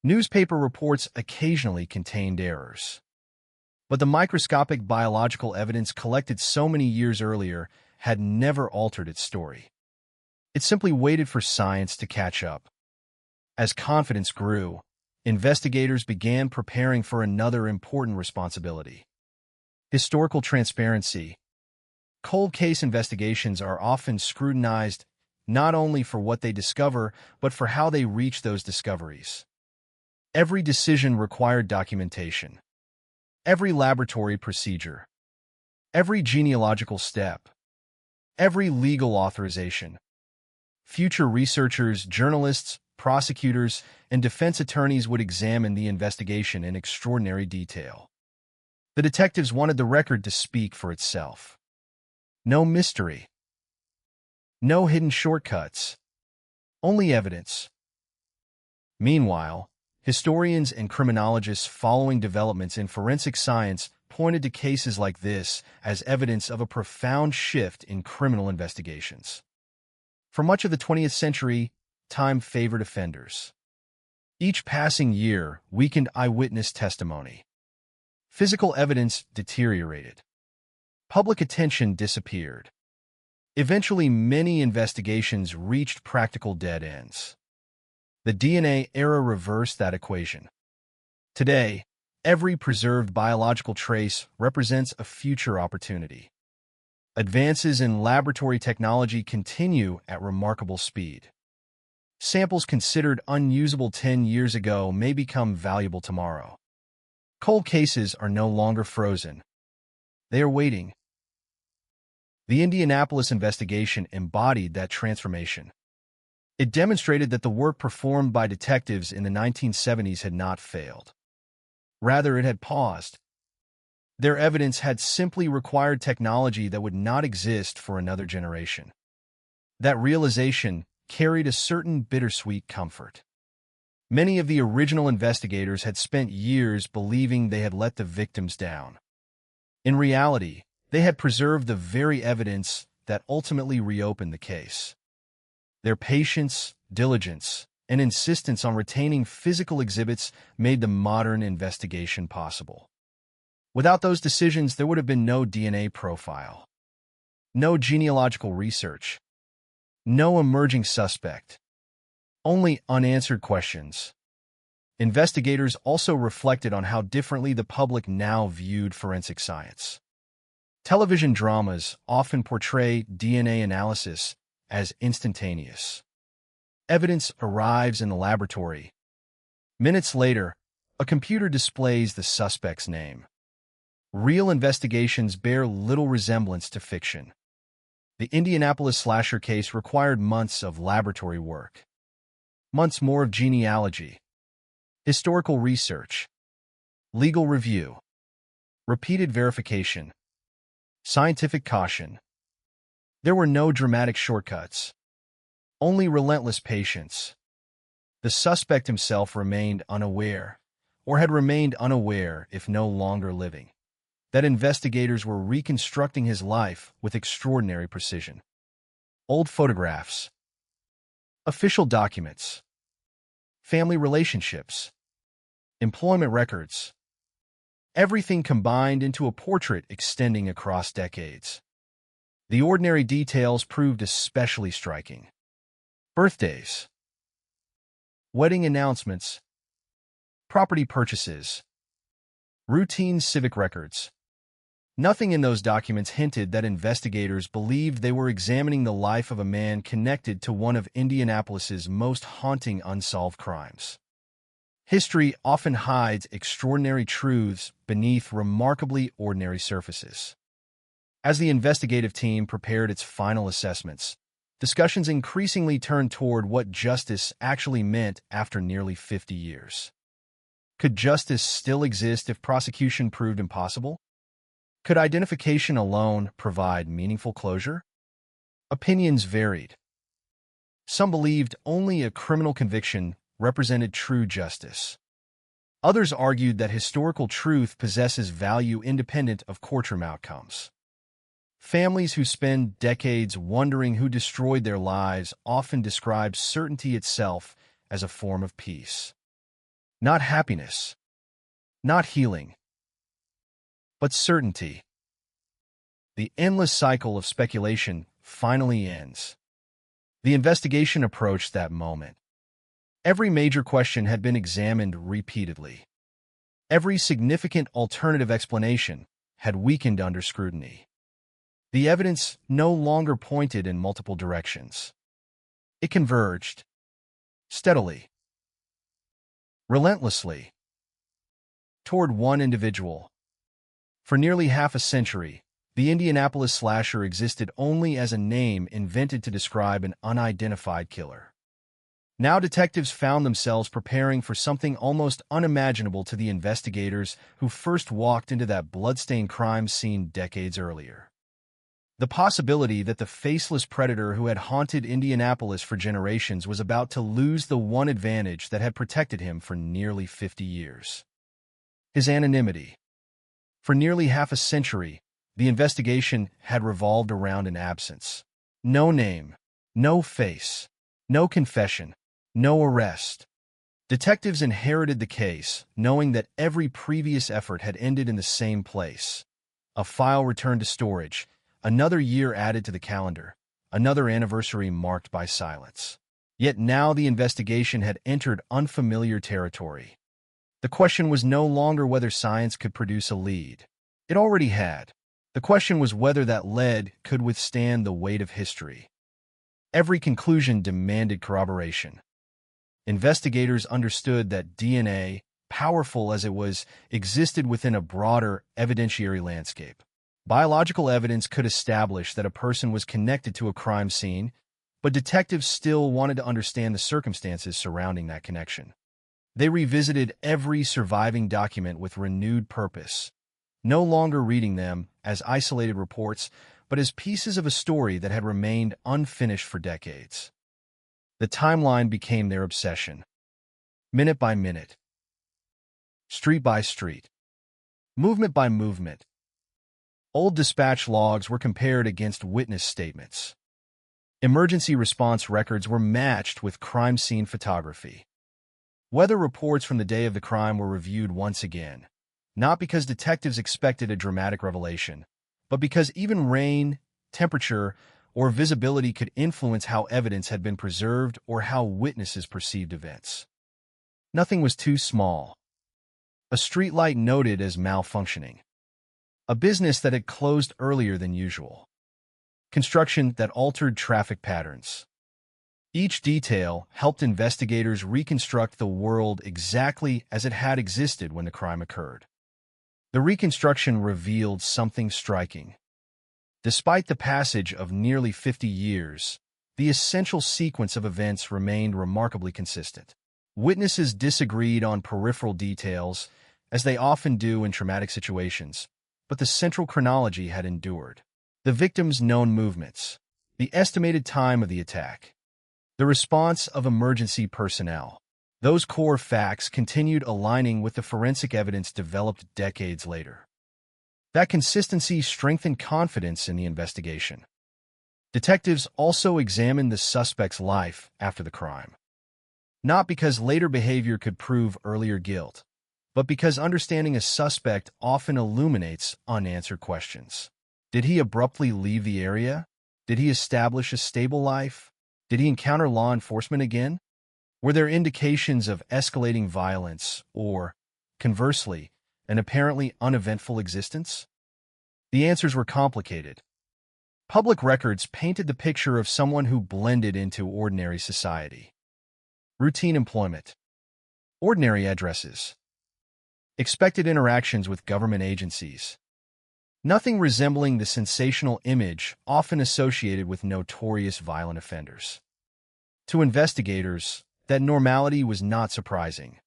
Newspaper reports occasionally contained errors. But the microscopic biological evidence collected so many years earlier had never altered its story. It simply waited for science to catch up. As confidence grew, investigators began preparing for another important responsibility: historical transparency. Cold case investigations are often scrutinized not only for what they discover, but for how they reach those discoveries. Every decision required documentation. Every laboratory procedure. Every genealogical step. Every legal authorization. Future researchers, journalists, prosecutors, and defense attorneys would examine the investigation in extraordinary detail. The detectives wanted the record to speak for itself. No mystery. No hidden shortcuts. Only evidence. Meanwhile, historians and criminologists following developments in forensic science pointed to cases like this as evidence of a profound shift in criminal investigations. For much of the 20th century, time favored offenders. Each passing year weakened eyewitness testimony. Physical evidence deteriorated. Public attention disappeared. Eventually, many investigations reached practical dead ends. The DNA era reversed that equation. Today, every preserved biological trace represents a future opportunity. Advances in laboratory technology continue at remarkable speed. Samples considered unusable 10 years ago may become valuable tomorrow. Cold cases are no longer frozen. They are waiting. The Indianapolis investigation embodied that transformation. It demonstrated that the work performed by detectives in the 1970s had not failed. Rather, it had paused. Their evidence had simply required technology that would not exist for another generation. That realization carried a certain bittersweet comfort. Many of the original investigators had spent years believing they had let the victims down. In reality, they had preserved the very evidence that ultimately reopened the case. Their patience, diligence, and insistence on retaining physical exhibits made the modern investigation possible. Without those decisions, there would have been no DNA profile, no genealogical research, no emerging suspect, only unanswered questions. Investigators also reflected on how differently the public now viewed forensic science. Television dramas often portray DNA analysis as instantaneous. Evidence arrives in the laboratory. Minutes later, a computer displays the suspect's name. Real investigations bear little resemblance to fiction. The Indianapolis slasher case required months of laboratory work. Months more of genealogy, historical research, legal review, repeated verification. Scientific caution. There were no dramatic shortcuts, only relentless patience. The suspect himself remained unaware, or had remained unaware if no longer living, that investigators were reconstructing his life with extraordinary precision. Old photographs, official documents, family relationships, employment records, everything combined into a portrait extending across decades. The ordinary details proved especially striking. Birthdays, wedding announcements, property purchases, routine civic records. Nothing in those documents hinted that investigators believed they were examining the life of a man connected to one of Indianapolis's most haunting unsolved crimes. History often hides extraordinary truths beneath remarkably ordinary surfaces. As the investigative team prepared its final assessments, discussions increasingly turned toward what justice actually meant after nearly 50 years. Could justice still exist if prosecution proved impossible? Could identification alone provide meaningful closure? Opinions varied. Some believed only a criminal conviction represented true justice. Others argued that historical truth possesses value independent of courtroom outcomes. Families who spend decades wondering who destroyed their lives often describe certainty itself as a form of peace. Not happiness, not healing, but certainty. The endless cycle of speculation finally ends. The investigation approached that moment. Every major question had been examined repeatedly. Every significant alternative explanation had weakened under scrutiny. The evidence no longer pointed in multiple directions. It converged, steadily, relentlessly, toward one individual. For nearly half a century, the Indianapolis slasher existed only as a name invented to describe an unidentified killer. Now detectives found themselves preparing for something almost unimaginable to the investigators who first walked into that bloodstained crime scene decades earlier. The possibility that the faceless predator who had haunted Indianapolis for generations was about to lose the one advantage that had protected him for nearly 50 years. His anonymity. For nearly half a century, the investigation had revolved around an absence. No name, no face, no confession, no arrest. Detectives inherited the case, knowing that every previous effort had ended in the same place. A file returned to storage, another year added to the calendar, another anniversary marked by silence. Yet now the investigation had entered unfamiliar territory. The question was no longer whether science could produce a lead. It already had. The question was whether that lead could withstand the weight of history. Every conclusion demanded corroboration. Investigators understood that DNA, powerful as it was, existed within a broader evidentiary landscape. Biological evidence could establish that a person was connected to a crime scene, but detectives still wanted to understand the circumstances surrounding that connection. They revisited every surviving document with renewed purpose, no longer reading them as isolated reports, but as pieces of a story that had remained unfinished for decades. The timeline became their obsession. Minute by minute, street by street, movement by movement. Old dispatch logs were compared against witness statements. Emergency response records were matched with crime scene photography. Weather reports from the day of the crime were reviewed once again, not because detectives expected a dramatic revelation, but because even rain, temperature, or visibility could influence how evidence had been preserved or how witnesses perceived events. Nothing was too small. A streetlight noted as malfunctioning. A business that had closed earlier than usual. Construction that altered traffic patterns. Each detail helped investigators reconstruct the world exactly as it had existed when the crime occurred. The reconstruction revealed something striking. Despite the passage of nearly 50 years, the essential sequence of events remained remarkably consistent. Witnesses disagreed on peripheral details, as they often do in traumatic situations, but the central chronology had endured. The victim's known movements, the estimated time of the attack, the response of emergency personnel. Those core facts continued aligning with the forensic evidence developed decades later. That consistency strengthened confidence in the investigation. Detectives also examined the suspect's life after the crime. Not because later behavior could prove earlier guilt, but because understanding a suspect often illuminates unanswered questions. Did he abruptly leave the area? Did he establish a stable life? Did he encounter law enforcement again? Were there indications of escalating violence or, conversely, an apparently uneventful existence? The answers were complicated. Public records painted the picture of someone who blended into ordinary society. Routine employment, ordinary addresses, expected interactions with government agencies. Nothing resembling the sensational image often associated with notorious violent offenders. To investigators, that normality was not surprising.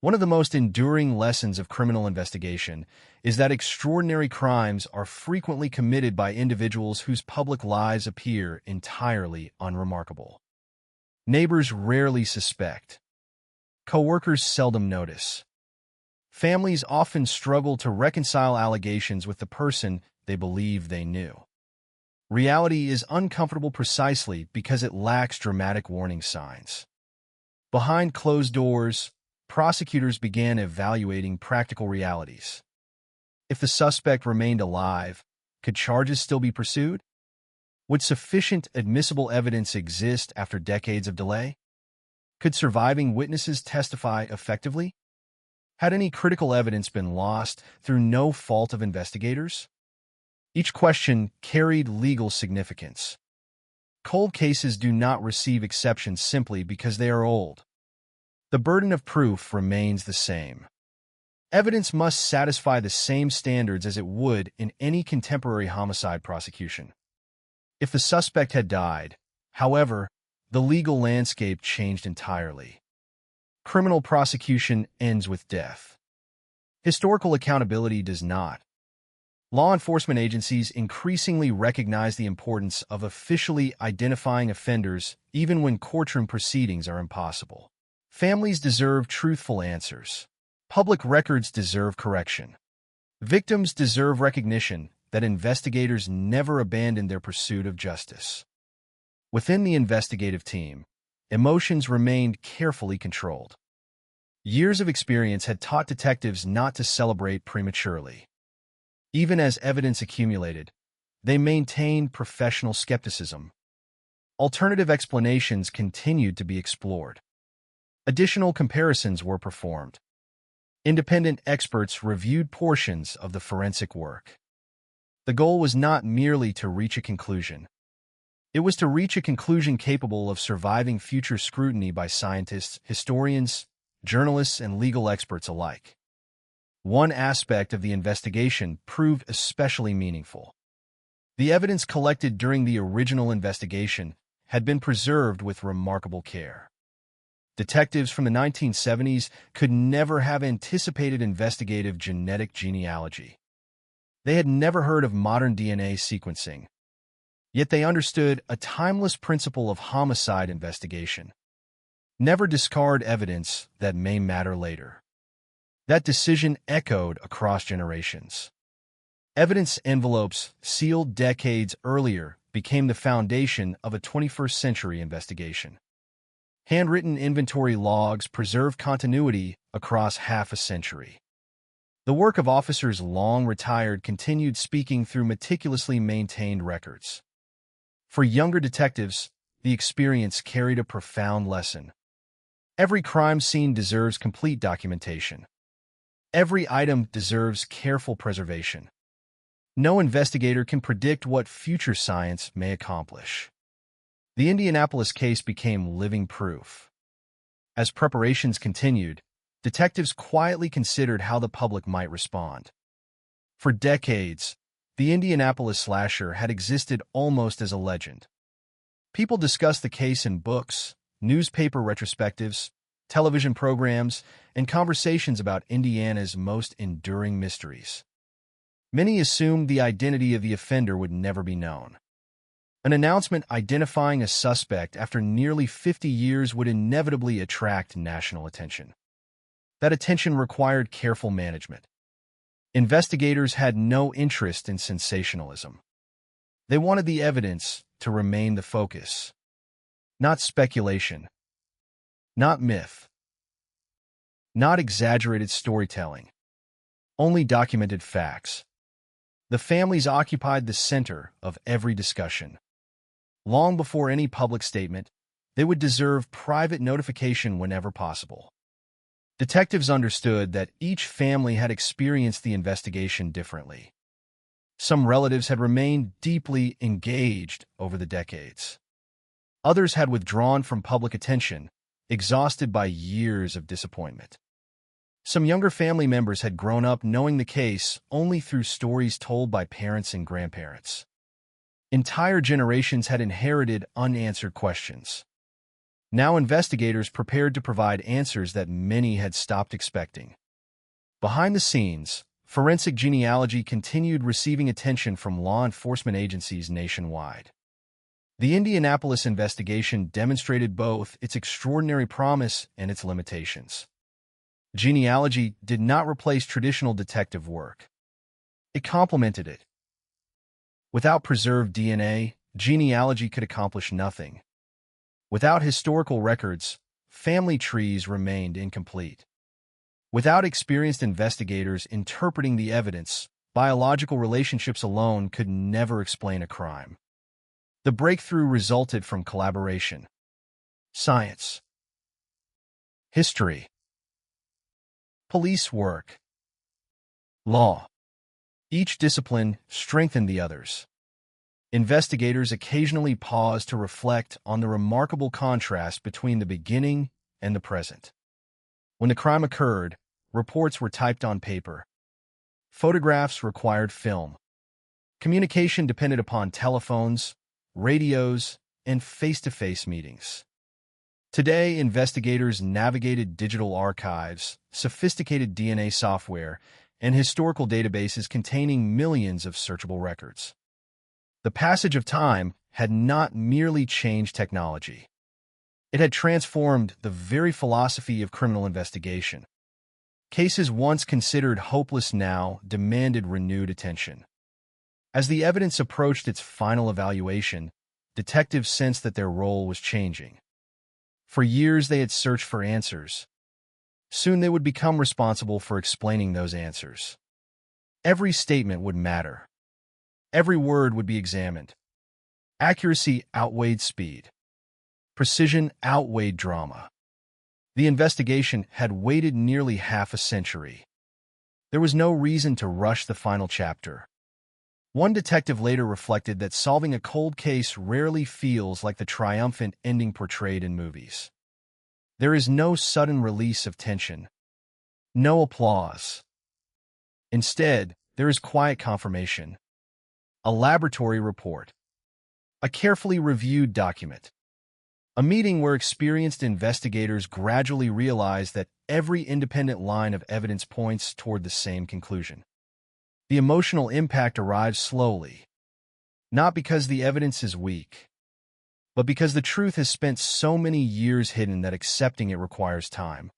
One of the most enduring lessons of criminal investigation is that extraordinary crimes are frequently committed by individuals whose public lives appear entirely unremarkable. Neighbors rarely suspect. Coworkers seldom notice. Families often struggle to reconcile allegations with the person they believe they knew. Reality is uncomfortable precisely because it lacks dramatic warning signs. Behind closed doors, prosecutors began evaluating practical realities. If the suspect remained alive, could charges still be pursued? Would sufficient admissible evidence exist after decades of delay? Could surviving witnesses testify effectively? Had any critical evidence been lost through no fault of investigators? Each question carried legal significance. Cold cases do not receive exceptions simply because they are old. The burden of proof remains the same. Evidence must satisfy the same standards as it would in any contemporary homicide prosecution. If the suspect had died, however, the legal landscape changed entirely. Criminal prosecution ends with death. Historical accountability does not. Law enforcement agencies increasingly recognize the importance of officially identifying offenders even when courtroom proceedings are impossible. Families deserve truthful answers. Public records deserve correction. Victims deserve recognition that investigators never abandoned their pursuit of justice. Within the investigative team, emotions remained carefully controlled. Years of experience had taught detectives not to celebrate prematurely. Even as evidence accumulated, they maintained professional skepticism. Alternative explanations continued to be explored. Additional comparisons were performed. Independent experts reviewed portions of the forensic work. The goal was not merely to reach a conclusion. It was to reach a conclusion capable of surviving future scrutiny by scientists, historians, journalists, and legal experts alike. One aspect of the investigation proved especially meaningful. The evidence collected during the original investigation had been preserved with remarkable care. Detectives from the 1970s could never have anticipated investigative genetic genealogy. They had never heard of modern DNA sequencing. Yet they understood a timeless principle of homicide investigation. Never discard evidence that may matter later. That decision echoed across generations. Evidence envelopes sealed decades earlier became the foundation of a 21st century investigation. Handwritten inventory logs preserve continuity across half a century. The work of officers long retired continued speaking through meticulously maintained records. For younger detectives, the experience carried a profound lesson. Every crime scene deserves complete documentation. Every item deserves careful preservation. No investigator can predict what future science may accomplish. The Indianapolis case became living proof. As preparations continued, detectives quietly considered how the public might respond. For decades, the Indianapolis slasher had existed almost as a legend. People discussed the case in books, newspaper retrospectives, television programs, and conversations about Indiana's most enduring mysteries. Many assumed the identity of the offender would never be known. An announcement identifying a suspect after nearly 50 years would inevitably attract national attention. That attention required careful management. Investigators had no interest in sensationalism. They wanted the evidence to remain the focus. Not speculation. Not myth. Not exaggerated storytelling. Only documented facts. The families occupied the center of every discussion. Long before any public statement, they would deserve private notification whenever possible. Detectives understood that each family had experienced the investigation differently. Some relatives had remained deeply engaged over the decades. Others had withdrawn from public attention, exhausted by years of disappointment. Some younger family members had grown up knowing the case only through stories told by parents and grandparents. Entire generations had inherited unanswered questions. Now investigators prepared to provide answers that many had stopped expecting. Behind the scenes, forensic genealogy continued receiving attention from law enforcement agencies nationwide. The Indianapolis investigation demonstrated both its extraordinary promise and its limitations. Genealogy did not replace traditional detective work. It complemented it. Without preserved DNA, genealogy could accomplish nothing. Without historical records, family trees remained incomplete. Without experienced investigators interpreting the evidence, biological relationships alone could never explain a crime. The breakthrough resulted from collaboration. Science. History. Police work. Law. Each discipline strengthened the others. Investigators occasionally paused to reflect on the remarkable contrast between the beginning and the present. When the crime occurred, reports were typed on paper. Photographs required film. Communication depended upon telephones, radios, and face-to-face meetings. Today, investigators navigated digital archives, sophisticated DNA software, and historical databases containing millions of searchable records. The passage of time had not merely changed technology. It had transformed the very philosophy of criminal investigation. Cases once considered hopeless now demanded renewed attention. As the evidence approached its final evaluation, detectives sensed that their role was changing. For years they had searched for answers. Soon they would become responsible for explaining those answers. Every statement would matter. Every word would be examined. Accuracy outweighed speed. Precision outweighed drama. The investigation had waited nearly half a century. There was no reason to rush the final chapter. One detective later reflected that solving a cold case rarely feels like the triumphant ending portrayed in movies. There is no sudden release of tension. No applause. Instead, there is quiet confirmation. A laboratory report. A carefully reviewed document. A meeting where experienced investigators gradually realize that every independent line of evidence points toward the same conclusion. The emotional impact arrives slowly, not because the evidence is weak, but because the truth has spent so many years hidden that accepting it requires time.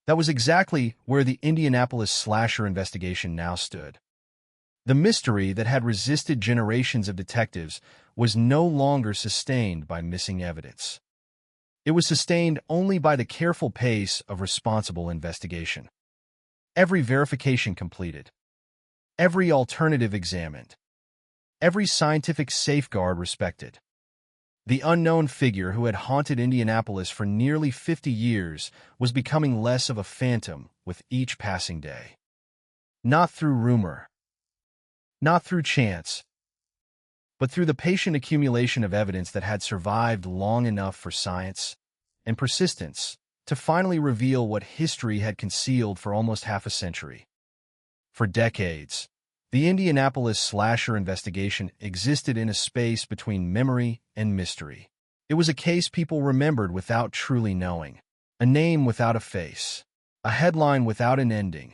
That was exactly where the Indianapolis slasher investigation now stood. The mystery that had resisted generations of detectives was no longer sustained by missing evidence. It was sustained only by the careful pace of responsible investigation. Every verification completed. Every alternative examined. Every scientific safeguard respected. The unknown figure who had haunted Indianapolis for nearly 50 years was becoming less of a phantom with each passing day. Not through rumor, not through chance, but through the patient accumulation of evidence that had survived long enough for science and persistence to finally reveal what history had concealed for almost half a century. For decades, the Indianapolis slasher investigation existed in a space between memory and mystery. It was a case people remembered without truly knowing, a name without a face, a headline without an ending.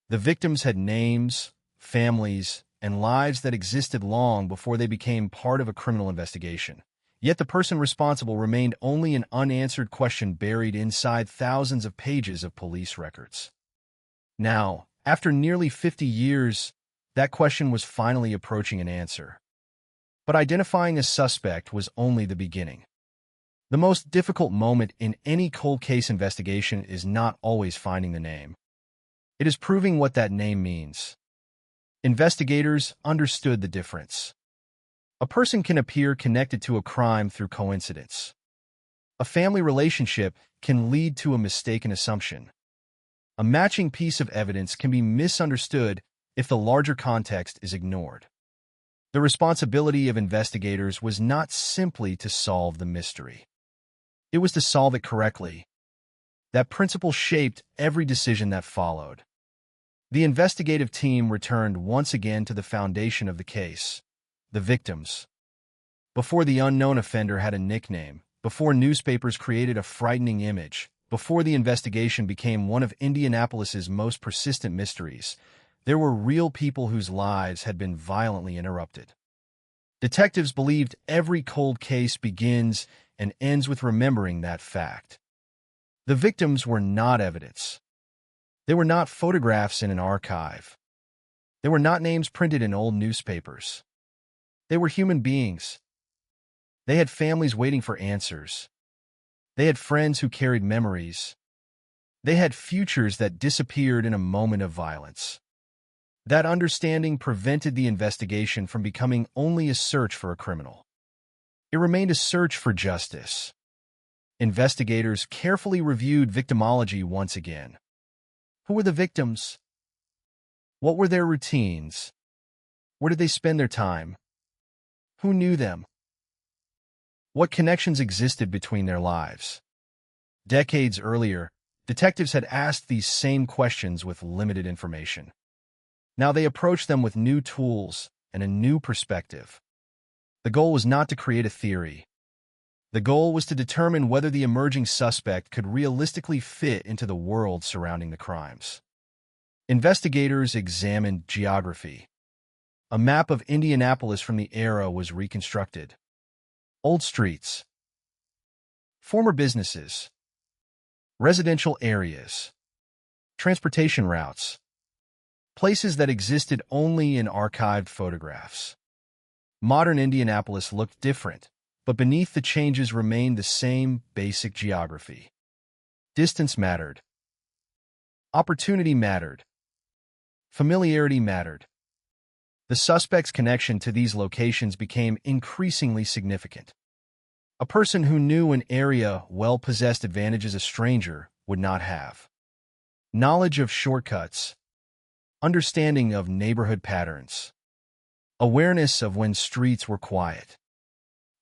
The victims had names, families, and lives that existed long before they became part of a criminal investigation. Yet the person responsible remained only an unanswered question buried inside thousands of pages of police records. Now, after nearly 50 years, that question was finally approaching an answer. But identifying a suspect was only the beginning. The most difficult moment in any cold case investigation is not always finding the name. It is proving what that name means. Investigators understood the difference. A person can appear connected to a crime through coincidence. A family relationship can lead to a mistaken assumption. A matching piece of evidence can be misunderstood if the larger context is ignored. The responsibility of investigators was not simply to solve the mystery. It was to solve it correctly. That principle shaped every decision that followed. The investigative team returned once again to the foundation of the case, the victims. Before the unknown offender had a nickname, before newspapers created a frightening image, before the investigation became one of Indianapolis's most persistent mysteries, there were real people whose lives had been violently interrupted. Detectives believed every cold case begins and ends with remembering that fact. The victims were not evidence. They were not photographs in an archive. They were not names printed in old newspapers. They were human beings. They had families waiting for answers. They had friends who carried memories. They had futures that disappeared in a moment of violence. That understanding prevented the investigation from becoming only a search for a criminal. It remained a search for justice. Investigators carefully reviewed victimology once again. Who were the victims? What were their routines? Where did they spend their time? Who knew them? What connections existed between their lives? Decades earlier, detectives had asked these same questions with limited information. Now they approached them with new tools and a new perspective. The goal was not to create a theory. The goal was to determine whether the emerging suspect could realistically fit into the world surrounding the crimes. Investigators examined geography. A map of Indianapolis from the era was reconstructed. Old streets, former businesses, residential areas, transportation routes, places that existed only in archived photographs. Modern Indianapolis looked different, but beneath the changes remained the same basic geography. Distance mattered. Opportunity mattered. Familiarity mattered. The suspect's connection to these locations became increasingly significant. A person who knew an area well possessed advantages a stranger would not have. Knowledge of shortcuts, understanding of neighborhood patterns, awareness of when streets were quiet,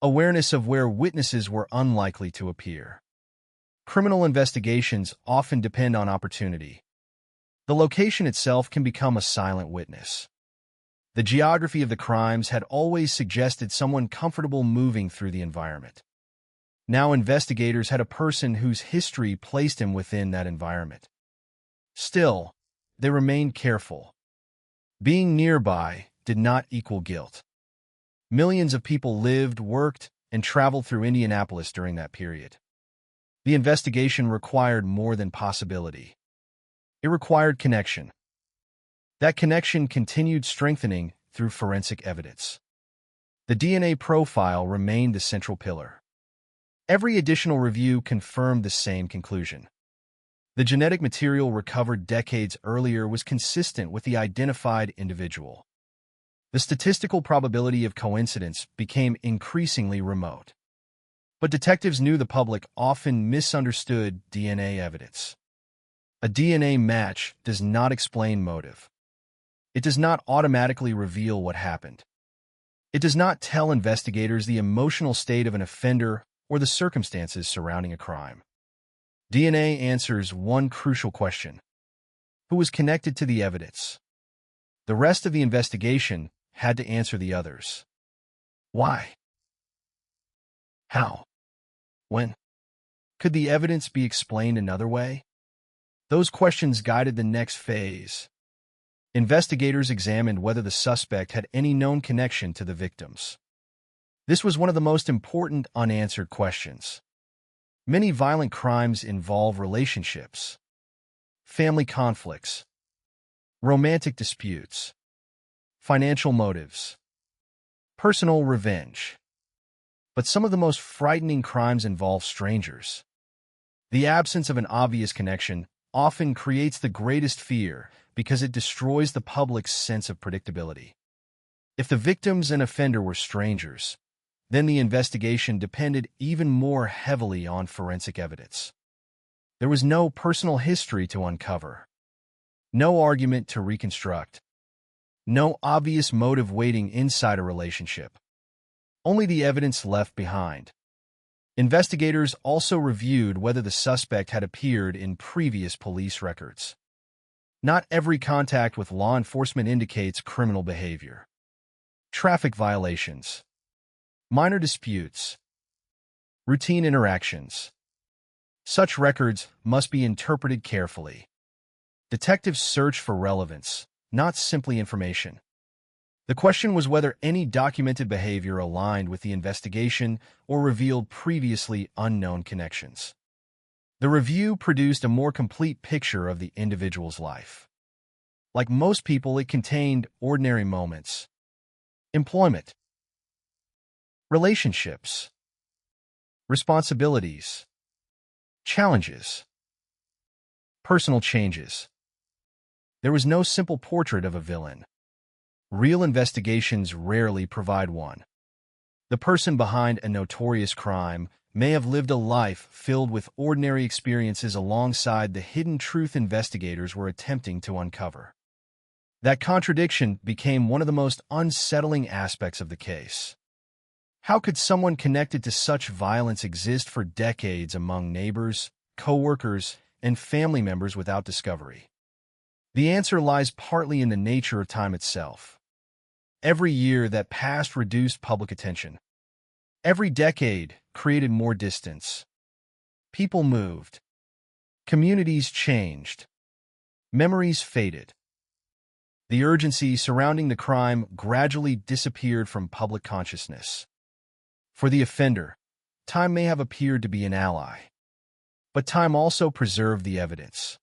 awareness of where witnesses were unlikely to appear. Criminal investigations often depend on opportunity. The location itself can become a silent witness. The geography of the crimes had always suggested someone comfortable moving through the environment. Now investigators had a person whose history placed him within that environment. Still, they remained careful. Being nearby did not equal guilt. Millions of people lived, worked, and traveled through Indianapolis during that period. The investigation required more than possibility. It required connection. That connection continued strengthening through forensic evidence. The DNA profile remained the central pillar. Every additional review confirmed the same conclusion. The genetic material recovered decades earlier was consistent with the identified individual. The statistical probability of coincidence became increasingly remote. But detectives knew the public often misunderstood DNA evidence. A DNA match does not explain motive. It does not automatically reveal what happened. It does not tell investigators the emotional state of an offender or the circumstances surrounding a crime. DNA answers one crucial question: who was connected to the evidence? The rest of the investigation had to answer the others. Why? How? When? Could the evidence be explained another way? Those questions guided the next phase. Investigators examined whether the suspect had any known connection to the victims. This was one of the most important unanswered questions. Many violent crimes involve relationships, family conflicts, romantic disputes, financial motives, personal revenge. But some of the most frightening crimes involve strangers. The absence of an obvious connection often creates the greatest fear because it destroys the public's sense of predictability. If the victims and offender were strangers, then the investigation depended even more heavily on forensic evidence. There was no personal history to uncover, no argument to reconstruct, no obvious motive waiting inside a relationship, only the evidence left behind. Investigators also reviewed whether the suspect had appeared in previous police records. Not every contact with law enforcement indicates criminal behavior. Traffic violations, minor disputes, routine interactions. Such records must be interpreted carefully. Detectives search for relevance, not simply information. The question was whether any documented behavior aligned with the investigation or revealed previously unknown connections. The review produced a more complete picture of the individual's life. Like most people, it contained ordinary moments, employment, relationships, responsibilities, challenges, personal changes. There was no simple portrait of a villain. Real investigations rarely provide one. The person behind a notorious crime may have lived a life filled with ordinary experiences alongside the hidden truth investigators were attempting to uncover. That contradiction became one of the most unsettling aspects of the case. How could someone connected to such violence exist for decades among neighbors, co-workers, and family members without discovery? The answer lies partly in the nature of time itself. Every year that passed reduced public attention. Every decade created more distance. People moved. Communities changed. Memories faded. The urgency surrounding the crime gradually disappeared from public consciousness. For the offender, time may have appeared to be an ally. But time also preserved the evidence.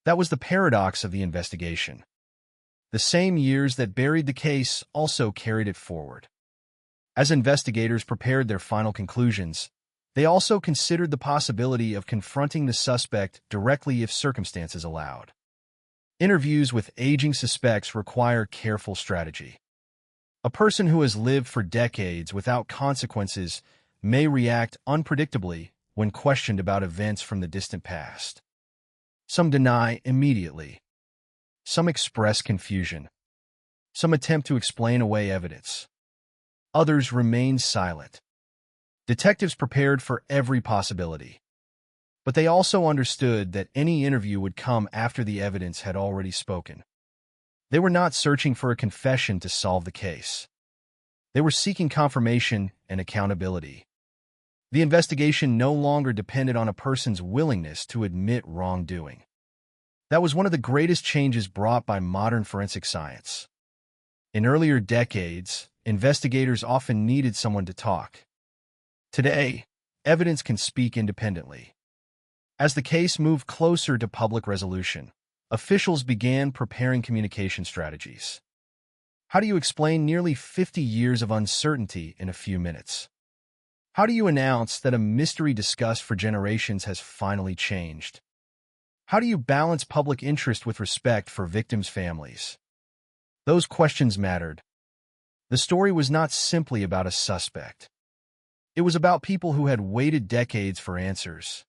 That was the paradox of the investigation. The same years that buried the case also carried it forward. As investigators prepared their final conclusions, they also considered the possibility of confronting the suspect directly if circumstances allowed. Interviews with aging suspects require careful strategy. A person who has lived for decades without consequences may react unpredictably when questioned about events from the distant past. Some deny immediately. Some express confusion. Some attempt to explain away evidence. Others remain silent. Detectives prepared for every possibility. But they also understood that any interview would come after the evidence had already spoken. They were not searching for a confession to solve the case. They were seeking confirmation and accountability. The investigation no longer depended on a person's willingness to admit wrongdoing. That was one of the greatest changes brought by modern forensic science. In earlier decades, investigators often needed someone to talk. Today, evidence can speak independently. As the case moved closer to public resolution, officials began preparing communication strategies. How do you explain nearly 50 years of uncertainty in a few minutes? How do you announce that a mystery discussed for generations has finally changed? How do you balance public interest with respect for victims' families? Those questions mattered. The story was not simply about a suspect. It was about people who had waited decades for answers.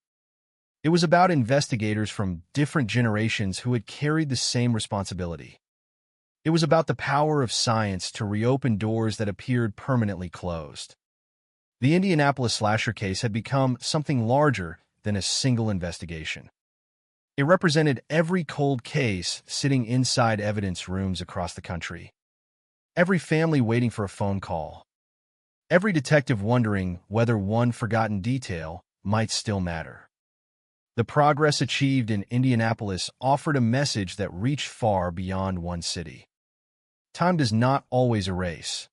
It was about investigators from different generations who had carried the same responsibility. It was about the power of science to reopen doors that appeared permanently closed. The Indianapolis slasher case had become something larger than a single investigation. It represented every cold case sitting inside evidence rooms across the country. Every family waiting for a phone call. Every detective wondering whether one forgotten detail might still matter. The progress achieved in Indianapolis offered a message that reached far beyond one city. Time does not always erase.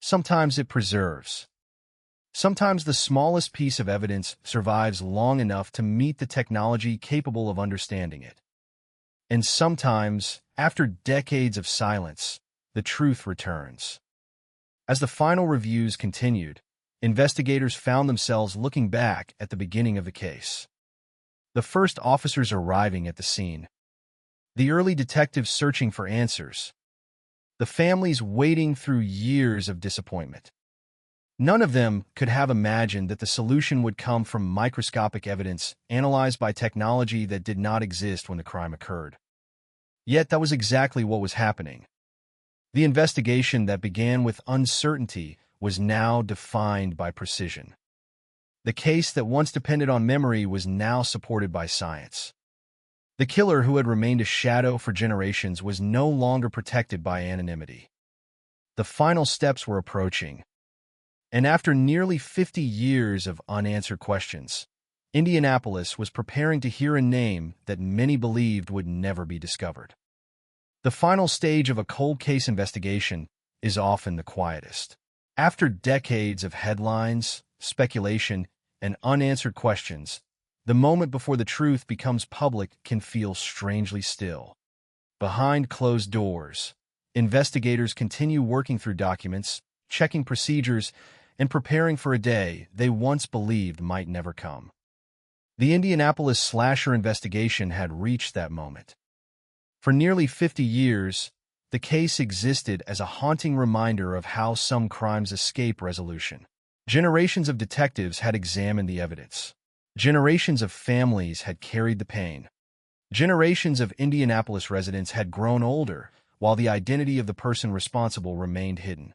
Sometimes it preserves. Sometimes the smallest piece of evidence survives long enough to meet the technology capable of understanding it. And sometimes, after decades of silence, the truth returns. As the final reviews continued, investigators found themselves looking back at the beginning of the case. The first officers arriving at the scene. The early detectives searching for answers. The families wading through years of disappointment. None of them could have imagined that the solution would come from microscopic evidence analyzed by technology that did not exist when the crime occurred. Yet that was exactly what was happening. The investigation that began with uncertainty was now defined by precision. The case that once depended on memory was now supported by science. The killer who had remained a shadow for generations was no longer protected by anonymity. The final steps were approaching. And after nearly 50 years of unanswered questions, Indianapolis was preparing to hear a name that many believed would never be discovered. The final stage of a cold case investigation is often the quietest. After decades of headlines, speculation, and unanswered questions, the moment before the truth becomes public can feel strangely still. Behind closed doors, investigators continue working through documents, checking procedures, and preparing for a day they once believed might never come. The Indianapolis slasher investigation had reached that moment. For nearly 50 years, the case existed as a haunting reminder of how some crimes escape resolution. Generations of detectives had examined the evidence. Generations of families had carried the pain. Generations of Indianapolis residents had grown older, while the identity of the person responsible remained hidden.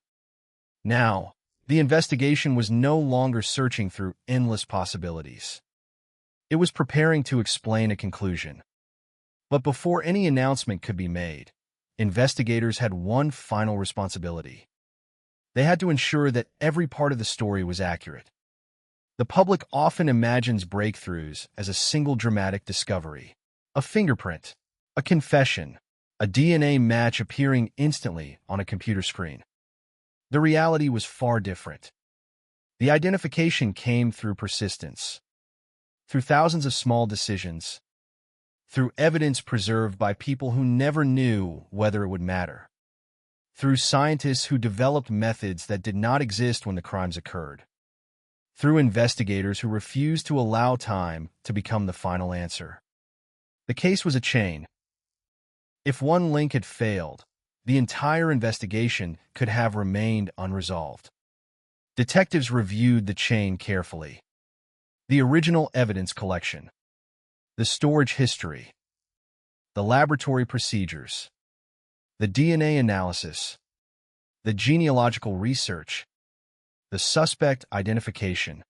Now, the investigation was no longer searching through endless possibilities. It was preparing to explain a conclusion. But before any announcement could be made, investigators had one final responsibility. They had to ensure that every part of the story was accurate. The public often imagines breakthroughs as a single dramatic discovery. A fingerprint, a confession, a DNA match appearing instantly on a computer screen. The reality was far different. The identification came through persistence, through thousands of small decisions, through evidence preserved by people who never knew whether it would matter, through scientists who developed methods that did not exist when the crimes occurred, through investigators who refused to allow time to become the final answer. The case was a chain. If one link had failed, the entire investigation could have remained unresolved. Detectives reviewed the chain carefully. The original evidence collection, the storage history, the laboratory procedures, the DNA analysis, the genealogical research, the suspect identification,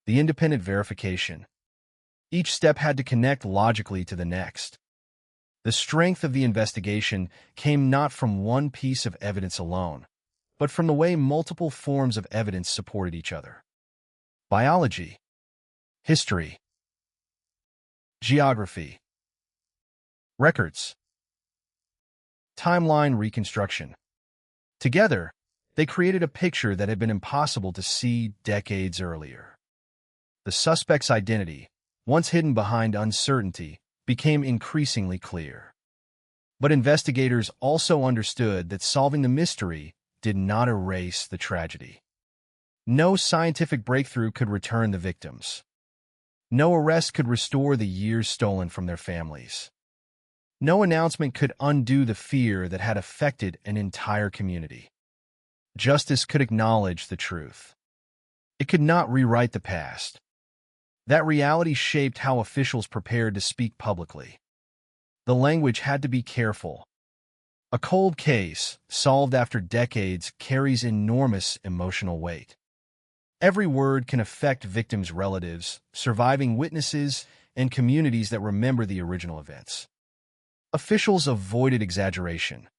the independent verification. Each step had to connect logically to the next. The strength of the investigation came not from one piece of evidence alone, but from the way multiple forms of evidence supported each other. Biology, history, geography, records, timeline reconstruction. Together, they created a picture that had been impossible to see decades earlier. The suspect's identity, once hidden behind uncertainty, became increasingly clear. But investigators also understood that solving the mystery did not erase the tragedy. No scientific breakthrough could return the victims. No arrest could restore the years stolen from their families. No announcement could undo the fear that had affected an entire community. Justice could acknowledge the truth. It could not rewrite the past. That reality shaped how officials prepared to speak publicly. The language had to be careful. A cold case, solved after decades, carries enormous emotional weight. Every word can affect victims' relatives, surviving witnesses, and communities that remember the original events. Officials avoided exaggeration.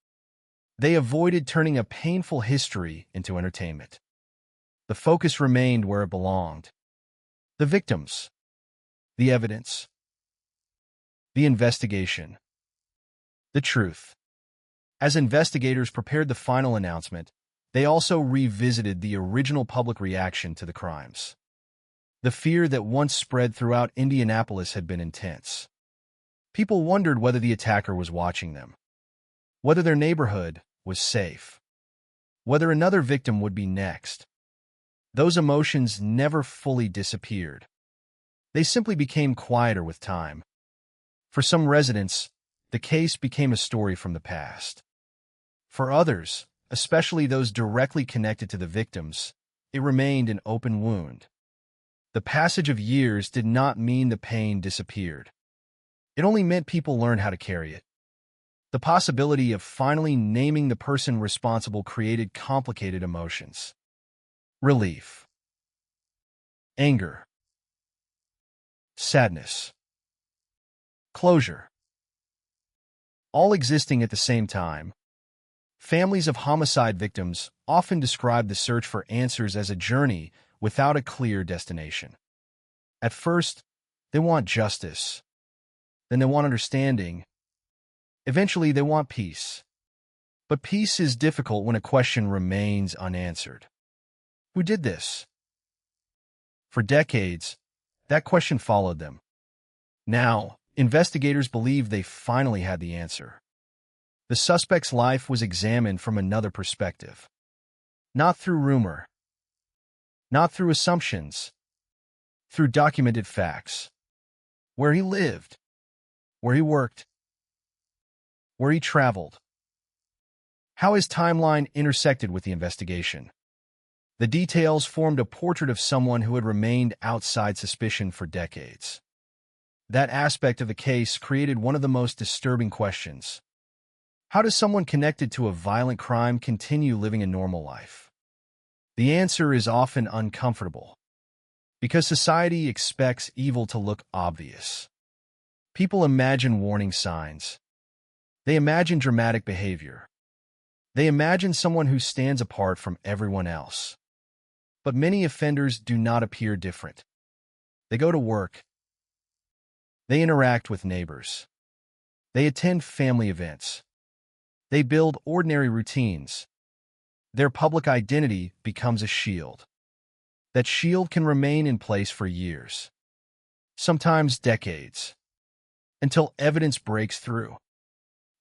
They avoided turning a painful history into entertainment. The focus remained where it belonged. The victims. The evidence. The investigation. The truth. As investigators prepared the final announcement, they also revisited the original public reaction to the crimes. The fear that once spread throughout Indianapolis had been intense. People wondered whether the attacker was watching them, whether their neighborhood was safe, whether another victim would be next. Those emotions never fully disappeared. They simply became quieter with time. For some residents, the case became a story from the past. For others, especially those directly connected to the victims, it remained an open wound. The passage of years did not mean the pain disappeared. It only meant people learned how to carry it. The possibility of finally naming the person responsible created complicated emotions. Relief. Anger. Sadness. Closure. All existing at the same time. Families of homicide victims often describe the search for answers as a journey without a clear destination. At first, they want justice. Then they want understanding. Eventually, they want peace. But peace is difficult when a question remains unanswered. Who did this? For decades, that question followed them. Now, investigators believe they finally had the answer. The suspect's life was examined from another perspective. Not through rumor. Not through assumptions. Through documented facts. Where he lived. Where he worked. Where he traveled. How his timeline intersected with the investigation. The details formed a portrait of someone who had remained outside suspicion for decades. That aspect of the case created one of the most disturbing questions. How does someone connected to a violent crime continue living a normal life? The answer is often uncomfortable. Because society expects evil to look obvious. People imagine warning signs. They imagine dramatic behavior. They imagine someone who stands apart from everyone else. But many offenders do not appear different. They go to work. They interact with neighbors. They attend family events. They build ordinary routines. Their public identity becomes a shield. That shield can remain in place for years, sometimes decades, until evidence breaks through.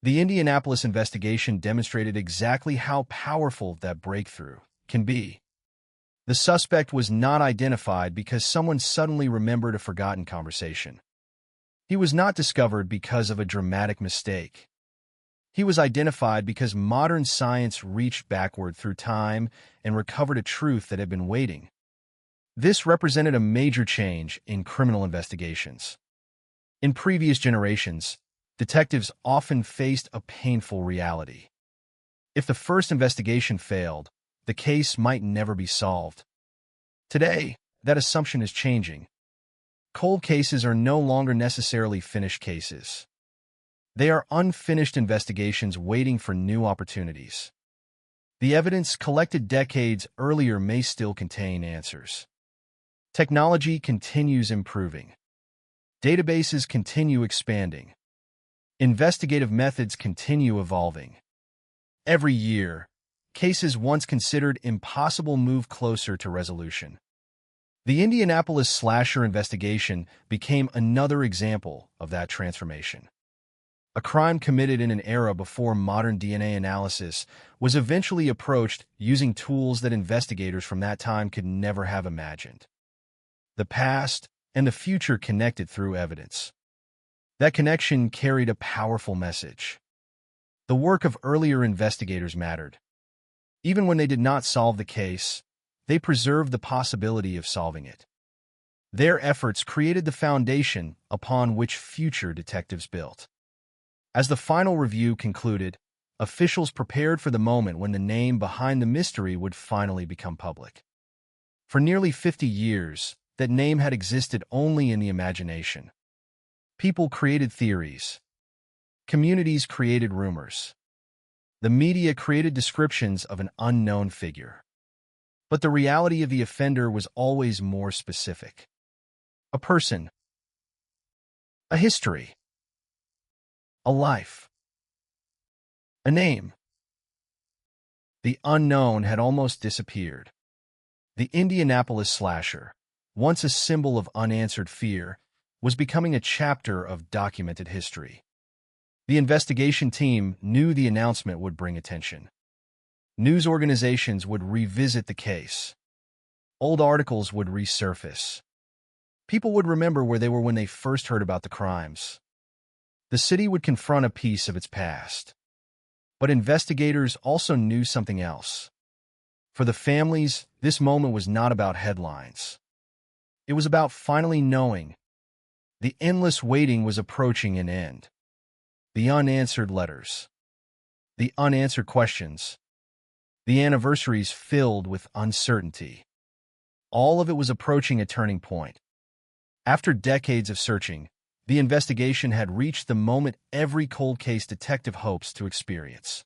The Indianapolis investigation demonstrated exactly how powerful that breakthrough can be. The suspect was not identified because someone suddenly remembered a forgotten conversation. He was not discovered because of a dramatic mistake. He was identified because modern science reached backward through time and recovered a truth that had been waiting. This represented a major change in criminal investigations. In previous generations, detectives often faced a painful reality. If the first investigation failed, the case might never be solved. Today, that assumption is changing. Cold cases are no longer necessarily finished cases. They are unfinished investigations waiting for new opportunities. The evidence collected decades earlier may still contain answers. Technology continues improving. Databases continue expanding. Investigative methods continue evolving. Every year, cases once considered impossible move closer to resolution. The Indianapolis slasher investigation became another example of that transformation. A crime committed in an era before modern DNA analysis was eventually approached using tools that investigators from that time could never have imagined. The past and the future connected through evidence. That connection carried a powerful message. The work of earlier investigators mattered. Even when they did not solve the case, they preserved the possibility of solving it. Their efforts created the foundation upon which future detectives built. As the final review concluded, officials prepared for the moment when the name behind the mystery would finally become public. For nearly 50 years, that name had existed only in the imagination. People created theories. Communities created rumors. The media created descriptions of an unknown figure. But the reality of the offender was always more specific. A person, A history. A life. A name. The unknown had almost disappeared. The Indianapolis slasher, once a symbol of unanswered fear, was becoming a chapter of documented history. The investigation team knew the announcement would bring attention. News organizations would revisit the case. Old articles would resurface. People would remember where they were when they first heard about the crimes. The city would confront a piece of its past. But investigators also knew something else. For the families, this moment was not about headlines. It was about finally knowing. The endless waiting was approaching an end. The unanswered letters. The unanswered questions. The anniversaries filled with uncertainty. All of it was approaching a turning point. After decades of searching, the investigation had reached the moment every cold case detective hopes to experience.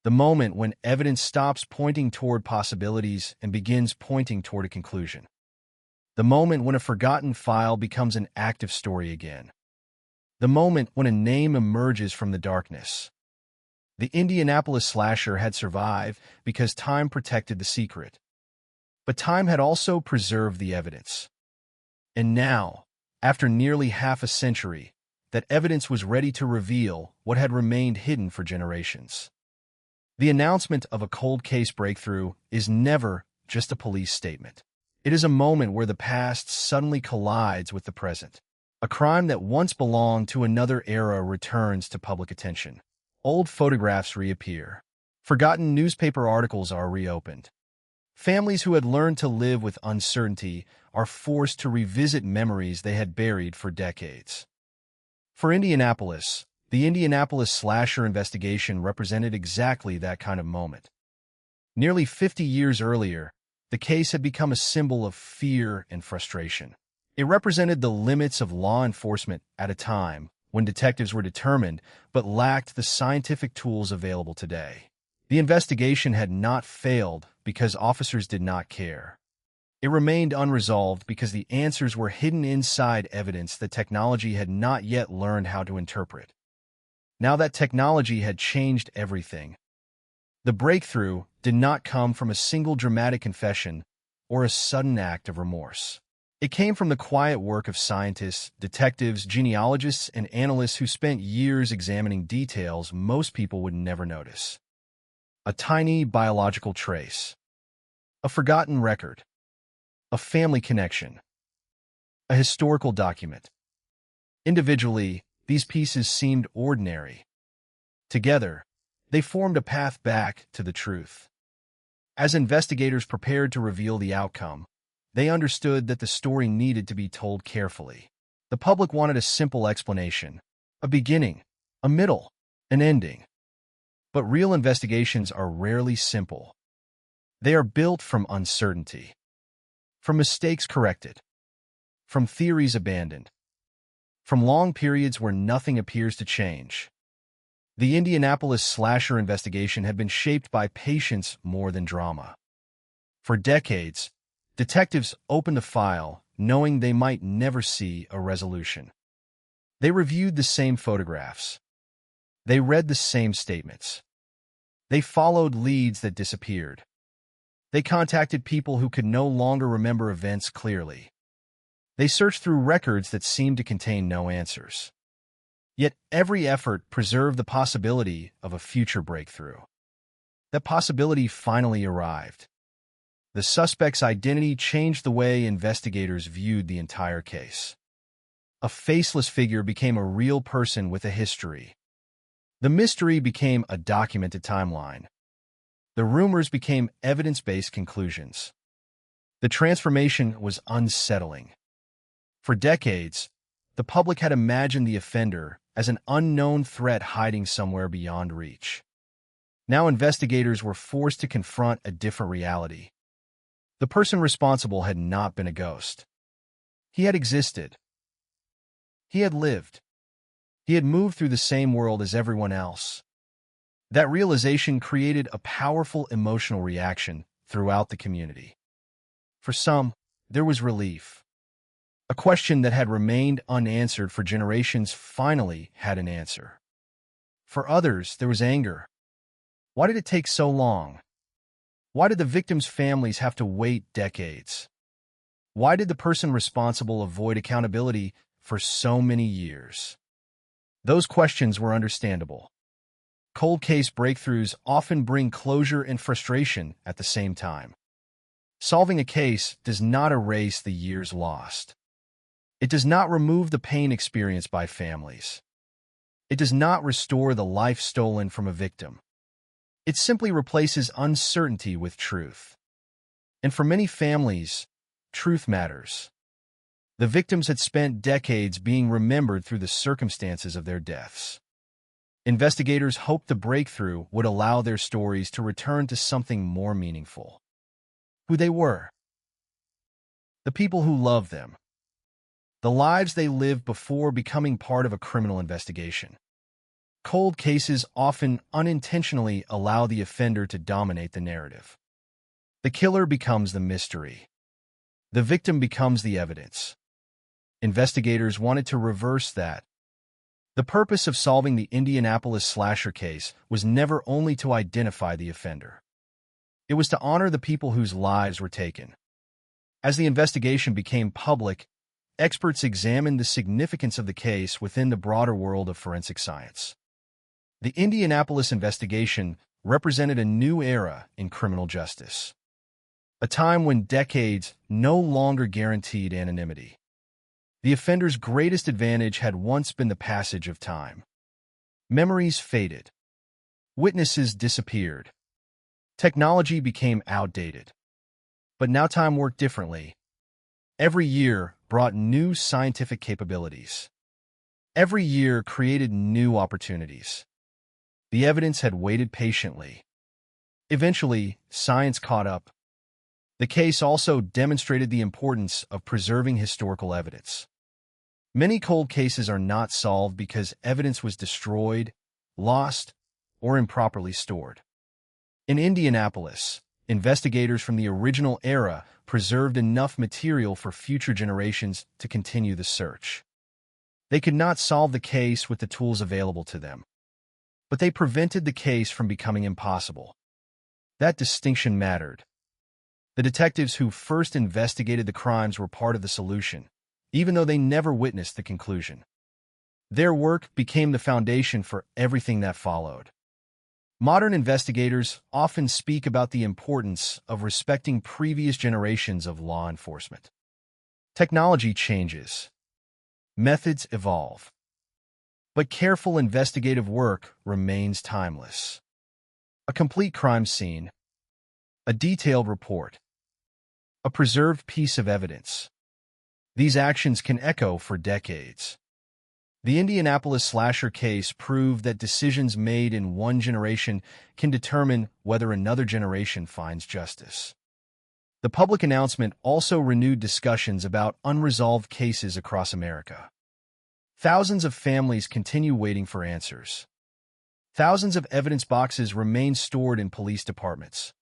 The moment when evidence stops pointing toward possibilities and begins pointing toward a conclusion. The moment when a forgotten file becomes an active story again. The moment when a name emerges from the darkness. The Indianapolis slasher had survived because time protected the secret. But time had also preserved the evidence. And now, after nearly half a century, that evidence was ready to reveal what had remained hidden for generations. The announcement of a cold case breakthrough is never just a police statement. It is a moment where the past suddenly collides with the present. A crime that once belonged to another era returns to public attention. Old photographs reappear. Forgotten newspaper articles are reopened. Families who had learned to live with uncertainty are forced to revisit memories they had buried for decades. For Indianapolis, the Indianapolis slasher investigation represented exactly that kind of moment. Nearly 50 years earlier, the case had become a symbol of fear and frustration. It represented the limits of law enforcement at a time when detectives were determined but lacked the scientific tools available today. The investigation had not failed because officers did not care. It remained unresolved because the answers were hidden inside evidence that technology had not yet learned how to interpret. Now that technology had changed everything. The breakthrough did not come from a single dramatic confession or a sudden act of remorse. It came from the quiet work of scientists, detectives, genealogists, and analysts who spent years examining details most people would never notice. A tiny biological trace. A forgotten record. A family connection. A historical document. Individually, these pieces seemed ordinary. Together, they formed a path back to the truth. As investigators prepared to reveal the outcome, they understood that the story needed to be told carefully. The public wanted a simple explanation, a beginning, a middle, an ending. But real investigations are rarely simple. They are built from uncertainty, from mistakes corrected, from theories abandoned, from long periods where nothing appears to change. The Indianapolis slasher investigation had been shaped by patience more than drama. For decades, detectives opened the file knowing they might never see a resolution. They reviewed the same photographs. They read the same statements. They followed leads that disappeared. They contacted people who could no longer remember events clearly. They searched through records that seemed to contain no answers. Yet every effort preserved the possibility of a future breakthrough. That possibility finally arrived. The suspect's identity changed the way investigators viewed the entire case. A faceless figure became a real person with a history. The mystery became a documented timeline. The rumors became evidence-based conclusions. The transformation was unsettling. For decades, the public had imagined the offender as an unknown threat hiding somewhere beyond reach. Now investigators were forced to confront a different reality. The person responsible had not been a ghost. He had existed. He had lived. He had moved through the same world as everyone else. That realization created a powerful emotional reaction throughout the community. For some, there was relief. A A question that had remained unanswered for generations finally had an answer. For others, there was anger. Why did it take so long? Why did the victims' families have to wait decades? Why did the person responsible avoid accountability for so many years? Those questions were understandable. Cold case breakthroughs often bring closure and frustration at the same time. Solving a case does not erase the years lost. It does not remove the pain experienced by families. It does not restore the life stolen from a victim. It simply replaces uncertainty with truth. And for many families, truth matters. The victims had spent decades being remembered through the circumstances of their deaths. Investigators hoped the breakthrough would allow their stories to return to something more meaningful. Who they were. The people who loved them. The lives they lived before becoming part of a criminal investigation. Cold cases often unintentionally allow the offender to dominate the narrative. The killer becomes the mystery. The victim becomes the evidence. Investigators wanted to reverse that. The purpose of solving the Indianapolis slasher case was never only to identify the offender. It was to honor the people whose lives were taken. As the investigation became public, experts examined the significance of the case within the broader world of forensic science. The Indianapolis investigation represented a new era in criminal justice. A time when decades no longer guaranteed anonymity. The offender's greatest advantage had once been the passage of time. Memories faded. Witnesses disappeared. Technology became outdated. But now time worked differently. Every year brought new scientific capabilities. Every year created new opportunities. The evidence had waited patiently. Eventually, science caught up. The case also demonstrated the importance of preserving historical evidence. Many cold cases are not solved because evidence was destroyed, lost, or improperly stored. In Indianapolis, investigators from the original era preserved enough material for future generations to continue the search. They could not solve the case with the tools available to them, but they prevented the case from becoming impossible. That distinction mattered. The detectives who first investigated the crimes were part of the solution, even though they never witnessed the conclusion. Their work became the foundation for everything that followed. Modern investigators often speak about the importance of respecting previous generations of law enforcement. Technology changes. Methods evolve. But careful investigative work remains timeless. A complete crime scene. A detailed report. A preserved piece of evidence. These actions can echo for decades. The Indianapolis slasher case proved that decisions made in one generation can determine whether another generation finds justice. The public announcement also renewed discussions about unresolved cases across America. Thousands of families continue waiting for answers. Thousands of evidence boxes remain stored in police departments.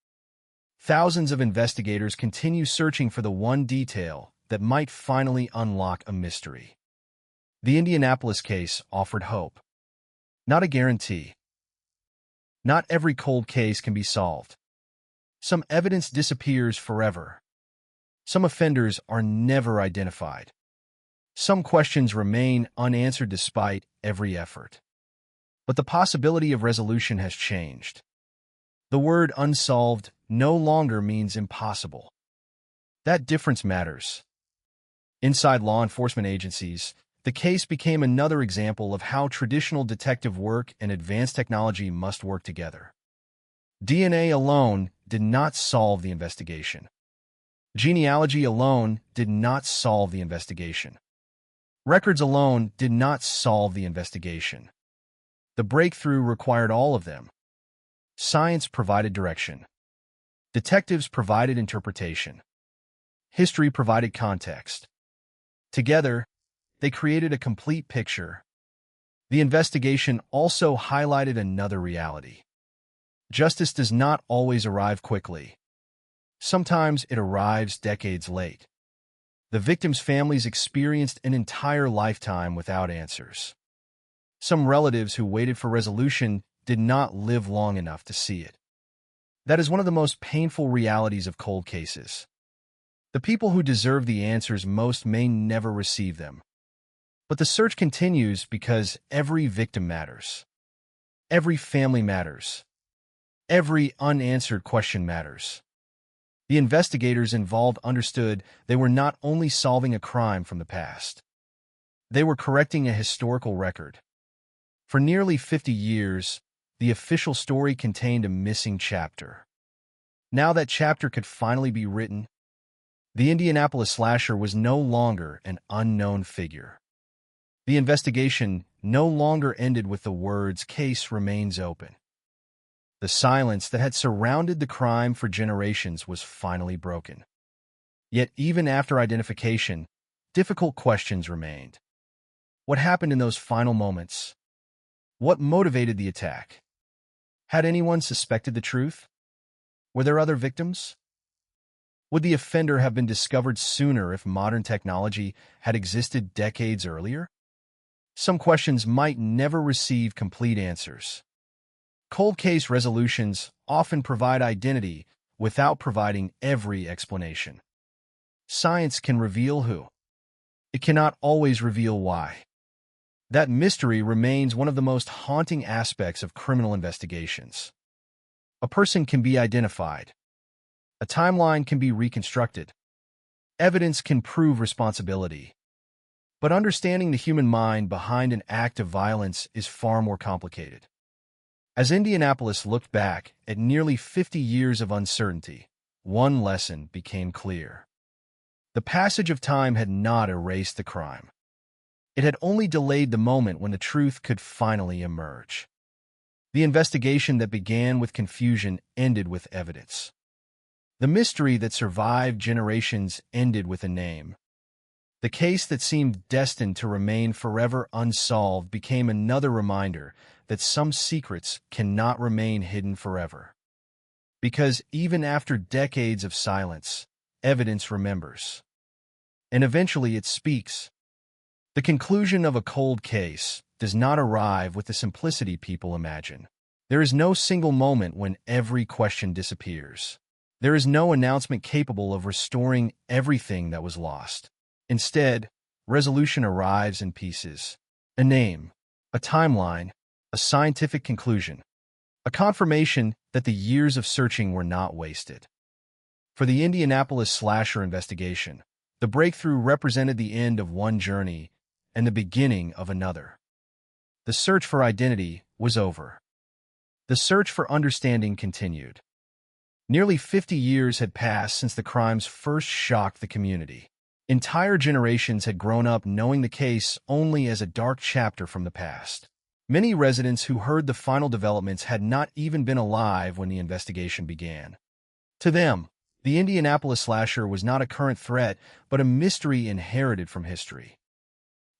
Thousands of investigators continue searching for the one detail that might finally unlock a mystery. The Indianapolis case offered hope. Not a guarantee. Not every cold case can be solved. Some evidence disappears forever. Some offenders are never identified. Some questions remain unanswered despite every effort. But the possibility of resolution has changed. The word unsolved no longer means impossible. That difference matters. Inside law enforcement agencies, the case became another example of how traditional detective work and advanced technology must work together. DNA alone did not solve the investigation. Genealogy alone did not solve the investigation. Records alone did not solve the investigation. The breakthrough required all of them. Science provided direction. Detectives provided interpretation. History provided context. Together, they created a complete picture. The investigation also highlighted another reality. Justice does not always arrive quickly. Sometimes it arrives decades late. The victims' families experienced an entire lifetime without answers. Some relatives who waited for resolution did not live long enough to see it. That is one of the most painful realities of cold cases. The people who deserve the answers most may never receive them. But the search continues because every victim matters. Every family matters. Every unanswered question matters. The investigators involved understood they were not only solving a crime from the past. They were correcting a historical record. For nearly 50 years, the official story contained a missing chapter. Now that chapter could finally be written. The Indianapolis slasher was no longer an unknown figure. The investigation no longer ended with the words, "Case remains open." The silence that had surrounded the crime for generations was finally broken. Yet even after identification, difficult questions remained. What happened in those final moments? What motivated the attack? Had anyone suspected the truth? Were there other victims? Would the offender have been discovered sooner if modern technology had existed decades earlier? Some questions might never receive complete answers. Cold case resolutions often provide identity without providing every explanation. Science can reveal who. It cannot always reveal why. That mystery remains one of the most haunting aspects of criminal investigations. A person can be identified. A timeline can be reconstructed. Evidence can prove responsibility. But understanding the human mind behind an act of violence is far more complicated. As Indianapolis looked back at nearly 50 years of uncertainty, one lesson became clear. The passage of time had not erased the crime. It had only delayed the moment when the truth could finally emerge. The investigation that began with confusion ended with evidence. The mystery that survived generations ended with a name. The case that seemed destined to remain forever unsolved became another reminder that some secrets cannot remain hidden forever. Because even after decades of silence, evidence remembers. And eventually it speaks. The conclusion of a cold case does not arrive with the simplicity people imagine. There is no single moment when every question disappears. There is no announcement capable of restoring everything that was lost. Instead, resolution arrives in pieces. A name, a timeline, a scientific conclusion, a confirmation that the years of searching were not wasted. For the Indianapolis slasher investigation, the breakthrough represented the end of one journey and the beginning of another. The search for identity was over. The search for understanding continued. Nearly 50 years had passed since the crimes first shocked the community. Entire generations had grown up knowing the case only as a dark chapter from the past. Many residents who heard the final developments had not even been alive when the investigation began. To them, the Indianapolis slasher was not a current threat, but a mystery inherited from history.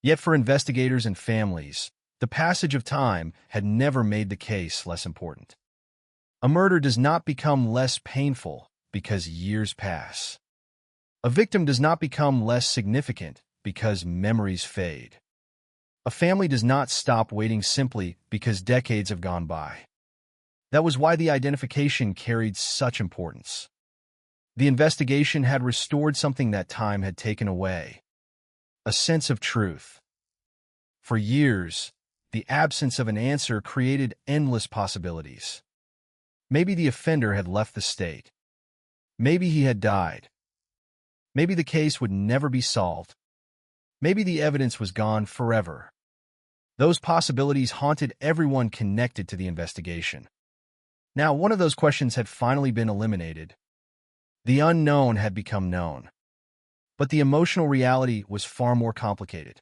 Yet for investigators and families, the passage of time had never made the case less important. A murder does not become less painful because years pass. A victim does not become less significant because memories fade. A family does not stop waiting simply because decades have gone by. That was why the identification carried such importance. The investigation had restored something that time had taken away: a sense of truth. For years, the absence of an answer created endless possibilities. Maybe the offender had left the state. Maybe he had died. Maybe the case would never be solved. Maybe the evidence was gone forever. Those possibilities haunted everyone connected to the investigation. Now, one of those questions had finally been eliminated. The unknown had become known. But the emotional reality was far more complicated.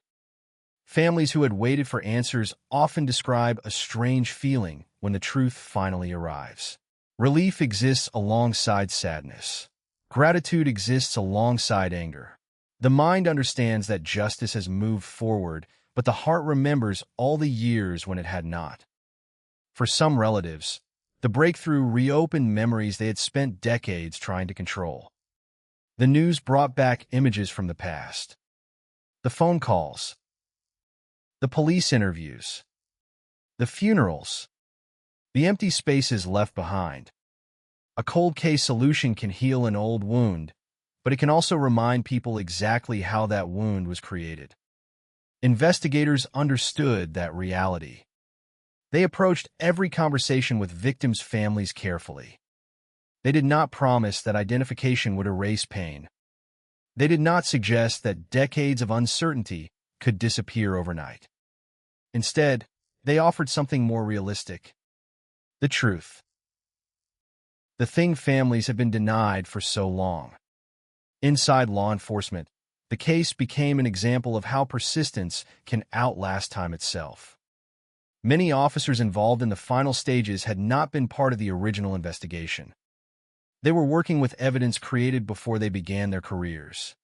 Families who had waited for answers often describe a strange feeling when the truth finally arrives. Relief exists alongside sadness. Gratitude exists alongside anger. The mind understands that justice has moved forward, but the heart remembers all the years when it had not. For some relatives, the breakthrough reopened memories they had spent decades trying to control. The news brought back images from the past. The phone calls, the police interviews, the funerals, the empty spaces left behind. A cold case solution can heal an old wound, but it can also remind people exactly how that wound was created. Investigators understood that reality. They approached every conversation with victims' families carefully. They did not promise that identification would erase pain. They did not suggest that decades of uncertainty could disappear overnight. Instead, they offered something more realistic: the truth. The thing families have been denied for so long. Inside law enforcement, the case became an example of how persistence can outlast time itself. Many officers involved in the final stages had not been part of the original investigation. They were working with evidence created before they began their careers.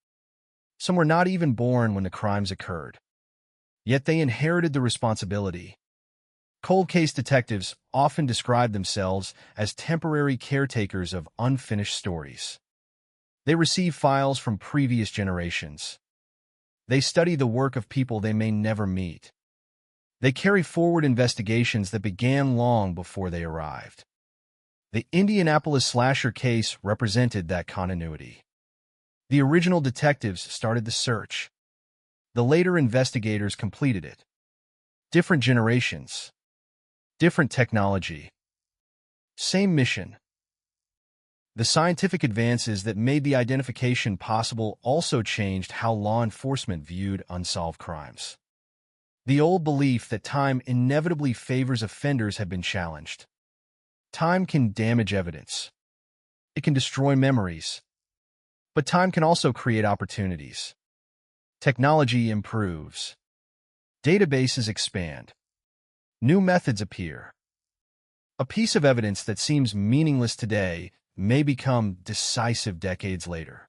Some were not even born when the crimes occurred. Yet they inherited the responsibility. Cold case detectives often describe themselves as temporary caretakers of unfinished stories. They receive files from previous generations. They study the work of people they may never meet. They carry forward investigations that began long before they arrived. The Indianapolis slasher case represented that continuity. The original detectives started the search. The later investigators completed it. Different generations. Different technology. Same mission. The scientific advances that made the identification possible also changed how law enforcement viewed unsolved crimes. The old belief that time inevitably favors offenders had been challenged. Time can damage evidence. It can destroy memories. But time can also create opportunities. Technology improves. Databases expand. New methods appear. A piece of evidence that seems meaningless today may become decisive decades later.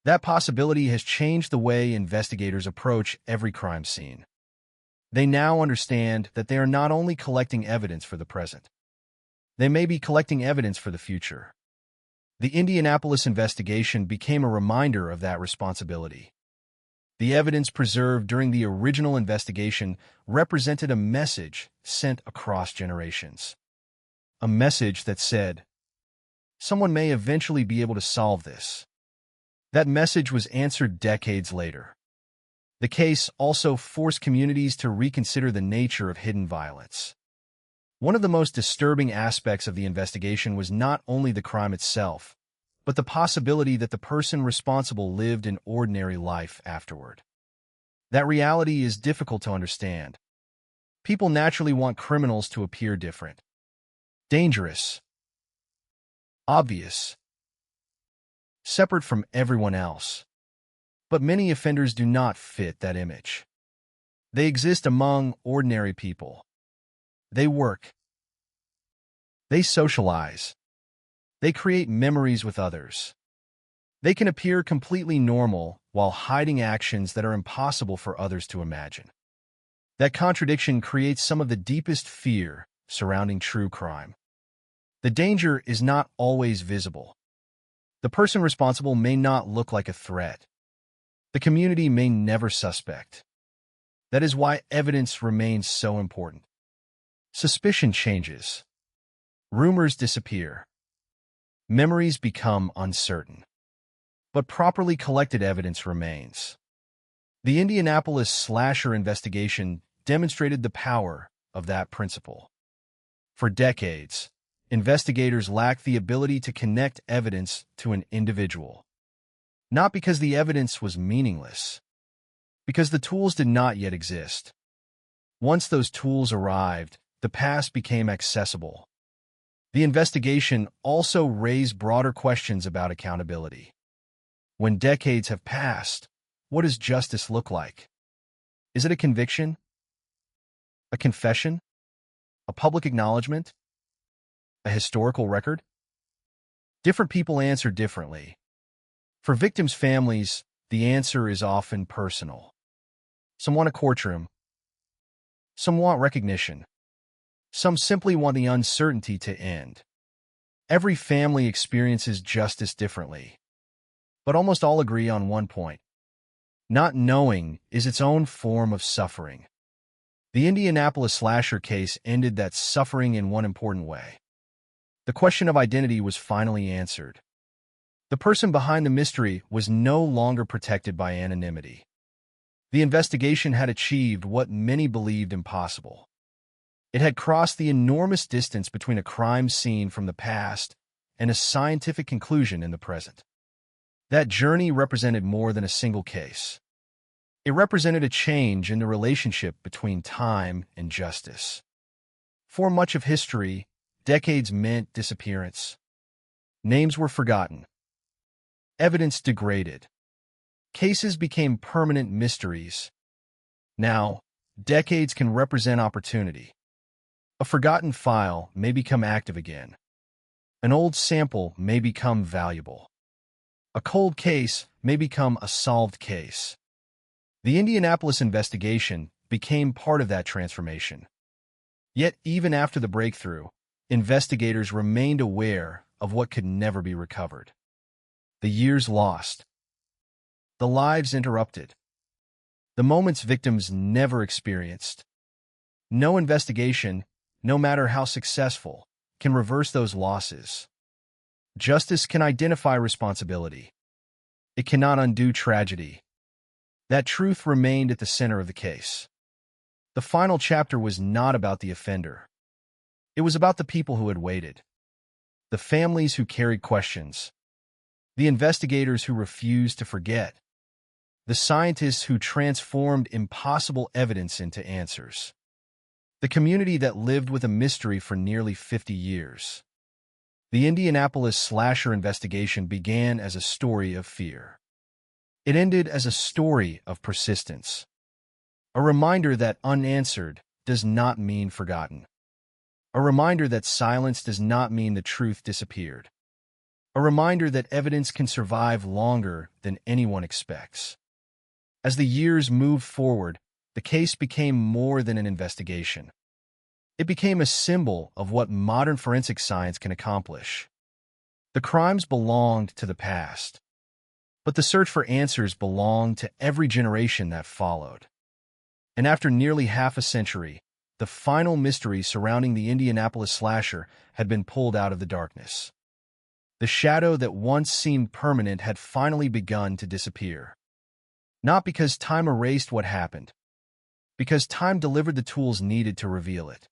That possibility has changed the way investigators approach every crime scene. They now understand that they are not only collecting evidence for the present. They may be collecting evidence for the future. The Indianapolis investigation became a reminder of that responsibility. The evidence preserved during the original investigation represented a message sent across generations. A message that said, someone may eventually be able to solve this. That message was answered decades later. The case also forced communities to reconsider the nature of hidden violence. One of the most disturbing aspects of the investigation was not only the crime itself, but the possibility that the person responsible lived an ordinary life afterward. That reality is difficult to understand. People naturally want criminals to appear different, dangerous, obvious, separate from everyone else. But many offenders do not fit that image. They exist among ordinary people. They work. They socialize. They create memories with others. They can appear completely normal while hiding actions that are impossible for others to imagine. That contradiction creates some of the deepest fear surrounding true crime. The danger is not always visible. The person responsible may not look like a threat. The community may never suspect. That is why evidence remains so important. Suspicion changes. Rumors disappear. Memories become uncertain. But properly collected evidence remains. The Indianapolis slasher investigation demonstrated the power of that principle. For decades, investigators lacked the ability to connect evidence to an individual. Not because the evidence was meaningless, because the tools did not yet exist. Once those tools arrived, the past became accessible. The investigation also raised broader questions about accountability. When decades have passed, what does justice look like? Is it a conviction? A confession? A public acknowledgement? A historical record? Different people answer differently. For victims' families, the answer is often personal. Some want a courtroom. Some want recognition. Some simply want the uncertainty to end. Every family experiences justice differently. But almost all agree on one point. Not knowing is its own form of suffering. The Indianapolis slasher case ended that suffering in one important way. The question of identity was finally answered. The person behind the mystery was no longer protected by anonymity. The investigation had achieved what many believed impossible. It had crossed the enormous distance between a crime scene from the past and a scientific conclusion in the present. That journey represented more than a single case. It represented a change in the relationship between time and justice. For much of history, decades meant disappearance. Names were forgotten. Evidence degraded. Cases became permanent mysteries. Now, decades can represent opportunity. A forgotten file may become active again. An old sample may become valuable. A cold case may become a solved case. The Indianapolis investigation became part of that transformation. Yet, even after the breakthrough, investigators remained aware of what could never be recovered. The years lost. The lives interrupted. The moments victims never experienced. No investigation, no matter how successful, can reverse those losses. Justice can identify responsibility. It cannot undo tragedy. That truth remained at the center of the case. The final chapter was not about the offender. It was about the people who had waited. The families who carried questions. The investigators who refused to forget. The scientists who transformed impossible evidence into answers. The community that lived with a mystery for nearly 50 years. The Indianapolis slasher investigation began as a story of fear. It ended as a story of persistence. A reminder that unanswered does not mean forgotten. A reminder that silence does not mean the truth disappeared. A reminder that evidence can survive longer than anyone expects. As the years moved forward, the case became more than an investigation. It became a symbol of what modern forensic science can accomplish. The crimes belonged to the past, but the search for answers belonged to every generation that followed. And after nearly half a century, the final mystery surrounding the Indianapolis slasher had been pulled out of the darkness. The shadow that once seemed permanent had finally begun to disappear. Not because time erased what happened, because time delivered the tools needed to reveal it.